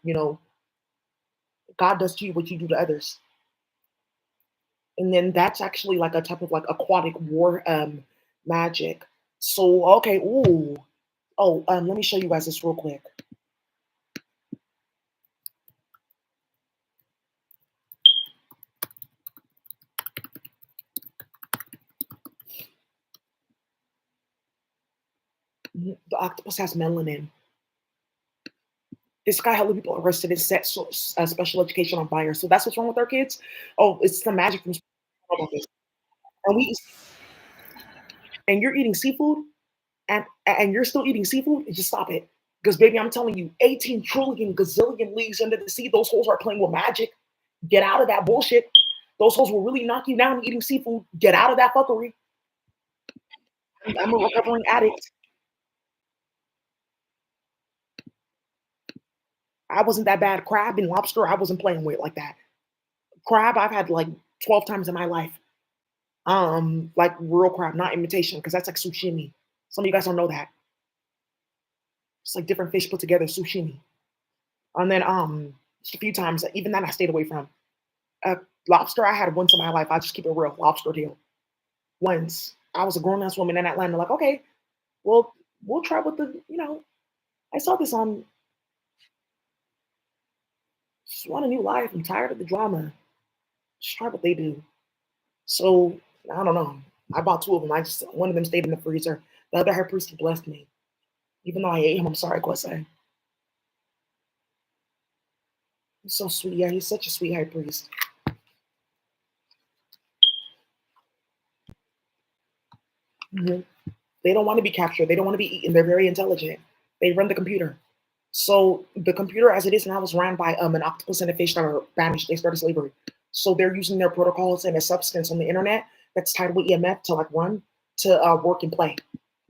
A: God does to you what you do to others. And then that's actually like a type of like aquatic war magic. So okay, ooh. Oh, let me show you guys this real quick. The octopus has melanin. This guy held people arrested and set special education on fire. So that's what's wrong with our kids. Oh, it's the magic from and we and you're eating seafood and you're still eating seafood. Just stop it, because baby, I'm telling you, 18 trillion gazillion leagues under the sea. Those holes are playing with magic. Get out of that bullshit. Those holes will really knock you down eating seafood. Get out of that fuckery. I'm a recovering addict. I wasn't that bad. Crab and lobster, I wasn't playing with like that. Crab, I've had like 12 times in my life. Like real crab, not imitation, because that's like sushimi. Some of you guys don't know that. It's like different fish put together, sushimi. And then just a few times, even that I stayed away from. Uh, Lobster, I had once in my life. I just keep it real. Lobster deal. Once I was a grown ass woman in Atlanta, like, okay, well, we'll try with I saw this on. Just want a new life. I'm tired of the drama. Just try what they do. So I don't know. I bought two of them. I just one of them stayed in the freezer. The other high priest blessed me. Even though I ate him, I'm sorry, Kwese. He's so sweet. Yeah, he's such a sweet high priest. Mhm. They don't want to be captured. They don't want to be eaten. They're very intelligent. They run the computer. So the computer, as it is now, is ran by an octopus and a fish that are banished. They started slavery. So they're using their protocols and a substance on the internet that's tied with EMF to like run to work and play.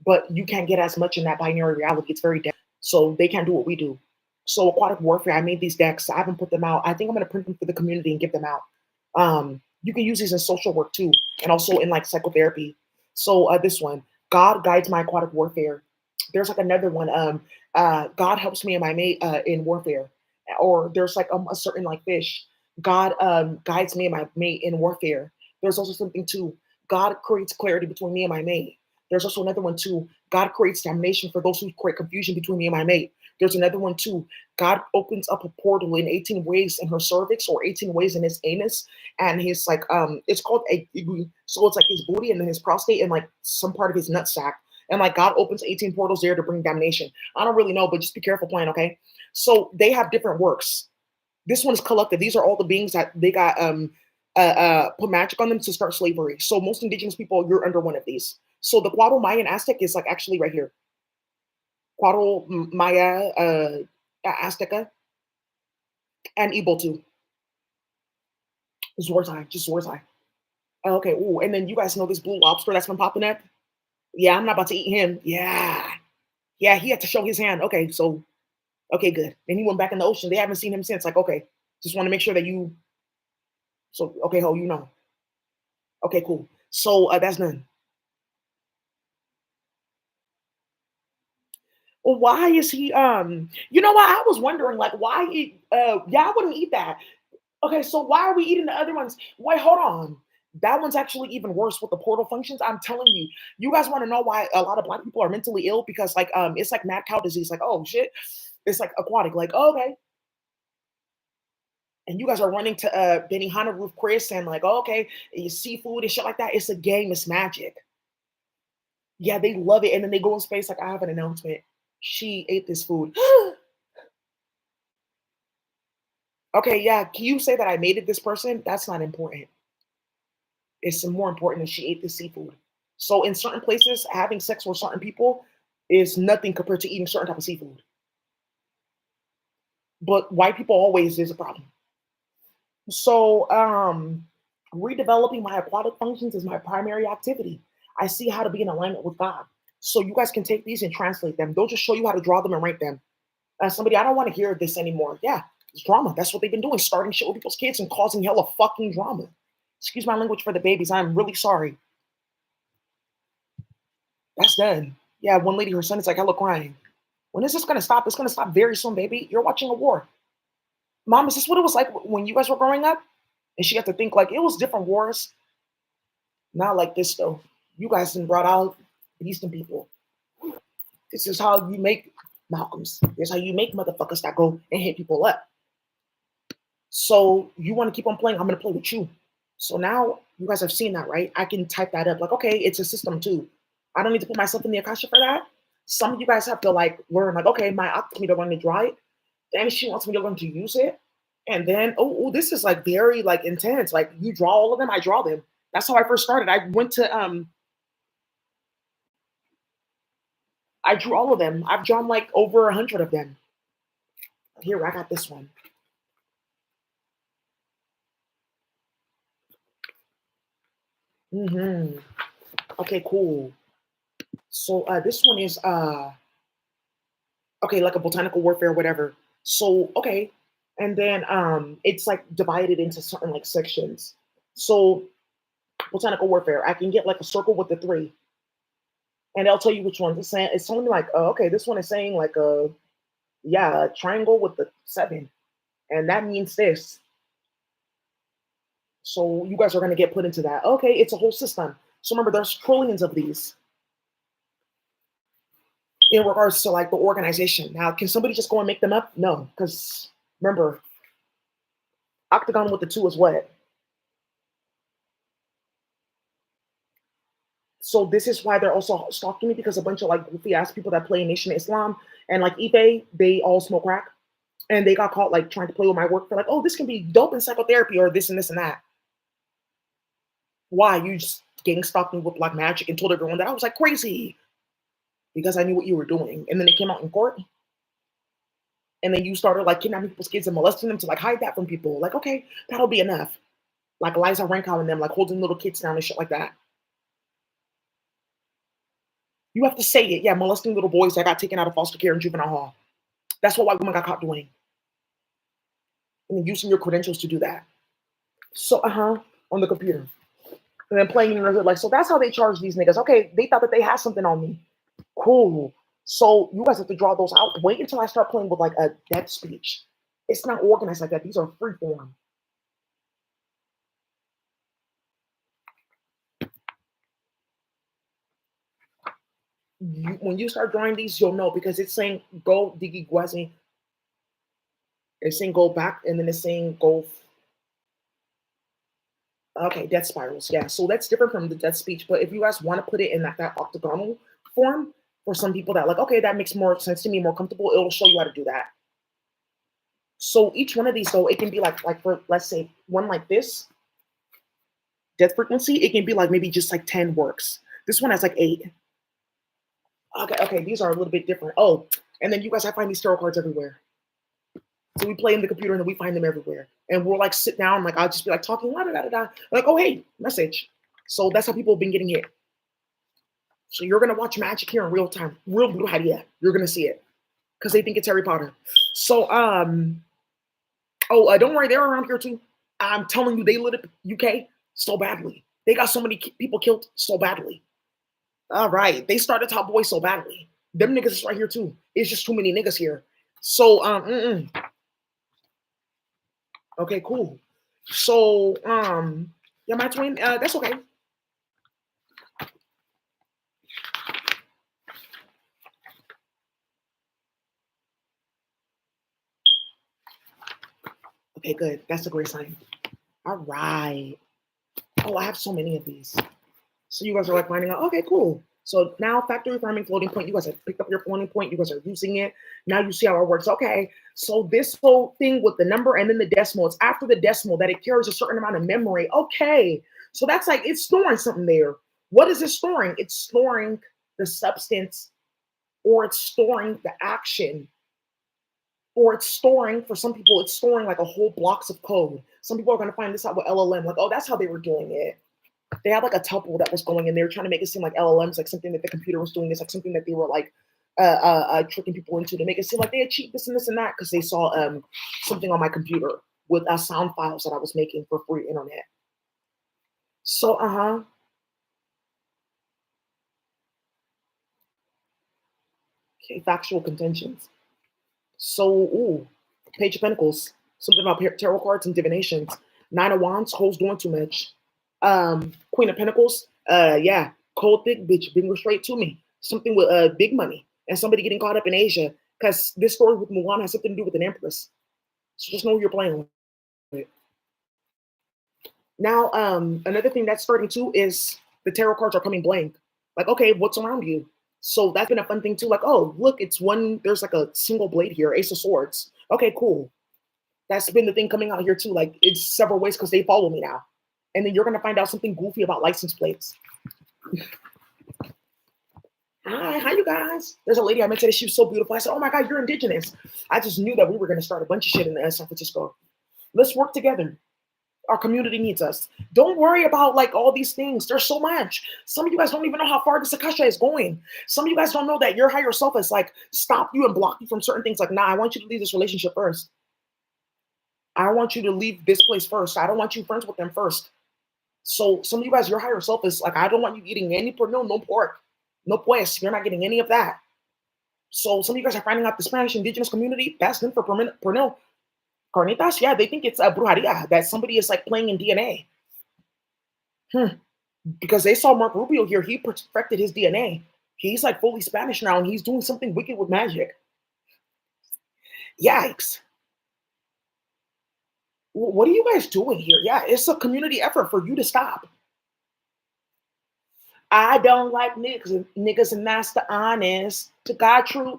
A: But you can't get as much in that binary reality. It's very dead. So they can't do what we do. So aquatic warfare, I made these decks. I haven't put them out. I think I'm gonna print them for the community and give them out. You can use these in social work too, and also in like psychotherapy. So this one, God guides my aquatic warfare. There's like another one. God helps me and my mate in warfare. Or there's like a certain like fish. God guides me and my mate in warfare. There's also something too. God creates clarity between me and my mate. There's also another one too. God creates damnation for those who create confusion between me and my mate. There's another one too. God opens up a portal in 18 ways in her cervix or 18 ways in his anus, and his like it's called a, so it's like his booty and then his prostate and like some part of his nutsack. And like God opens 18 portals there to bring damnation. I don't really know, but just be careful playing, okay? So they have different works. This one is collective. These are all the beings that they got put magic on them to start slavery. So most indigenous people, you're under one of these. So the Cuadro Mayan Aztec is like actually right here. Cuadro Maya Azteca and Igbo too. Zorzai, just Zorzai. Okay, ooh, and then you guys know this blue lobster that's been popping up? Yeah, I'm not about to eat him. Yeah. Yeah, he had to show his hand. Okay, so okay, good. Then he went back in the ocean. They haven't seen him since. Like, okay, just want to make sure that you. So okay, ho, you know. Okay, cool. So that's done. Well, why is he? You know what? I was wondering, like, why? Yeah, I wouldn't eat that. Okay, so why are we eating the other ones? Wait, hold on. That one's actually even worse with the portal functions. I'm telling you, you guys want to know why a lot of black people are mentally ill because like it's like mad cow disease. Like, oh shit, it's like aquatic. Like, oh, okay, And you guys are running to Benihana Roof Chris and like, oh, okay, seafood and shit like that. It's a game, it's magic. Yeah, they love it. And then they go in space like, I have an announcement. She ate this food. Okay, yeah. Can you say that I mated this person? That's not important. It's more important that she ate the seafood. So in certain places, having sex with certain people is nothing compared to eating certain type of seafood. But white people always is a problem. So redeveloping my aquatic functions is my primary activity. I see how to be in alignment with God. So you guys can take these and translate them. They'll just show you how to draw them and rank them. Somebody, I don't want to hear this anymore. Yeah, it's drama. That's what they've been doing, starting shit with people's kids and causing hella fucking drama. Excuse my language for the babies. I'm really sorry. That's done. Yeah, one lady, her son is like hella crying. When is this gonna stop? It's gonna stop very soon, baby. You're watching a war. Mom, is this what it was like when you guys were growing up? And she had to think like it was different wars. Not like this though. You guys done brought out Eastern people. This is how you make Malcolms. This is how you make motherfuckers that go and hit people up. So you want to keep on playing? I'm gonna play with you. So now you guys have seen that, right? I can type that up. Like, okay, it's a system too. I don't need to put myself in the Akasha for that. Some of you guys have to like learn, like, okay, my octometer going to draw it. Then she wants me to learn to use it. And then, this is like very like intense. Like you draw all of them, I draw them. That's how I first started. I drew all of them. I've drawn like over 100 of them. Here, I got this one. Okay, cool. So this one is okay, like a botanical warfare, whatever. So okay, and then it's like divided into certain like sections. So botanical warfare, I can get like a circle with the three, and they'll tell you which ones. It's telling me like, okay, this one is saying like a triangle with the seven, and that means this. So you guys are gonna get put into that. Okay, it's a whole system. So remember, there's trillions of these in regards to like the organization. Now, can somebody just go and make them up? No, because remember, octagon with the two is what? So this is why they're also stalking me because a bunch of like goofy ass people that play Nation of Islam and like Ife, they all smoke crack. And they got caught like trying to play with my work. They're like, oh, this can be dope in psychotherapy or this and this and that. Why? You just gang stalked me with like magic and told everyone that I was like crazy because I knew what you were doing. And then they came out in court. And then you started like kidnapping people's kids and molesting them to like hide that from people. Like, okay, that'll be enough. Like Eliza Rankow and them, like holding little kids down and shit like that. You have to say it. Yeah, molesting little boys that got taken out of foster care and juvenile hall. That's what white women got caught doing. And then using your credentials to do that. So, on the computer. And then playing in the hood. Like, so that's how they charge these niggas. Okay, they thought that they had something on me. Cool. So you guys have to draw those out. Wait until I start playing with like a death speech. It's not organized like that. These are free form. When you start drawing these, you'll know because it's saying go digi guazi. It's saying go back, and then it's saying go. Okay, death spirals. Yeah, so that's different from the death speech. But if you guys want to put it in that octagonal form, for some people that like, okay, that makes more sense to me, more comfortable, it'll show you how to do that. So each one of these, though, it can be like for let's say one like this, death frequency, it can be like maybe just like 10 works. This one has like 8. Okay, these are a little bit different. Oh, and then you guys, I find these tarot cards everywhere. So we play in the computer and then we find them everywhere. And we'll like sit down, like I'll just be like talking, la da da da. Like, oh hey, message. So that's how people have been getting hit. So you're gonna watch magic here in real time, real blue idea. You're gonna see it because they think it's Harry Potter. So don't worry, they're around here too. I'm telling you, they lit up UK so badly. They got so many people killed so badly. All right, they started Top Boy so badly. Them niggas is right here too. It's just too many niggas here. So okay, cool. So yeah, my twin, that's okay. Okay, good. That's a great sign. All right. Oh, I have so many of these. So you guys are like finding out, okay, cool. So now factory farming floating point, you guys have picked up your floating point, you guys are using it. Now you see how it works. Okay. So this whole thing with the number and then the decimal, it's after the decimal that it carries a certain amount of memory. Okay. So that's like it's storing something there. What is it storing? It's storing the substance, or it's storing the action, or it's storing, for some people, it's storing like a whole blocks of code. Some people are going to find this out with LLM, like, oh, that's how they were doing it. They had like a tuple that was going in. They were trying to make it seem like LLMs, like something that the computer was doing. It's like something that they were like tricking people into to make it seem like they achieved this and this and that because they saw something on my computer with sound files that I was making for free internet. So, okay, factual contentions. So, ooh, Page of Pentacles, something about tarot cards and divinations. Nine of Wands, hoes doing too much. Queen of Pentacles, yeah, cold thick bitch, bring her straight to me. Something with big money and somebody getting caught up in Asia because this story with Mulan has something to do with an empress. So just know who you're playing with. Now, another thing that's starting too is the tarot cards are coming blank. Like, okay, what's around you? So that's been a fun thing too. Like, oh, look, it's one, there's like a single blade here, Ace of Swords. Okay, cool. That's been the thing coming out here too. Like, it's several ways because they follow me now. And then you're going to find out something goofy about license plates. Hi, you guys? There's a lady I met today. She was so beautiful. I said, oh my God, you're indigenous. I just knew that we were going to start a bunch of shit in San Francisco. Let's work together. Our community needs us. Don't worry about like all these things. There's so much. Some of you guys don't even know how far this Akasha is going. Some of you guys don't know that your higher self has like stopped you and blocked you from certain things. Like, nah, I want you to leave this relationship first. I want you to leave this place first. I don't want you friends with them first. So some of you guys, your higher self is like, I don't want you eating any no pork, no pues. You're not getting any of that. So some of you guys are finding out the Spanish indigenous community, that's them for Pernil. Carnitas, yeah, they think it's a brujeria, that somebody is like playing in DNA. Because they saw Mark Rubio here, he perfected his DNA. He's like fully Spanish now, and he's doing something wicked with magic. Yikes. What are you guys doing here? Yeah, it's a community effort for you to stop. I don't like niggas, and that's the honest to God truth.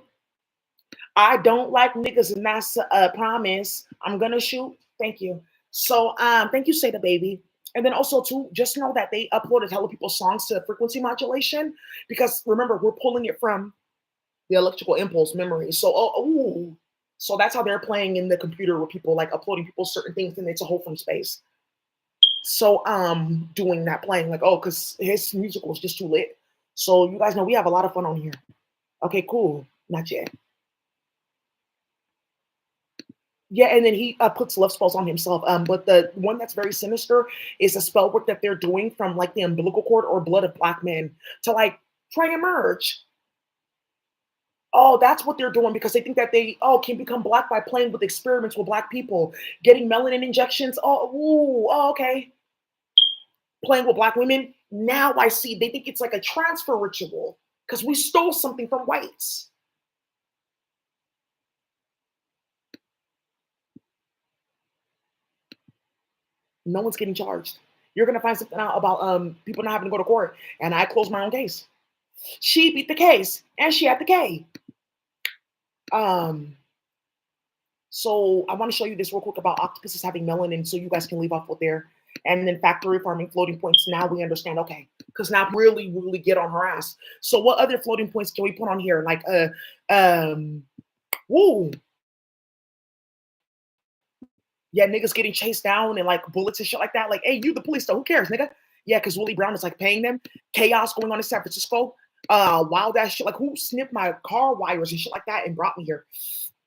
A: I don't like niggas, and that's a promise. I'm gonna shoot. Thank you. So thank you, Say the Baby. And then also too, just know that they uploaded hella people's songs to frequency modulation because remember, we're pulling it from the electrical impulse memory. So so that's how they're playing in the computer with people like uploading people certain things and it's a whole from space. So doing that playing like, oh, because his music was just too lit. So you guys know we have a lot of fun on here. Okay, cool. Not yet. Yeah, and then he puts love spells on himself. But the one that's very sinister is a spell work that they're doing from like the umbilical cord or blood of black men to like try and merge. Oh, that's what they're doing because they think that they can become black by playing with experiments with black people, getting melanin injections. Okay. Playing with black women. Now I see they think it's like a transfer ritual because we stole something from whites. No one's getting charged. You're gonna find something out about people not having to go to court, and I closed my own case. She beat the case, and she had the K. Um, so I want to show you this real quick about octopuses having melanin, so you guys can leave off with there. And then factory farming floating points. Now we understand, okay, because now really, really get on her ass. So what other floating points can we put on here? Like woo, yeah, niggas getting chased down and like bullets and shit like that. Like, hey, you the police, though. Who cares, nigga? Yeah, because Willie Brown is like paying them. Chaos going on in San Francisco. Wild ass shit. Like, who snipped my car wires and shit like that and brought me here?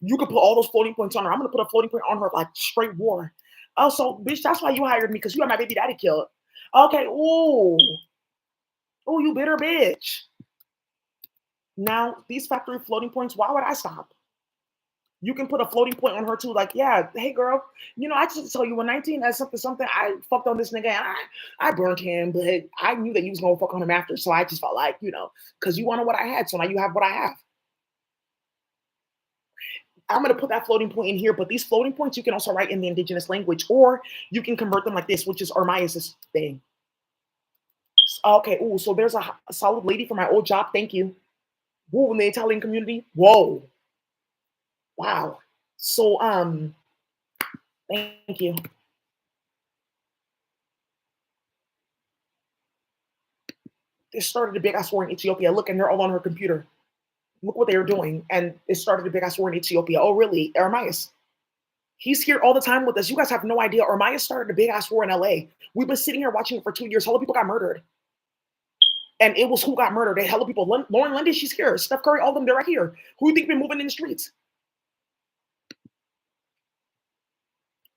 A: You could put all those floating points on her. I'm gonna put a floating point on her like straight war. Oh, so bitch, that's why you hired me because you had my baby daddy killed. Okay, ooh, you bitter bitch. Now these factory floating points. Why would I stop? You can put a floating point on her too, like, yeah, hey girl, I just tell you when 19 as something, I fucked on this nigga and I burned him, but I knew that you was gonna fuck on him after, so I just felt like, because you wanted what I had, so now you have what I have. I'm going to put that floating point in here, but these floating points you can also write in the indigenous language, or you can convert them like this, which is Armaias' thing. Okay, ooh, so there's a solid lady from my old job. Thank you. Woo, in the Italian community. Whoa, wow. So, thank you. It started a big ass war in Ethiopia. Look, and they're all on her computer. Look what they were doing, and it started a big ass war in Ethiopia. Oh, really? Armaias. He's here all the time with us. You guys have no idea. Armaias started a big ass war in LA. We've been sitting here watching it for 2 years. Hella people got murdered. And it was who got murdered. Hella people. Lauren London, she's here. Steph Curry, all of them, they're right here. Who do you think been moving in the streets?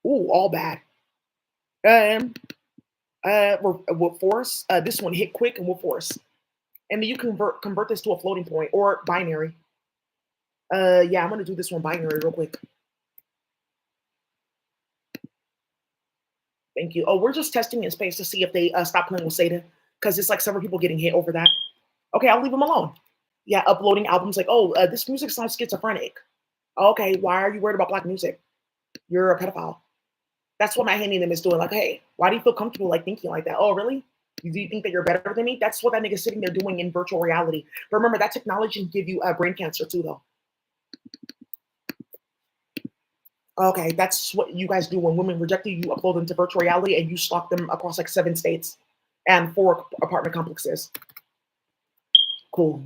A: Ooh, all bad. Um, with force. This one hit quick and with force. And then you convert this to a floating point or binary. Yeah, I'm gonna do this one binary real quick. Thank you. Oh, we're just testing in space to see if they stop playing with SATA because it's like several people getting hit over that. Okay, I'll leave them alone. Yeah, uploading albums like, oh, this music sounds schizophrenic. Okay, why are you worried about black music? You're a pedophile. That's what my handing them is doing. Like, hey, why do you feel comfortable like thinking like that? Oh, really? Do you think that you're better than me? That's what that nigga's sitting there doing in virtual reality. But remember, that technology can give you brain cancer too, though. Okay, that's what you guys do when women reject you. You upload them to virtual reality and you stalk them across like 7 states and 4 apartment complexes. Cool.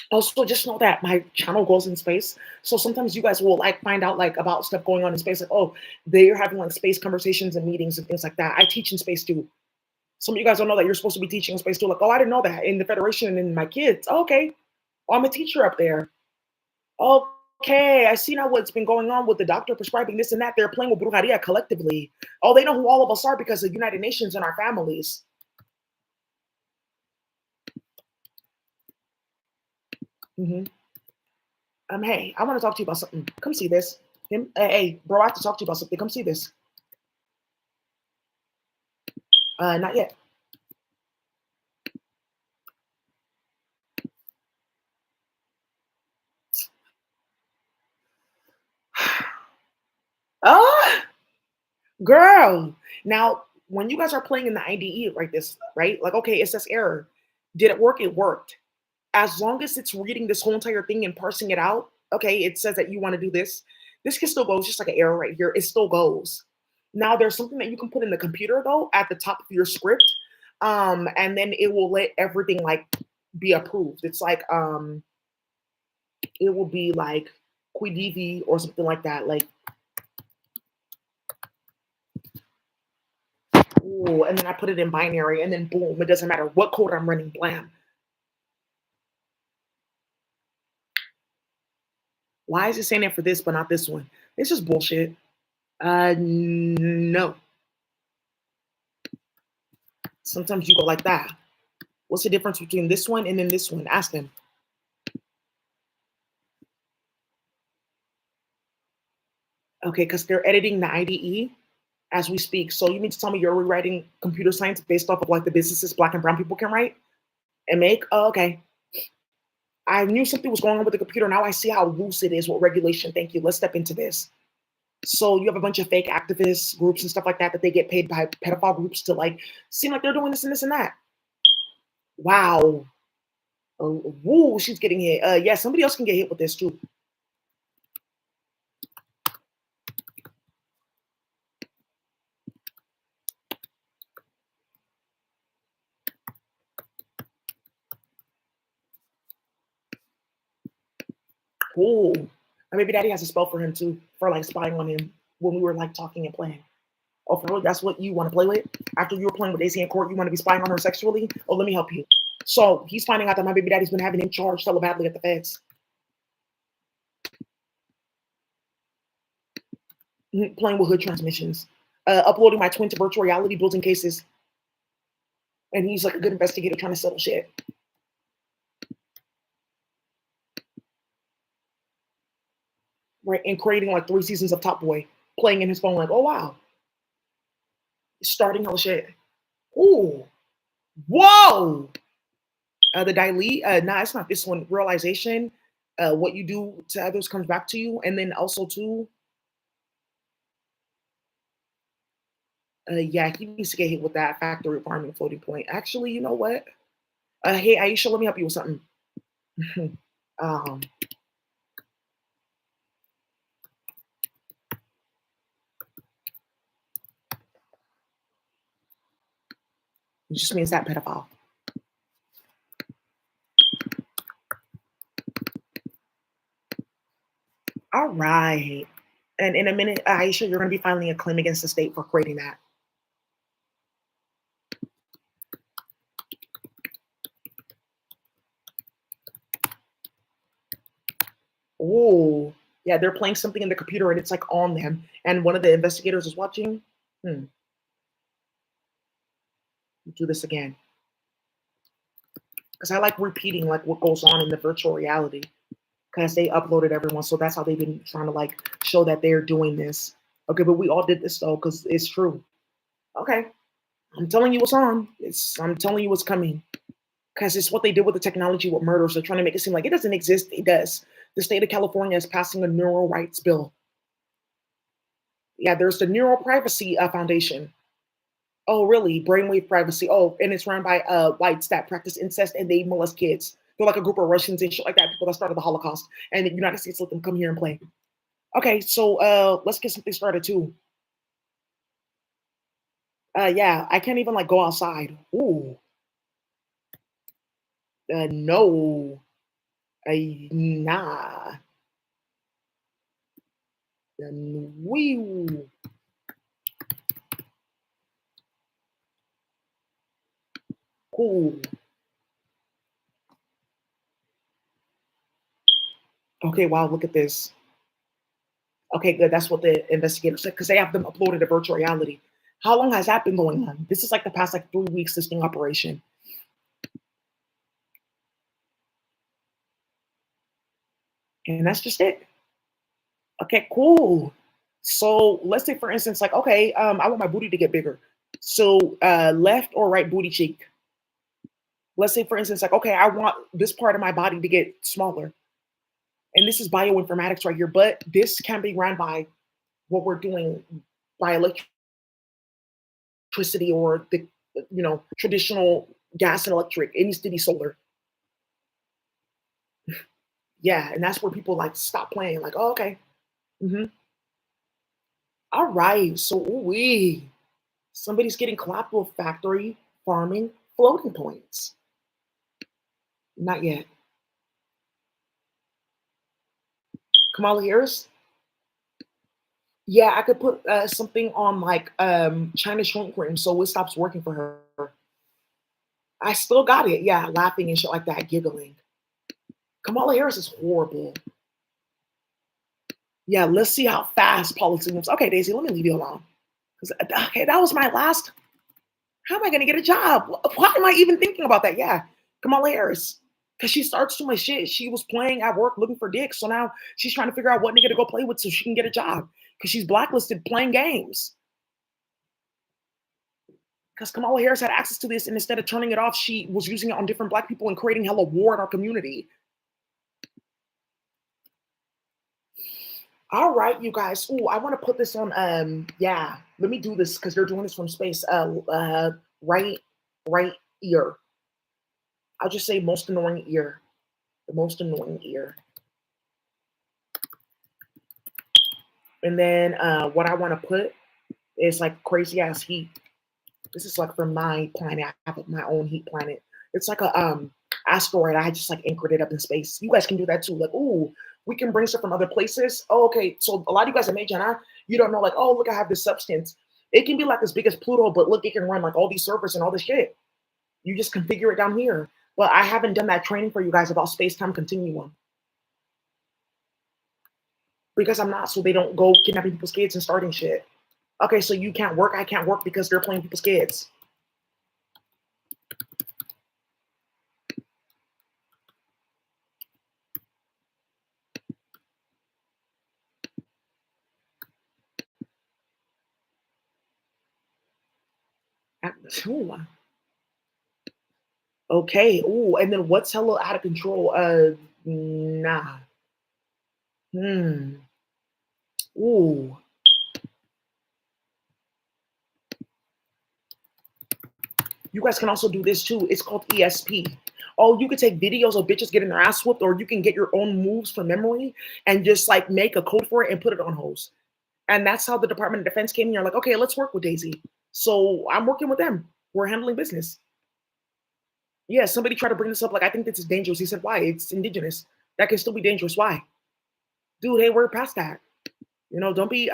A: Also, just know that my channel goes in space. So sometimes you guys will like find out like about stuff going on in space. Like, oh, they're having like space conversations and meetings and things like that. I teach in space too. Some of you guys don't know that you're supposed to be teaching in space too. Like, oh, I didn't know that in the Federation and my kids. Oh, okay. Oh, I'm a teacher up there. Okay, I see now what's been going on with the doctor prescribing this and that. They're playing with brujeria collectively. Oh, they know who all of us are because of the United Nations and our families. Hmm. Hey, I want to talk to you about something. Come see this. Hey, bro, I have to talk to you about something. Come see this. Not yet. Oh, girl. Now, when you guys are playing in the IDE, right? This, right? Like, okay, it says error. Did it work? It worked. As long as it's reading this whole entire thing and parsing it out, okay, it says that you want to do this. This can still go, just like an error right here. It still goes. Now, there's something that you can put in the computer though at the top of your script, and then it will let everything like be approved. It's like it will be like quidivi or something like that. Like, ooh, and then I put it in binary, and then boom, it doesn't matter what code I'm running, blam. Why is it saying it for this but not this one? It's just bullshit. No. Sometimes you go like that. What's the difference between this one and then this one? Ask them. Okay, because they're editing the IDE as we speak. So you mean to tell me you're rewriting computer science based off of like the businesses black and brown people can write and make? Oh, okay. I knew something was going on with the computer. Now I see how loose it is with regulation. Thank you. Let's step into this. So you have a bunch of fake activists groups and stuff like that that they get paid by pedophile groups to like seem like they're doing this and this and that. Wow. Woo, she's getting hit. Yeah, somebody else can get hit with this too. Ooh. And maybe daddy has a spell for him too, for like spying on him when we were like talking and playing. Oh, for real? That's what you want to play with? After you were playing with Daisy in court, you want to be spying on her sexually? Oh, let me help you. So he's finding out that my baby daddy's been having him charged hella badly at the feds. Playing with hood transmissions. Uploading my twin to virtual reality, building cases. And he's like a good investigator trying to settle shit. right? And creating like 3 seasons of Top Boy, playing in his phone, like, oh wow, starting hell shit. Ooh, whoa. The Dilete, nah, it's not this one. Realization, what you do to others comes back to you, and then also too, yeah, he needs to get hit with that factory farming floating point. Actually, you know what? Hey, Aisha, let me help you with something. um, it just means that pedophile. All right. And in a minute, Aisha, you're going to be filing a claim against the state for creating that. Oh, yeah, they're playing something in the computer and it's like on them. And one of the investigators is watching. Hmm, do this again. Because I like repeating like what goes on in the virtual reality. Because they uploaded everyone, so that's how they've been trying to like show that they're doing this. Okay, but we all did this though, because it's true. Okay, I'm telling you what's on. I'm telling you what's coming. Because it's what they did with the technology with murders. They're trying to make it seem like it doesn't exist. It does. The state of California is passing a neural rights bill. Yeah, there's the Neural Privacy Foundation. Oh, really? Brainwave privacy. Oh, and it's run by whites that practice incest and they molest kids. They're like a group of Russians and shit like that, people that started the Holocaust. And the United States let them come here and play. Okay, so let's get something started too. Yeah, I can't even like go outside. Ooh, no, nah, wee. Cool. Okay, wow, look at this. Okay, good. That's what the investigators said because they have them uploaded to virtual reality. How long has that been going on? This is like the past like 3 weeks. This thing operation, and that's just it. Okay, cool. So let's say, for instance, like, okay, I want my booty to get bigger. So left or right booty cheek. Let's say, for instance, like, okay, I want this part of my body to get smaller. And this is bioinformatics right here, but this can be run by what we're doing by electricity or the traditional gas and electric. It needs to be solar. Yeah, and that's where people like stop playing. Like, oh, okay, all right. So, we somebody's getting clapped with factory farming floating points. Not yet. Kamala Harris. Yeah, I could put something on like China shrimp cream so it stops working for her. I still got it. Yeah, laughing and shit like that, giggling. Kamala Harris is horrible. Yeah, let's see how fast politics moves. Okay, Daisy, let me leave you alone. Because okay, that was my last. How am I gonna get a job? Why am I even thinking about that? Yeah, Kamala Harris. Because she starts too much shit. She was playing at work looking for dicks. So now she's trying to figure out what nigga to go play with so she can get a job. Because she's blacklisted playing games. Because Kamala Harris had access to this, and instead of turning it off, she was using it on different black people and creating hella war in our community. All right, you guys. Ooh, I want to put this on. Yeah, let me do this because they're doing this from space. Right, right ear. I'll just say most annoying ear. The most annoying ear. And then what I want to put is like crazy ass heat. This is like from my planet. I have my own heat planet. It's like a asteroid. I just like anchored it up in space. You guys can do that too. Like, ooh, we can bring stuff from other places. Oh, okay. So a lot of you guys are major, huh? You don't know, like, oh, look, I have this substance. It can be like as big as Pluto, but look, it can run like all these servers and all this shit. You just configure it down here. Well, I haven't done that training for you guys about space-time continuum because I'm not, so they don't go kidnapping people's kids and starting shit. Okay, so you can't work, I can't work because they're playing people's kids. Ooh, okay. Ooh, and then what's hella out of control? Nah. Hmm. Ooh. You guys can also do this too. It's called ESP. Oh, you could take videos of bitches getting their ass whooped, or you can get your own moves from memory and just like make a code for it and put it on hoes. And that's how the Department of Defense came in. You're like, okay, let's work with Daisy. So I'm working with them. We're handling business. Yeah, somebody tried to bring this up. Like, I think this is dangerous. He said, why? It's indigenous. That can still be dangerous. Why? Dude, hey, we're past that. Don't be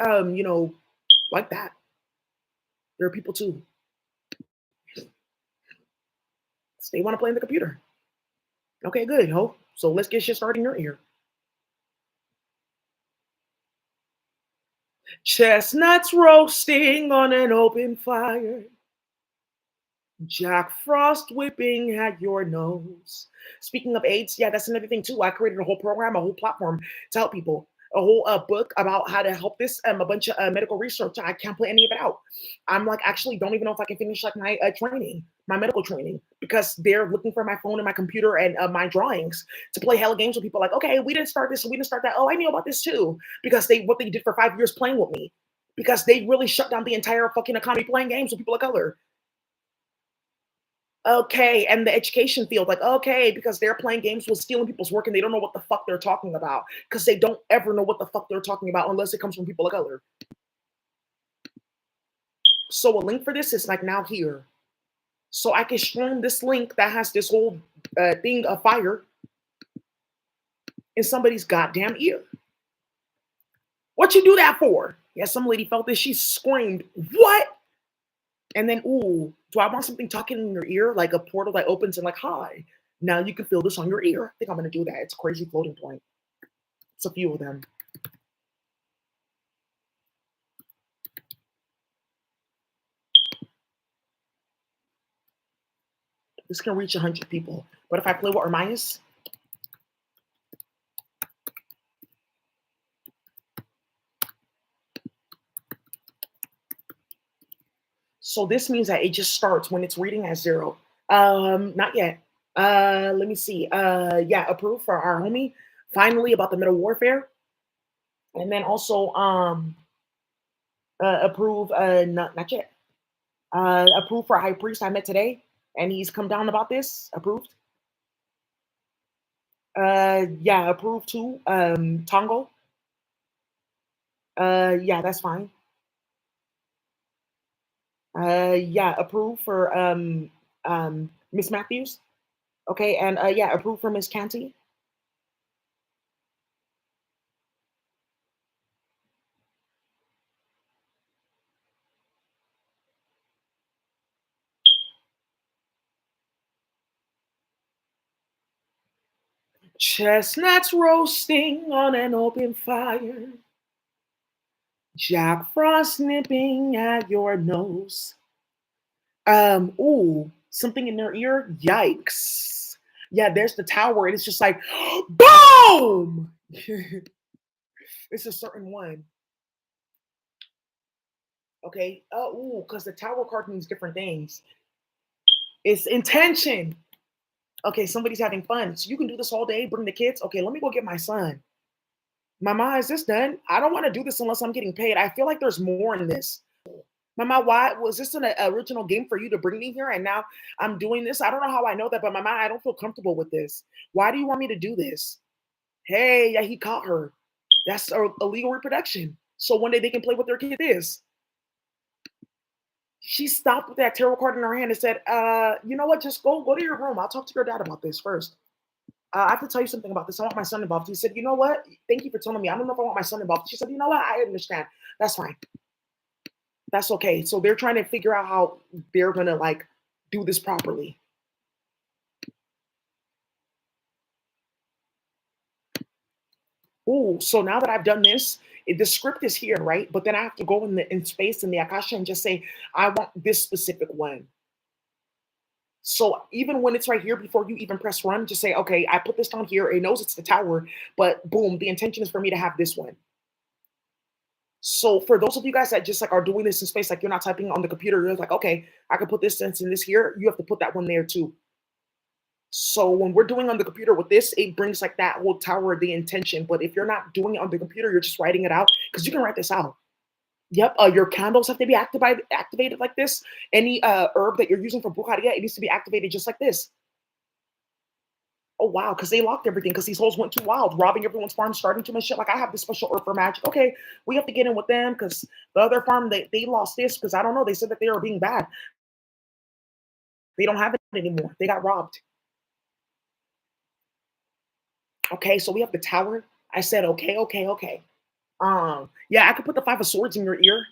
A: like that. There are people too. They want to play in the computer. Okay, good, ho. So let's get shit started in your ear. Chestnuts roasting on an open fire. Jack Frost whipping at your nose. Speaking of AIDS, yeah, that's another thing too. I created a whole program, a whole platform to help people, a whole book about how to help this, a bunch of medical research. I can't put any of it out. I'm like, actually, don't even know if I can finish like my training, my medical training, because they're looking for my phone and my computer and my drawings to play hella games with people. Like, okay, we didn't start this, we didn't start that. Oh, I knew about this too, because what they did for 5 years playing with me, because they really shut down the entire fucking economy playing games with people of color. Okay, and the education field, like, okay, because they're playing games with stealing people's work and they don't know what the fuck they're talking about because they don't ever know what the fuck they're talking about unless it comes from people of color. So a link for this is like now here. So I can stream this link that has this whole thing of fire in somebody's goddamn ear. What you do that for? Yeah, some lady felt this. She screamed, "What?" And then, ooh, do I want something talking in your ear, like a portal that opens and like, hi, now you can feel this on your ear. I think I'm gonna do that. It's a crazy floating point. It's a few of them. This can reach 100 people. But if I play with Armias, so this means that it just starts when it's reading at 0. Not yet. Let me see. Yeah, approved for our homie. Finally, about the middle warfare. And then also approve, not yet. Approved for High Priest I met today, and he's come down about this. Approved. Yeah, approved too. Tongo. Yeah, that's fine. Yeah, approved for Miss Matthews. Okay, and yeah, approved for Miss Canty. Chestnuts roasting on an open fire. Jack Frost nipping at your nose. Ooh, something in their ear. Yikes. Yeah, there's the tower, and it's just like boom. It's a certain one. Okay. Oh, ooh, because the tower card means different things. It's intention. Okay, somebody's having fun. So you can do this all day, bring the kids. Okay, let me go get my son. Mama, is this done? I don't want to do this unless I'm getting paid. I feel like there's more in this. Mama, why was this an original game for you to bring me here? And now I'm doing this. I don't know how I know that, but Mama, I don't feel comfortable with this. Why do you want me to do this? Hey, yeah, he caught her. That's illegal reproduction. So one day they can play with their kid is. She stopped with that tarot card in her hand and said, you know what? Just go to your room. I'll talk to your dad about this first. I have to tell you something about this. I want my son involved. He said, you know what? Thank you for telling me. I don't know if I want my son involved. She said, you know what? I understand. That's fine. That's okay. So they're trying to figure out how they're gonna like do this properly. Oh, so now that I've done this, the script is here, right? But then I have to go in space in the Akasha and just say, I want this specific one. So even when it's right here, before you even press run, just say, okay, I put this down here. It knows it's the tower, but boom, the intention is for me to have this one. So for those of you guys that just like are doing this in space, like you're not typing on the computer, you're like, okay, I can put this sense in this here. You have to put that one there too. So when we're doing on the computer with this, it brings like that whole tower of the intention. But if you're not doing it on the computer, you're just writing it out because you can write this out. Yep, your candles have to be activated like this. Any herb that you're using for brujeria, it needs to be activated just like this. Oh wow, because they locked everything because these hoes went too wild, robbing everyone's farm, starting too much shit. Like I have this special herb for magic. Okay, we have to get in with them because the other farm they lost this because I don't know. They said that they were being bad. They don't have it anymore. They got robbed. Okay, so we have the tower. I said okay, okay, okay. Yeah, I could put the five of swords in your ear.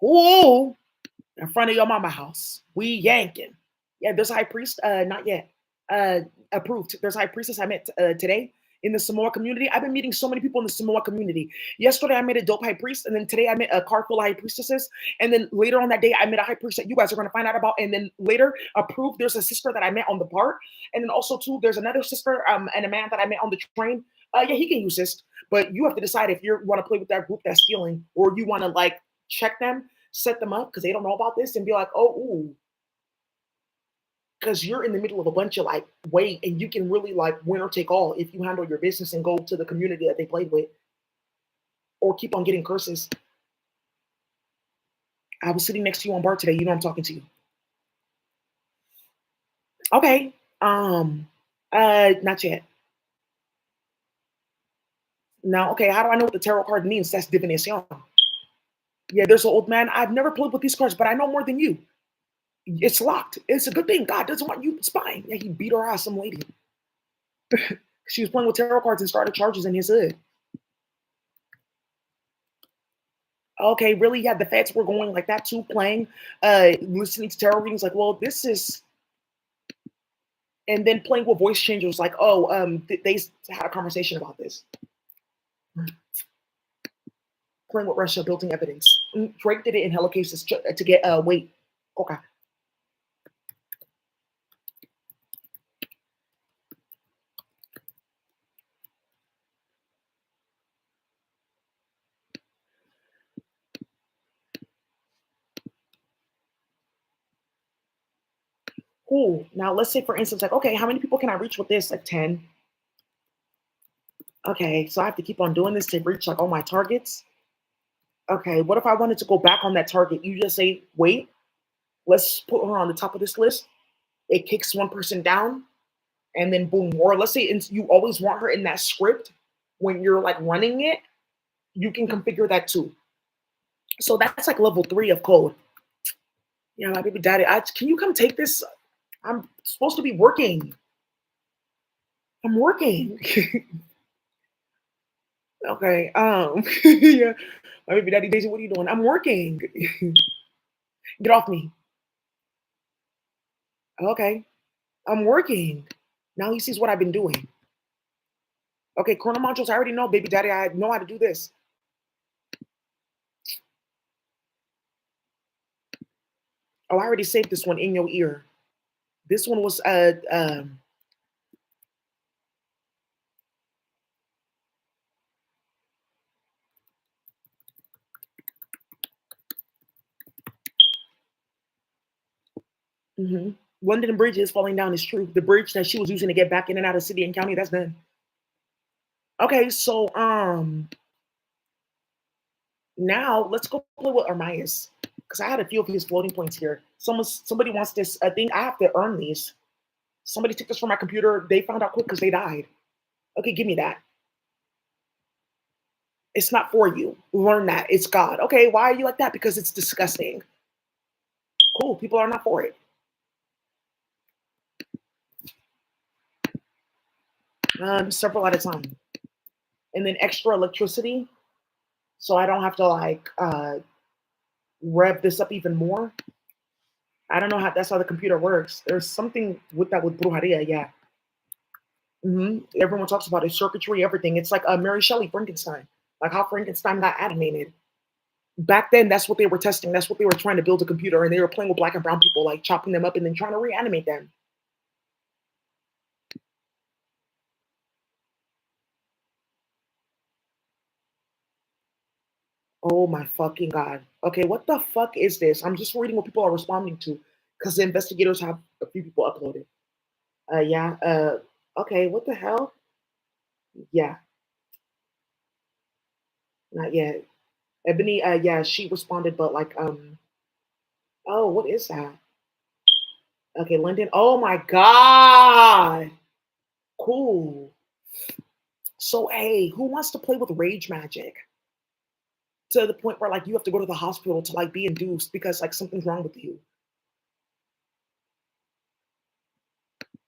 A: Ooh, in front of your mama house. We yanking. Yeah, there's a high priest. Not yet. Approved. There's a high priestess I met today in the Samoa community. I've been meeting so many people in the Samoa community. Yesterday I met a dope high priest, and then today I met a car full of high priestesses. And then later on that day I met a high priest that you guys are going to find out about. And then later, approved. There's a sister that I met on the park, and then also too, there's another sister and a man that I met on the train. Yeah, he can use this, but you have to decide if you want to play with that group that's stealing, or you want to like check them, set them up because they don't know about this, and be like, oh, ooh, because you're in the middle of a bunch of like weight and you can really like win or take all if you handle your business and go to the community that they played with or keep on getting curses. I was sitting next to you on bar today. You know I'm talking to you. Okay. Not yet. Now, okay, how do I know what the tarot card means? That's divination. Yeah, there's an old man. I've never played with these cards, but I know more than you. It's locked. It's a good thing. God doesn't want you spying. Yeah, he beat her ass, some lady. She was playing with tarot cards and started charges in his hood. Okay, really? Yeah, the feds were going like that too, playing, listening to tarot readings, like, well, this is, and then playing with voice changers, like, oh, they had a conversation about this. Playing with Russia, building evidence. Drake did it in hella cases to get weight. Okay. Cool. Now let's say, for instance, like, okay, how many people can I reach with this? Like 10. Okay, so I have to keep on doing this to reach like all my targets. Okay, what if I wanted to go back on that target? You just say, wait, let's put her on the top of this list. It kicks one person down, and then boom. Or let's say you always want her in that script when you're like running it, you can configure that too. So that's like level 3 of code. Yeah, my baby daddy, can you come take this? I'm supposed to be working. I'm working. Okay. Yeah. My baby daddy Daisy, what are you doing? I'm working. Get off me. Okay. I'm working. Now he sees what I've been doing. Okay, chrono modules, I already know, baby daddy. I know how to do this. Oh, I already saved this one in your ear. This one was London Bridge is falling down. Is true. The bridge that she was using to get back in and out of city and county, that's done. Okay, so now let's go play with Armias because I had a few of his floating points here. Somebody wants this. I think I have to earn these. Somebody took this from my computer. They found out quick because they died. Okay, give me that. It's not for you. Learn that. It's God. Okay, why are you like that? Because it's disgusting. Cool. People are not for it. Several at a time. And then extra electricity. So I don't have to like rev this up even more. I don't know how that's how the computer works. There's something with that with brujeria, yeah. Everyone talks about it, circuitry, everything. It's like Mary Shelley, Frankenstein, like how Frankenstein got animated. Back then, that's what they were testing. That's what they were trying to build a computer, and they were playing with black and brown people, like chopping them up and then trying to reanimate them. Oh my fucking God. Okay, what the fuck is this? I'm just reading what people are responding to because the investigators have a few people uploaded. Yeah, okay, what the hell? Yeah, not yet. Ebony, yeah, she responded, but like, oh, what is that? Okay, London. Oh my God. Cool. So, hey, who wants to play with rage magic to the point where like you have to go to the hospital to like be induced because like something's wrong with you?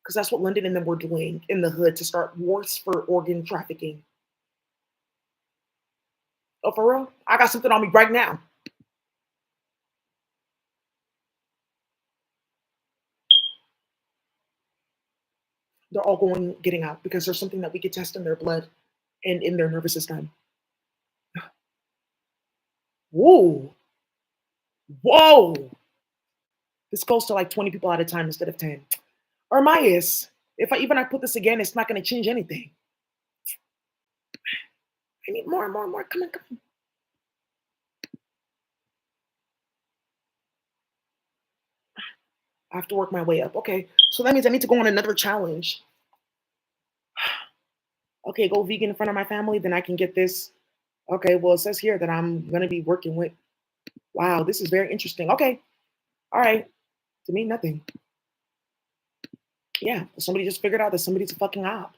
A: Because that's what London and them were doing in the hood to start wars for organ trafficking. Oh, for real? I got something on me right now. They're all going getting out because there's something that we could test in their blood and in their nervous system. Whoa, whoa! This goes to like 20 people at a time instead of 10. Armias, if I put this again, it's not going to change anything. I need more, more, more. Come on, come on. I have to work my way up. Okay, so that means I need to go on another challenge. Okay, go vegan in front of my family, then I can get this. Okay, well, it says here that I'm going to be working with. Wow, this is very interesting. Okay, all right. To me, nothing. Yeah, somebody just figured out that somebody's a fucking op.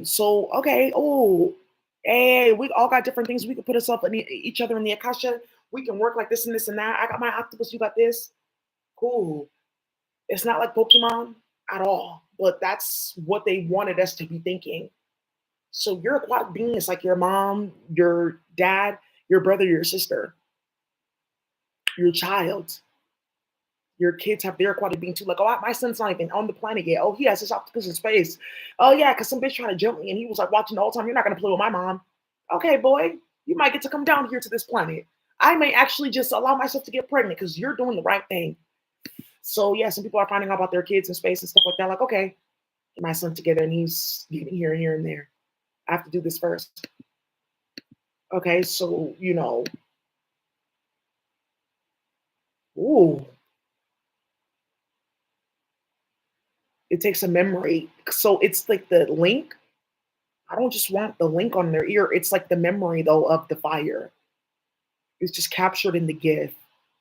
A: So okay. Oh, hey, we all got different things. We can put ourselves in each other in the akasha. We can work like this and this and that. I got my octopus. You got this. Cool. It's not like Pokemon at all, but that's what they wanted us to be thinking. So you're aquatic being is like your mom, your dad, your brother, your sister, your child. Your kids have their aquatic being too. Like, oh, my son's not even on the planet yet. Oh, he has his octopus in space. Oh, yeah, because some bitch trying to jump me and he was like watching the whole time. You're not going to play with my mom. Okay, boy, you might get to come down here to this planet. I may actually just allow myself to get pregnant because you're doing the right thing. So, yeah, some people are finding out about their kids in space and stuff like that. Like, okay, get my son together and he's getting here and here and there. I have to do this first. Okay, so, ooh, it takes a memory. So it's like the link. I don't just want the link on their ear. It's like the memory though of the fire. It's just captured in the gift.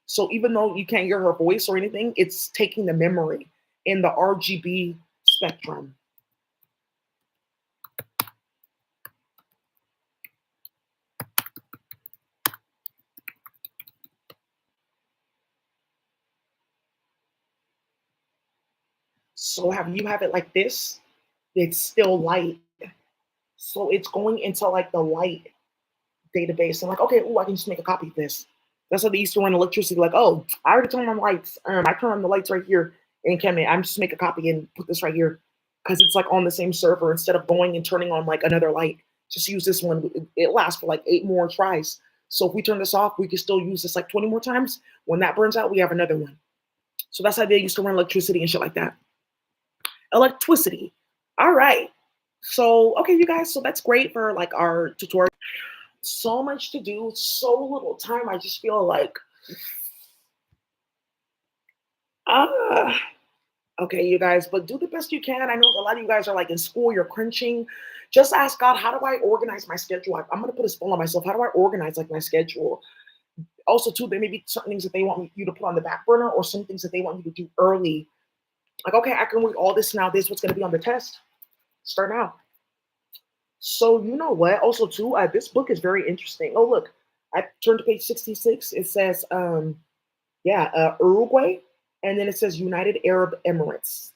A: So even though you can't hear her voice or anything, it's taking the memory in the RGB spectrum. So have you have it like this, it's still light. So it's going into like the light database. I'm like, okay, oh, I can just make a copy of this. That's how they used to run electricity. Like, oh, I already turned on lights. I turn on the lights right here in Kemet. I'm just make a copy and put this right here because it's like on the same server. Instead of going and turning on like another light, just use this one. It lasts for like 8 more tries. So if we turn this off, we can still use this like 20 more times. When that burns out, we have another one. So that's how they used to run electricity and shit like that. Electricity. All right. So okay, you guys. So that's great for like our tutorial. So much to do, so little time. I just feel like, ah, okay, you guys, but do the best you can. I know a lot of you guys are like in school, you're crunching. Just ask God, how do I organize my schedule? I'm gonna put a spell on myself. How do I organize like my schedule? Also, too, there may be certain things that they want you to put on the back burner, or some things that they want you to do early. Like, okay, I can read all this now. This is what's gonna be on the test. Start now. So you know what? Also, too, this book is very interesting. Oh, look, I turned to page 66. It says, yeah, Uruguay, and then it says United Arab Emirates.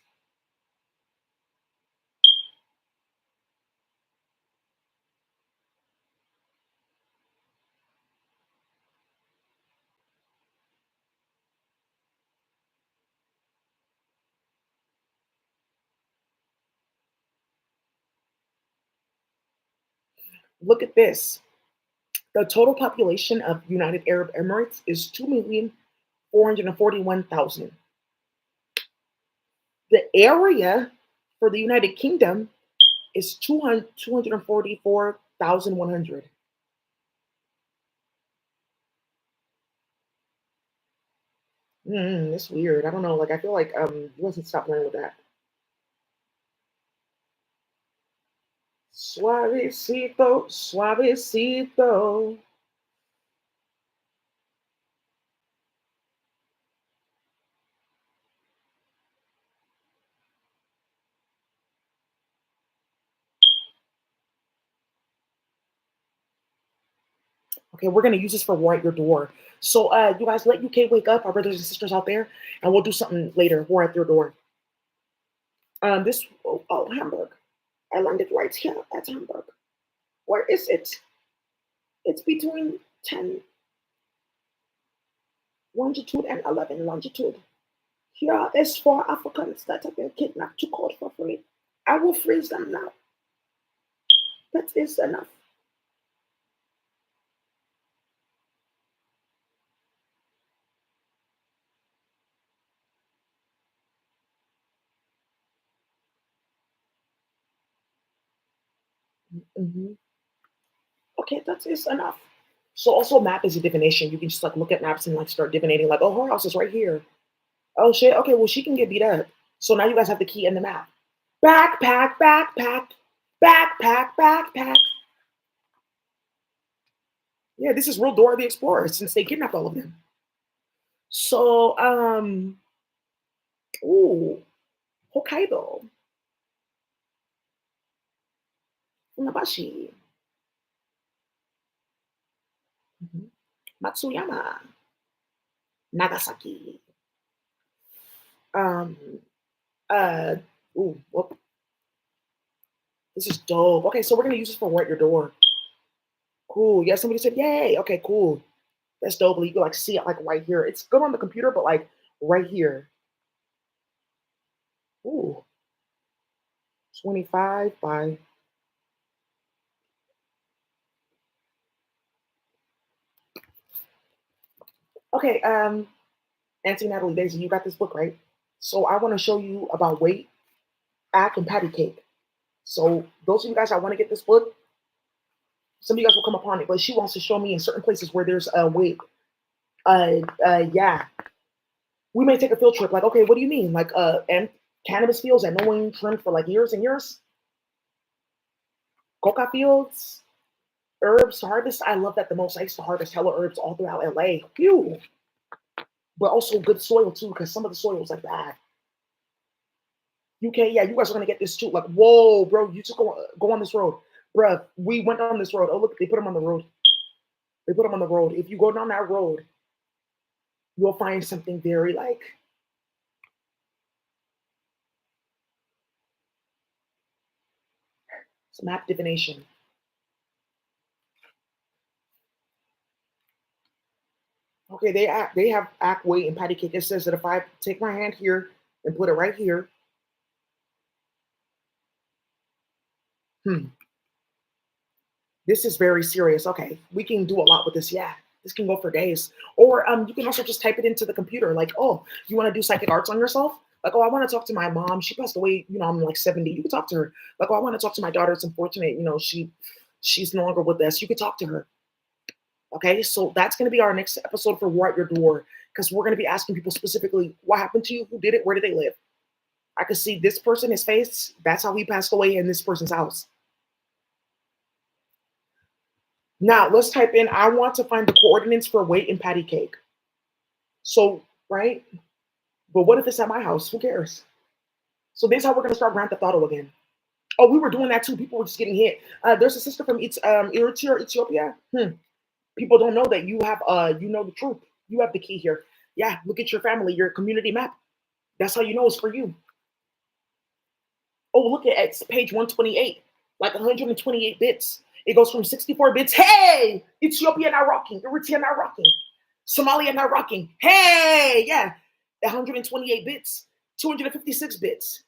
A: Look at this. The total population of United Arab Emirates is 2,441,000. The area for the United Kingdom is 244,100. It's weird. I don't know. Like I feel like you mustn't stop playing with that. Suavecito, suavecito. Okay, we're gonna use this for War at Your Door. So you guys let UK wake up, our brothers and sisters out there, and we'll do something later. War at Your Door. This Hamburg. I landed right here at Hamburg. Where is it? It's between 10 longitude and 11 longitude. Here is four Africans that have been kidnapped to court for free. I will freeze them now. That is enough. Mhm. Okay, that is enough. So also map is a divination. You can just like look at maps and like start divinating like, oh, her house is right here. Oh shit. Okay, well she can get beat up. So now you guys have the key and the map. Backpack, backpack, backpack, backpack. Yeah, this is real Dora the Explorer since they kidnapped all of them. So ooh, Hokkaido, Funabashi, mhm, Matsuyama, Nagasaki. Um uh whoop, this is dope. Okay, so we're gonna use this for War at Your Door. Cool. Yeah, somebody said, yay. Okay, cool. That's dope. You can like see it like right here. It's good on the computer, but like right here. Ooh, 25 by okay. Auntie Natalie Daisy, you got this book, right? So I want to show you about weight, act, and patty cake. So those of you guys that want to get this book, some of you guys will come upon it, but she wants to show me in certain places where there's a weight. Yeah, we may take a field trip. Like, okay, what do you mean? Like, and cannabis fields that no one trimmed for like years and years. Coca fields, herbs to harvest. I love that the most. I used to harvest hella herbs all throughout LA. Phew. But also good soil too, because some of the soil was like bad. UK, yeah, you guys are gonna get this too. Like, whoa, bro, you just go on this road, bruh. We went on this road. Oh, look, they put them on the road. They put them on the road. If you go down that road, you'll find something very like some map divination. Okay, they have act weight and patty cake. It says that if I take my hand here and put it right here, hmm, this is very serious. Okay, we can do a lot with this. Yeah, this can go for days. Or you can also just type it into the computer. Like, oh, you want to do psychic arts on yourself? Like, oh, I want to talk to my mom. She passed away. You know, I'm like 70. You can talk to her. Like, oh, I want to talk to my daughter. It's unfortunate. You know, she's no longer with us. You could talk to her. Okay, so that's going to be our next episode for War at Your Door because we're going to be asking people specifically what happened to you, who did it, where did they live. I could see this person, his face. That's how he passed away in this person's house. Now let's type in. I want to find the coordinates for weight and patty cake. So right, but what if it's at my house? Who cares? So this is how we're gonna start Grand Theft Auto again. Oh, we were doing that too. People were just getting hit. There's a sister from Eritrea, Ethiopia. People don't know that you have you know the truth. You have the key here. Yeah, look at your family, your community map. That's how you know it's for you. Oh, look at it's page 128, like 128 bits. It goes from 64 bits. Hey, Ethiopia not rocking, Eritrea not rocking, Somalia not rocking. Hey, yeah, 128 bits, 256 bits,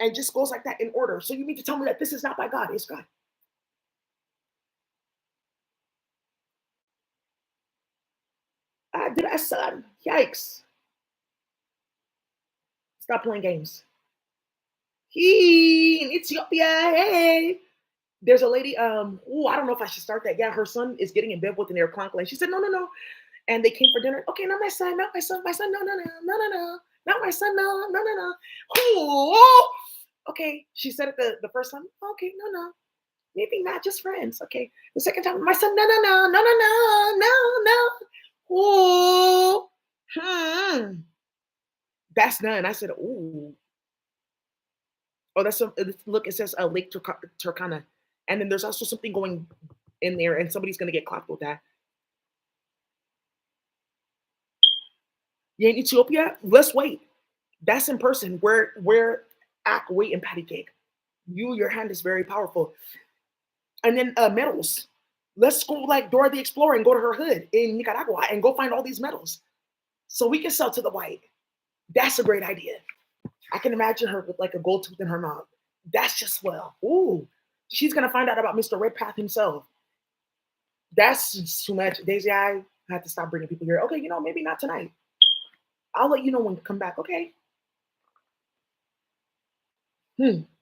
A: and just goes like that in order. So you mean to tell me that this is not by God? It's God. Did I son? Yikes! Stop playing games. He in Ethiopia. Hey. There's a lady, I don't know if I should start that. Yeah, her son is getting in bed with an air clonkle. And she said, no, no, no. And they came for dinner. Okay, not my son, not my son, my son, no, no, no, no, no, no, not my son, no, no, no, no. Ooh, okay, she said it the first time. Okay, no, no, maybe not just friends. Okay, the second time, my son, no, no, no, no, no, no, no, no. Ooh, hmm. That's none. I said, ooh. Oh, that's some. Look, it says Lake Turkana, and then there's also something going in there, and somebody's gonna get clocked with that. You in Ethiopia? Let's wait. That's in person. Where act, wait, and patty cake. Your hand is very powerful. And then medals. Let's go like Dora the Explorer and go to her hood in Nicaragua and go find all these medals so we can sell to the white. That's a great idea. I can imagine her with like a gold tooth in her mouth. That's just swell. Ooh, she's gonna find out about Mr. Redpath himself. That's just too much. Daisy, I have to stop bringing people here. Okay, maybe not tonight. I'll let you know when to come back. Okay.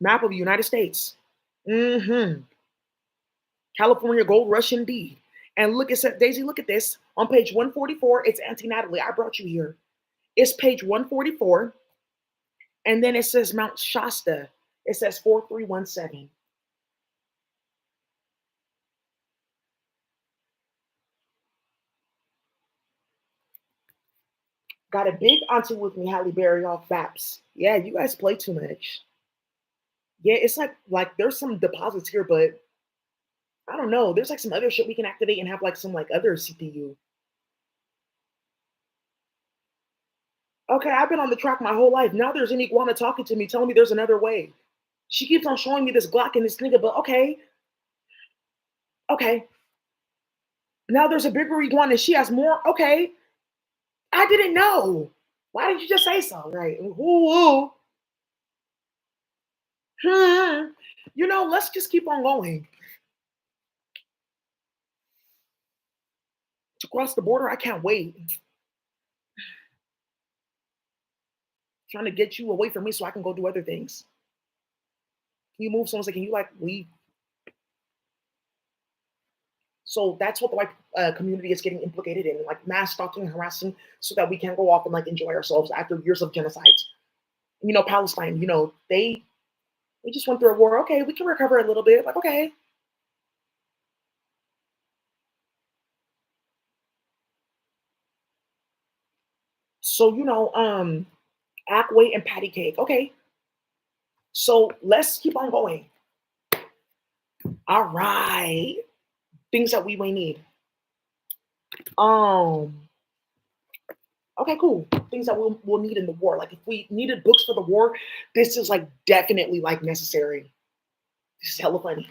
A: Map of the United States. Mm-hmm. California Gold Rush indeed. And look, it said, Daisy, look at this. On page 144, it's Auntie Natalie. I brought you here. It's page 144. And then it says Mount Shasta. It says 4317. Got a big auntie with me, Halle Berry off Baps. Yeah, you guys play too much. Yeah, it's like there's some deposits here, but I don't know. There's like some other shit we can activate and have like some like other CPU. Okay, I've been on the track my whole life. Now there's an iguana talking to me, telling me there's another way. She keeps on showing me this Glock and this nigga, but okay, okay. Now there's a bigger iguana. She has more. Okay, I didn't know. Why didn't you just say so? Right. Ooh, hmm. Let's just keep on going. To cross the border, I can't wait. Trying to get you away from me so I can go do other things. Can you move? Someone's like, can you like leave? So that's what the white community is getting implicated in, like mass stalking and harassing, so that we can go off and like enjoy ourselves after years of genocides. Palestine. They just went through a war. Okay, we can recover a little bit. Like, okay. So, act, weight, and patty cake. Okay. So let's keep on going. All right. Things that we may need. Um, okay, cool. Things that we'll need in the war. Like if we needed books for the war, this is like definitely like necessary. This is hella funny.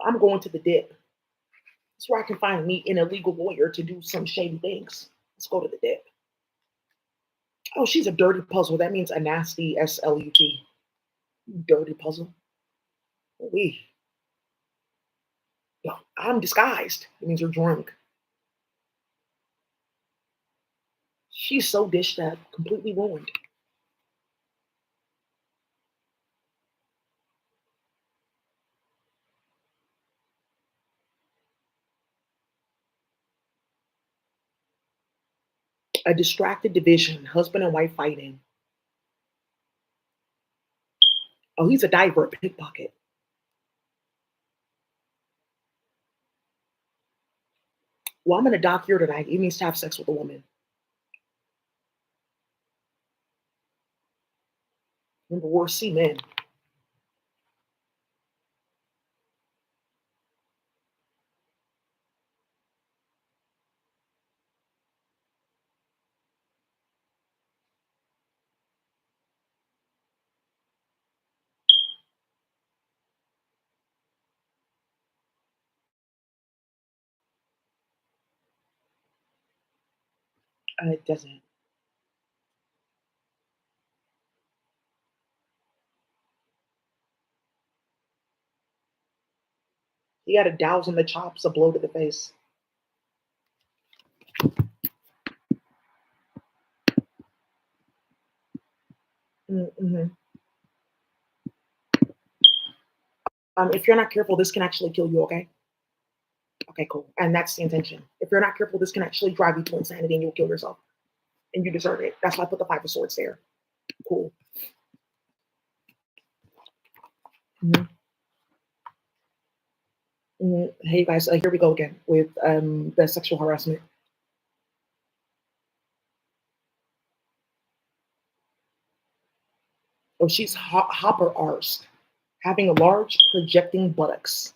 A: I'm going to the dip. That's where I can find me an illegal lawyer to do some shady things. Let's go to the dip. Oh, she's a dirty puzzle. That means a nasty SLUT. Dirty puzzle. We. No, I'm disguised. It means you're drunk. She's so dished up, completely ruined. A distracted division, husband and wife fighting. Oh, he's a diver, a pickpocket. Well, I'm gonna dock here tonight. He needs to have sex with a woman. Remember, we're men. It doesn't. He got a douse in the chops, a blow to the face. Mm-hmm. If you're not careful, this can actually kill you. Okay. Okay. Cool. And that's the intention. If you're not careful, this can actually drive you to insanity, and you'll kill yourself, and you deserve it. That's why I put the Five of Swords there. Cool. Mhm. Hey guys, here we go again with the sexual harassment. Oh, she's hopper arsed, having large projecting buttocks.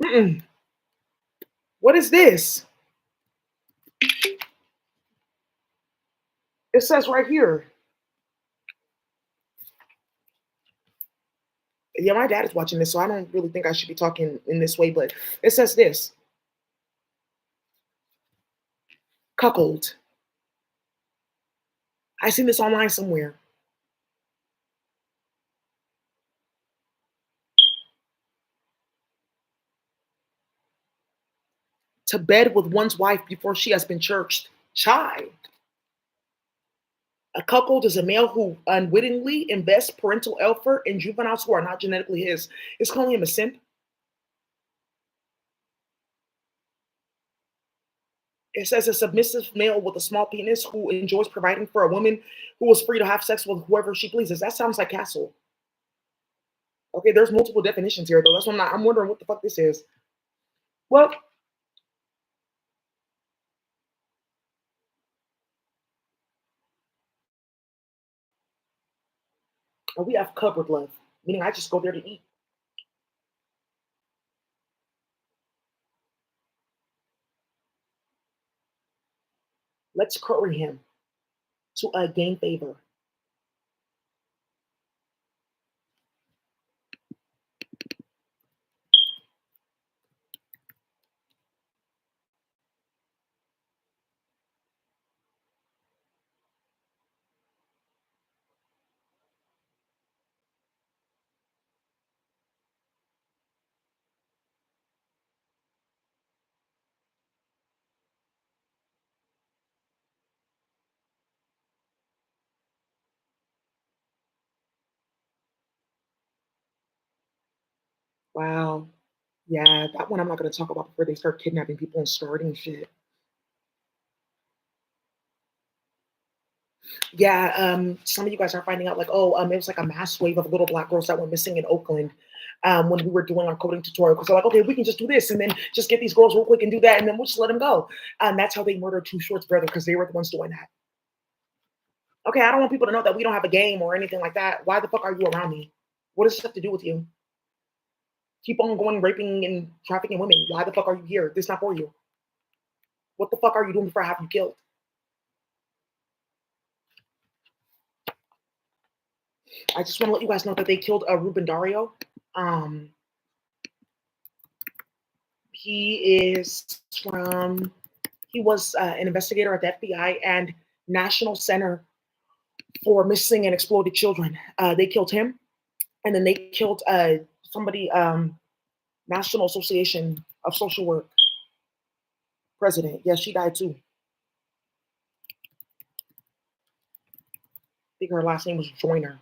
A: Mm-mm. What is this? It says right here. Yeah, my dad is watching this, so I don't really think I should be talking in this way, but it says this: cuckold. I seen this online somewhere. To bed with one's wife before she has been churched. Chai. A cuckold is a male who unwittingly invests parental effort in juveniles who are not genetically his. It's calling him a simp. It says a submissive male with a small penis who enjoys providing for a woman who is free to have sex with whoever she pleases. That sounds like Castle. Okay, there's multiple definitions here though. That's what I'm wondering what the fuck this is. Well, we have cupboard love, meaning I just go there to eat. Let's curry him to gain favor. Wow. Yeah, that one I'm not going to talk about before they start kidnapping people and starting shit. Yeah, some of you guys are finding out like, oh, it was like a mass wave of little black girls that went missing in Oakland when we were doing our coding tutorial. Because they're like, okay, we can just do this and then just get these girls real quick and do that, and then we'll just let them go. And that's how they murdered Too Short's brother because they were the ones doing that. Okay, I don't want people to know that we don't have a game or anything like that. Why the fuck are you around me? What does this have to do with you? Keep on going raping and trafficking women. Why the fuck are you here? This is not for you. What the fuck are you doing before I have you killed? I just want to let you guys know that they killed Ruben Dario. Um, he is from, he was an investigator at the FBI and National Center for Missing and Exploited Children. They killed him, and then they killed somebody, National Association of Social Work president. Yeah, she died too. I think her last name was Joyner.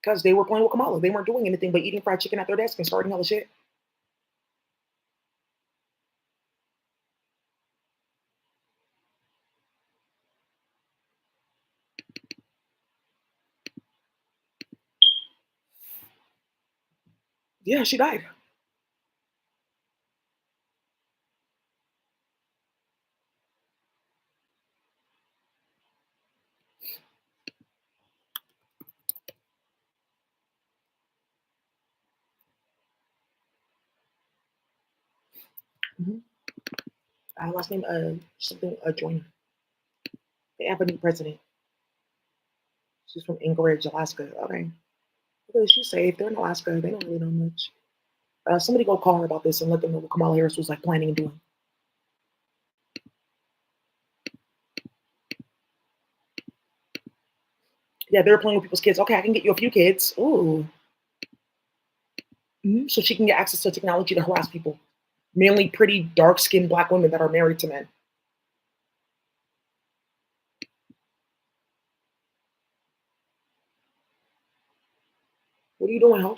A: Because they were playing with Kamala. They weren't doing anything but eating fried chicken at their desk and starting all the shit. Yeah, she died. Mhm. Last name something Joyner. They have a new president. She's from Anchorage, Alaska. Okay. Okay, she's safe. They're in Alaska. They don't really know much. Somebody go call her about this and let them know what Kamala Harris was like planning and doing. Yeah, they're playing with people's kids. Okay, I can get you a few kids. Ooh. So she can get access to technology to harass people. Mainly pretty dark skinned black women that are married to men. What are you doing, ho?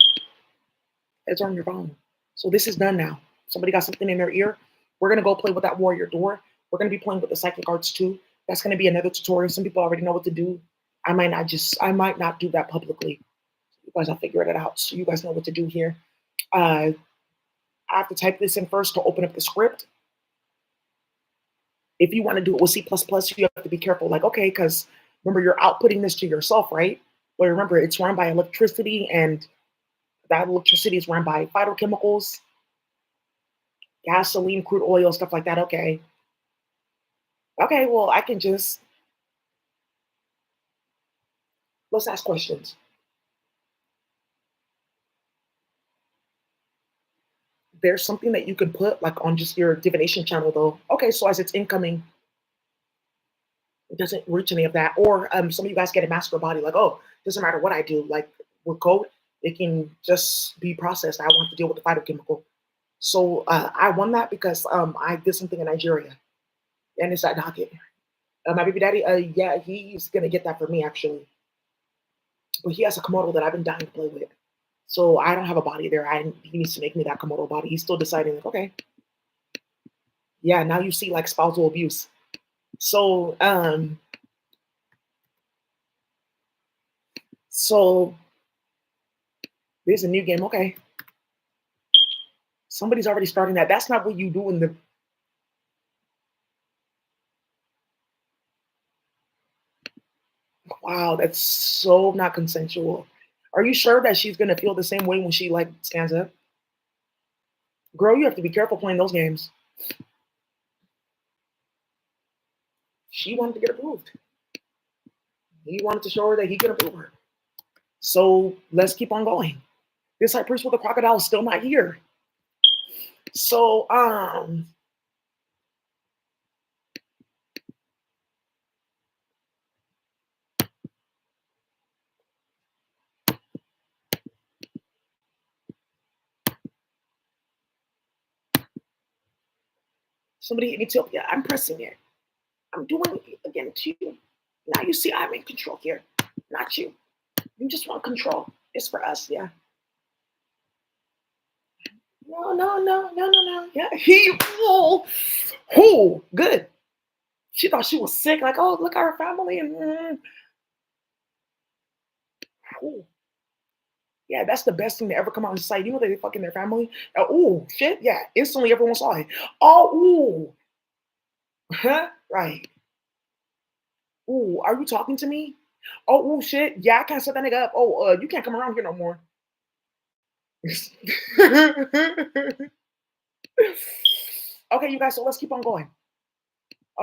A: It's on your phone. So this is done now. Somebody got something in their ear. We're gonna go play with that warrior door. We're gonna be playing with the psychic arts too. That's gonna be another tutorial. Some people already know what to do. I might not do that publicly. You guys are figuring it out. So you guys know what to do here. Uh, I have to type this in first to open up the script. If you want to do it with C++, you have to be careful. Like, okay, because remember, you're outputting this to yourself, right? But remember, it's run by electricity, and that electricity is run by phytochemicals, gasoline, crude oil, stuff like that. Okay. Okay, well, I can just, let's ask questions. There's something that you can put like on just your divination channel, though. Okay, so as it's incoming, it doesn't reach any of that. Or some of you guys get a master body, like, oh, doesn't matter what I do. Like with code, it can just be processed. I want to deal with the phytochemical. So I won that because I did something in Nigeria, and it's that docket. My baby daddy, yeah, he's gonna get that for me actually, but he has a Komodo that I've been dying to play with. So I don't have a body there. He needs to make me that Komodo body. He's still deciding, like, okay, yeah. Now you see like spousal abuse. So so there's a new game. Okay, somebody's already starting that. That's not what you do in the. Wow, that's so not consensual. Are you sure that she's gonna feel the same way when she like stands up? Girl, you have to be careful playing those games. She wanted to get approved. He wanted to show her that he could approve her. So let's keep on going. This high priest with the crocodile is still not here. So somebody in Ethiopia, I'm pressing it. I'm doing it again to you. Now you see I'm in control here, not you. You just want control. It's for us, yeah. No, no, no, no, no, no. Yeah, good. She thought she was sick. Like, oh, look at her family, and yeah, that's the best thing to ever come out and say. You know they fucking their family. Oh shit, yeah. Instantly, everyone saw it. Oh, huh? Right. Ooh, are you talking to me? Oh, shit. Yeah, I can't set that nigga up. Oh, you can't come around here no more. Okay, you guys, so let's keep on going.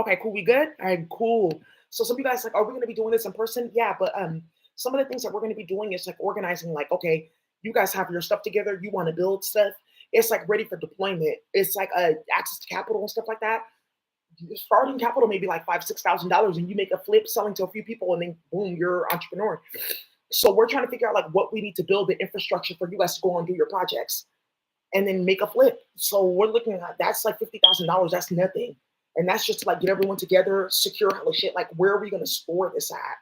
A: Okay, cool. We good? All right, cool. So some of you guys like, are we gonna be doing this in person? Yeah, but some of the things that we're gonna be doing is like organizing, like, okay, you guys have your stuff together, you want to build stuff. It's like ready for deployment. It's like access to capital and stuff like that. Starting capital maybe like $5,000-6,000, and you make a flip selling to a few people, and then boom, you're an entrepreneur. So we're trying to figure out like what we need to build the infrastructure for you guys to go and do your projects, and then make a flip. So we're looking at that's like $50,000. That's nothing, and that's just to like get everyone together, secure hella shit. Like where are we gonna store this at?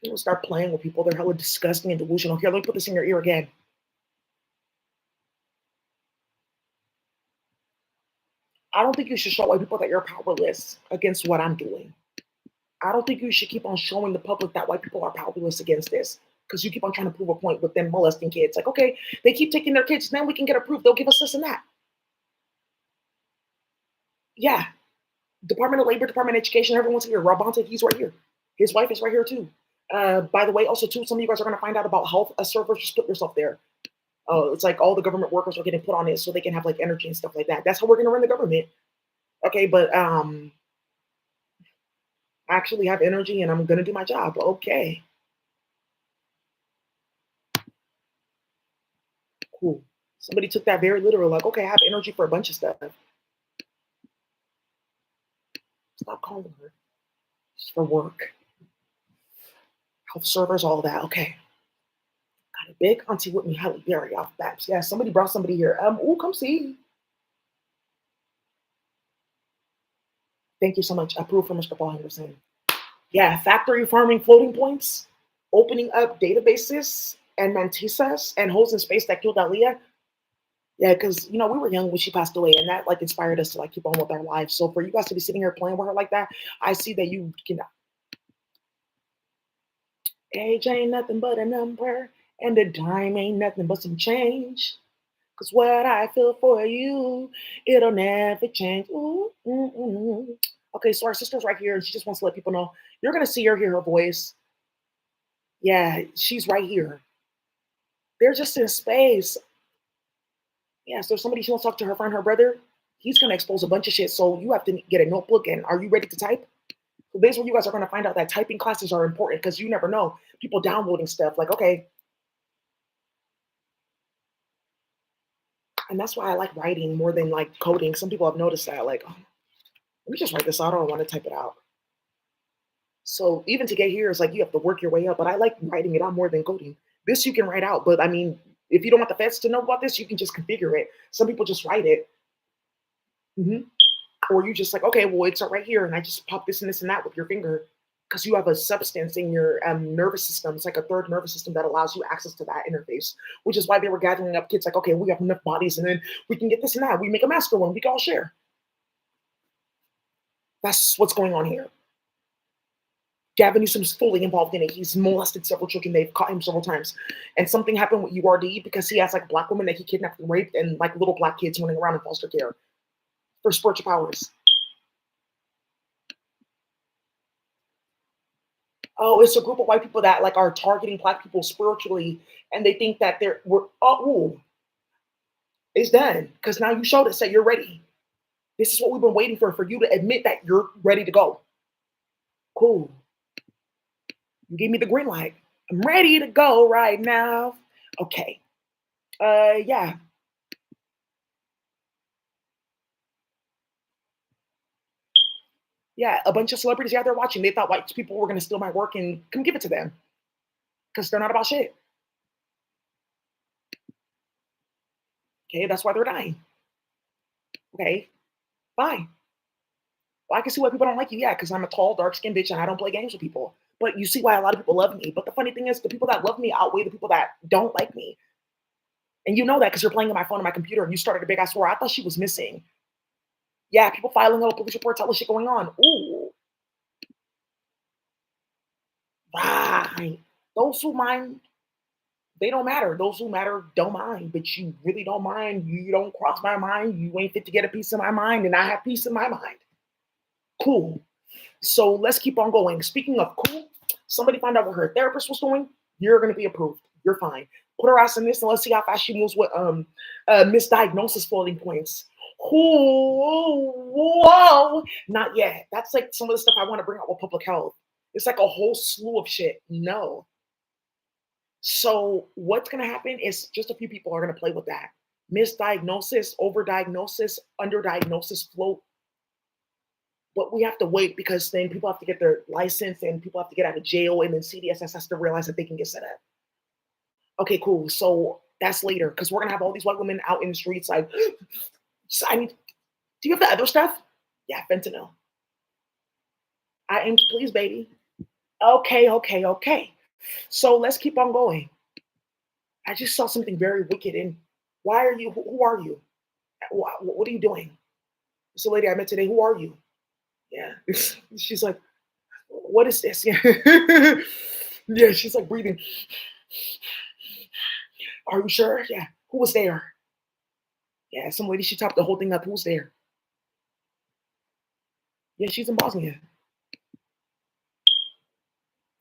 A: You know, start playing with people. They're hella disgusting and delusional. Here, let me put this in your ear again. I don't think you should show white people that you're powerless against what I'm doing. I don't think you should keep on showing the public that white people are powerless against this because you keep on trying to prove a point with them molesting kids. Like, okay, they keep taking their kids, then we can get approved. They'll give us this and that. Yeah. Department of Labor, Department of Education, everyone's here. Rabanta, he's right here. His wife is right here too. By the way, also too, some of you guys are going to find out about health servers. Just put yourself there. Oh, it's like all the government workers are getting put on it so they can have like energy and stuff like that. That's how we're gonna run the government. Okay, but I actually have energy and I'm gonna do my job. Okay, cool. Somebody took that very literal, like, okay, I have energy for a bunch of stuff. Stop calling her. It's for work. Health servers, all that. Okay. Got a big auntie with me, Halle Berry off Babs. Yeah, somebody brought somebody here. Come see. Thank you so much. Approved for Mr. Paul Henderson. Yeah, factory farming floating points, opening up databases and mantisas and holes in space that killed Aaliyah. Yeah, because we were young when she passed away, and that like inspired us to like keep on with our lives. So for you guys to be sitting here playing with her like that, I see that you can. Age ain't nothing but a number, and a dime ain't nothing but some change. Cause what I feel for you, it'll never change. Ooh, Okay, so our sister's right here, and she just wants to let people know you're gonna see her, hear her voice. Yeah, she's right here. They're just in space. Yeah, so somebody she wants to talk to her friend, her brother. He's gonna expose a bunch of shit. So you have to get a notebook. And are you ready to type? So this is where you guys are gonna find out that typing classes are important because you never know people downloading stuff. Like, okay, and that's why I like writing more than like coding. Some people have noticed that. Like, oh, let me just write this out. I don't want to type it out. So even to get here, it's like you have to work your way up. But I like writing it out more than coding. This you can write out, but I mean, if you don't want the feds to know about this, you can just configure it. Some people just write it. Mhm. Or you just like, okay, well, it's right here, and I just pop this and this and that with your finger because you have a substance in your nervous system. It's like a third nervous system that allows you access to that interface, which is why they were gathering up kids like, okay, we have enough bodies, and then we can get this and that. We make a master one, we can all share. That's what's going on here. Gavin Newsom's fully involved in it. He's molested several children. They've caught him several times. And something happened with URD because he has like black women that he kidnapped and raped and like little black kids running around in foster care for spiritual powers. Oh, it's a group of white people that like are targeting black people spiritually, and they think that we're it's done because now you showed us that you're ready. This is what we've been waiting for you to admit that you're ready to go. Cool. You gave me the green light. I'm ready to go right now. Okay. Yeah. Yeah, a bunch of celebrities out there watching. They thought white people were gonna steal my work and come give it to them because they're not about shit. Okay, that's why they're dying. Okay, fine. Well, I can see why people don't like you. Yeah, because I'm a tall, dark skinned bitch and I don't play games with people. But you see why a lot of people love me. But the funny thing is, the people that love me outweigh the people that don't like me. And you know that because you're playing on my phone and my computer and you started a big ass war. I thought she was missing. Yeah, people filing a police report, all the shit going on. Ooh, right. Those who mind, they don't matter. Those who matter don't mind, but you really don't mind. You don't cross my mind. You ain't fit to get a piece of my mind, and I have peace in my mind. Cool. So let's keep on going. Speaking of cool, somebody found out what her therapist was doing. You're gonna be approved. You're fine. Put her ass in this and let's see how fast she moves with misdiagnosis floating points. Whoa, not yet. That's like some of the stuff I want to bring out with public health. It's like a whole slew of shit. No. So what's gonna happen is just a few people are gonna play with that. Misdiagnosis, overdiagnosis, underdiagnosis, float, but we have to wait because then people have to get their license and people have to get out of jail and then CDSS has to realize that they can get set up. Okay, cool. So that's later because we're gonna have all these white women out in the streets like, I need. Do you have the other stuff? Yeah, fentanyl. I aim to please, baby. Okay. So let's keep on going. I just saw something very wicked. And why are you? Who are you? What are you doing? It's a lady I met today. Who are you? Yeah. She's like, what is this? Yeah. Yeah, she's like breathing. Are you sure? Yeah. Who was there? Yeah, some lady, she topped the whole thing up. Who's there? Yeah, she's in Bosnia.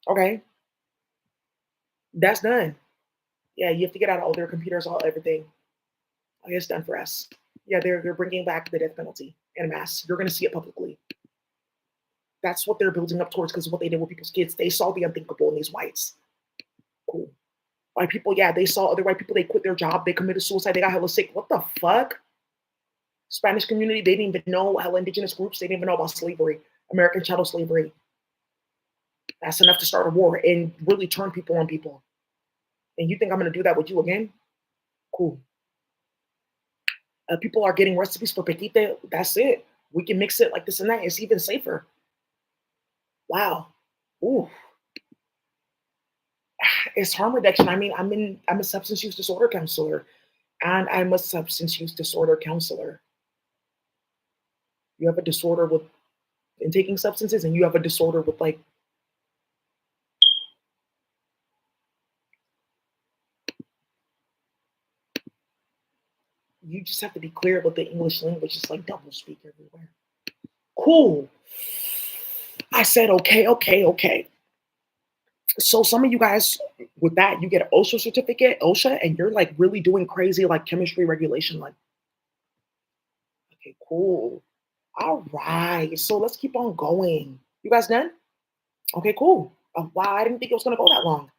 A: Okay. That's done. Yeah, you have to get out all their computers, all everything. Oh, it's done for us. Yeah, they're bringing back the death penalty en masse. You're going to see it publicly. That's what they're building up towards because of what they did with people's kids. They saw the unthinkable in these whites. Cool. White people, yeah, they saw other white people. They quit their job. They committed suicide. They got hella sick. What the fuck? Spanish community, they didn't even know. Hella indigenous groups, they didn't even know about slavery, American chattel slavery. That's enough to start a war and really turn people on people. And you think I'm going to do that with you again? Cool. People are getting recipes for petite. That's it. We can mix it like this and that. It's even safer. Wow. Ooh. It's harm reduction. I mean, I'm a substance use disorder counselor, and I'm a substance use disorder counselor. You have a disorder with in taking substances, and you have a disorder with like you just have to be clear with the English language. It's like double speak everywhere. Cool. I said okay, okay, okay. So some of you guys with that, you get an OSHA certificate, OSHA, and you're like really doing crazy like chemistry regulation. Like, okay, cool. All right. So let's keep on going. You guys done? Okay, cool. Wow, I didn't think it was gonna go that long.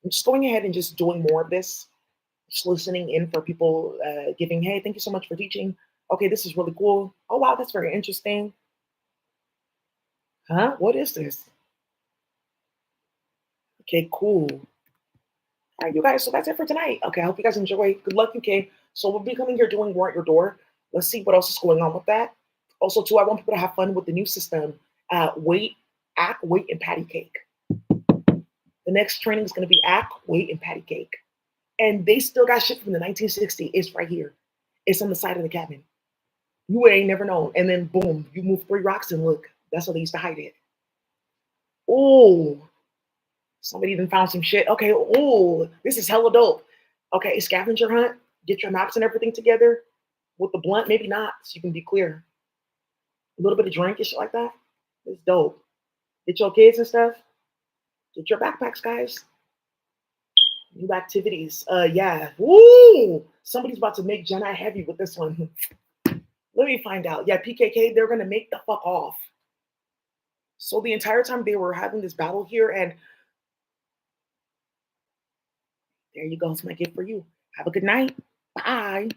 A: I'm just going ahead and just doing more of this. Just listening in for people giving, hey, thank you so much for teaching. Okay, this is really cool. Oh wow, that's very interesting. Huh? What is this? Okay, cool. All right, you guys. So that's it for tonight. Okay, I hope you guys enjoy. Good luck, UK. So we'll be coming here doing Warrant Your Door. Let's see what else is going on with that. Also, too, I want people to have fun with the new system. Wait, act, wait, and patty cake. The next training is going to be act, wait, and patty cake. And they still got shit from the 1960s. It's right here. It's on the side of the cabin. You ain't never known. And then boom, you move 3 rocks and look. That's how they used to hide it. Oh, somebody even found some shit. Okay, oh, this is hella dope. Okay, scavenger hunt. Get your maps and everything together with the blunt. Maybe not, so you can be clear. A little bit of drink and shit like that. It's dope. Get your kids and stuff. Get your backpacks, guys. New activities. Yeah. Woo! Somebody's about to make Jedi heavy with this one. Let me find out. Yeah, PKK, they're gonna make the fuck off. So the entire time they were having this battle here, and there you go. It's my gift for you. Have a good night. Bye.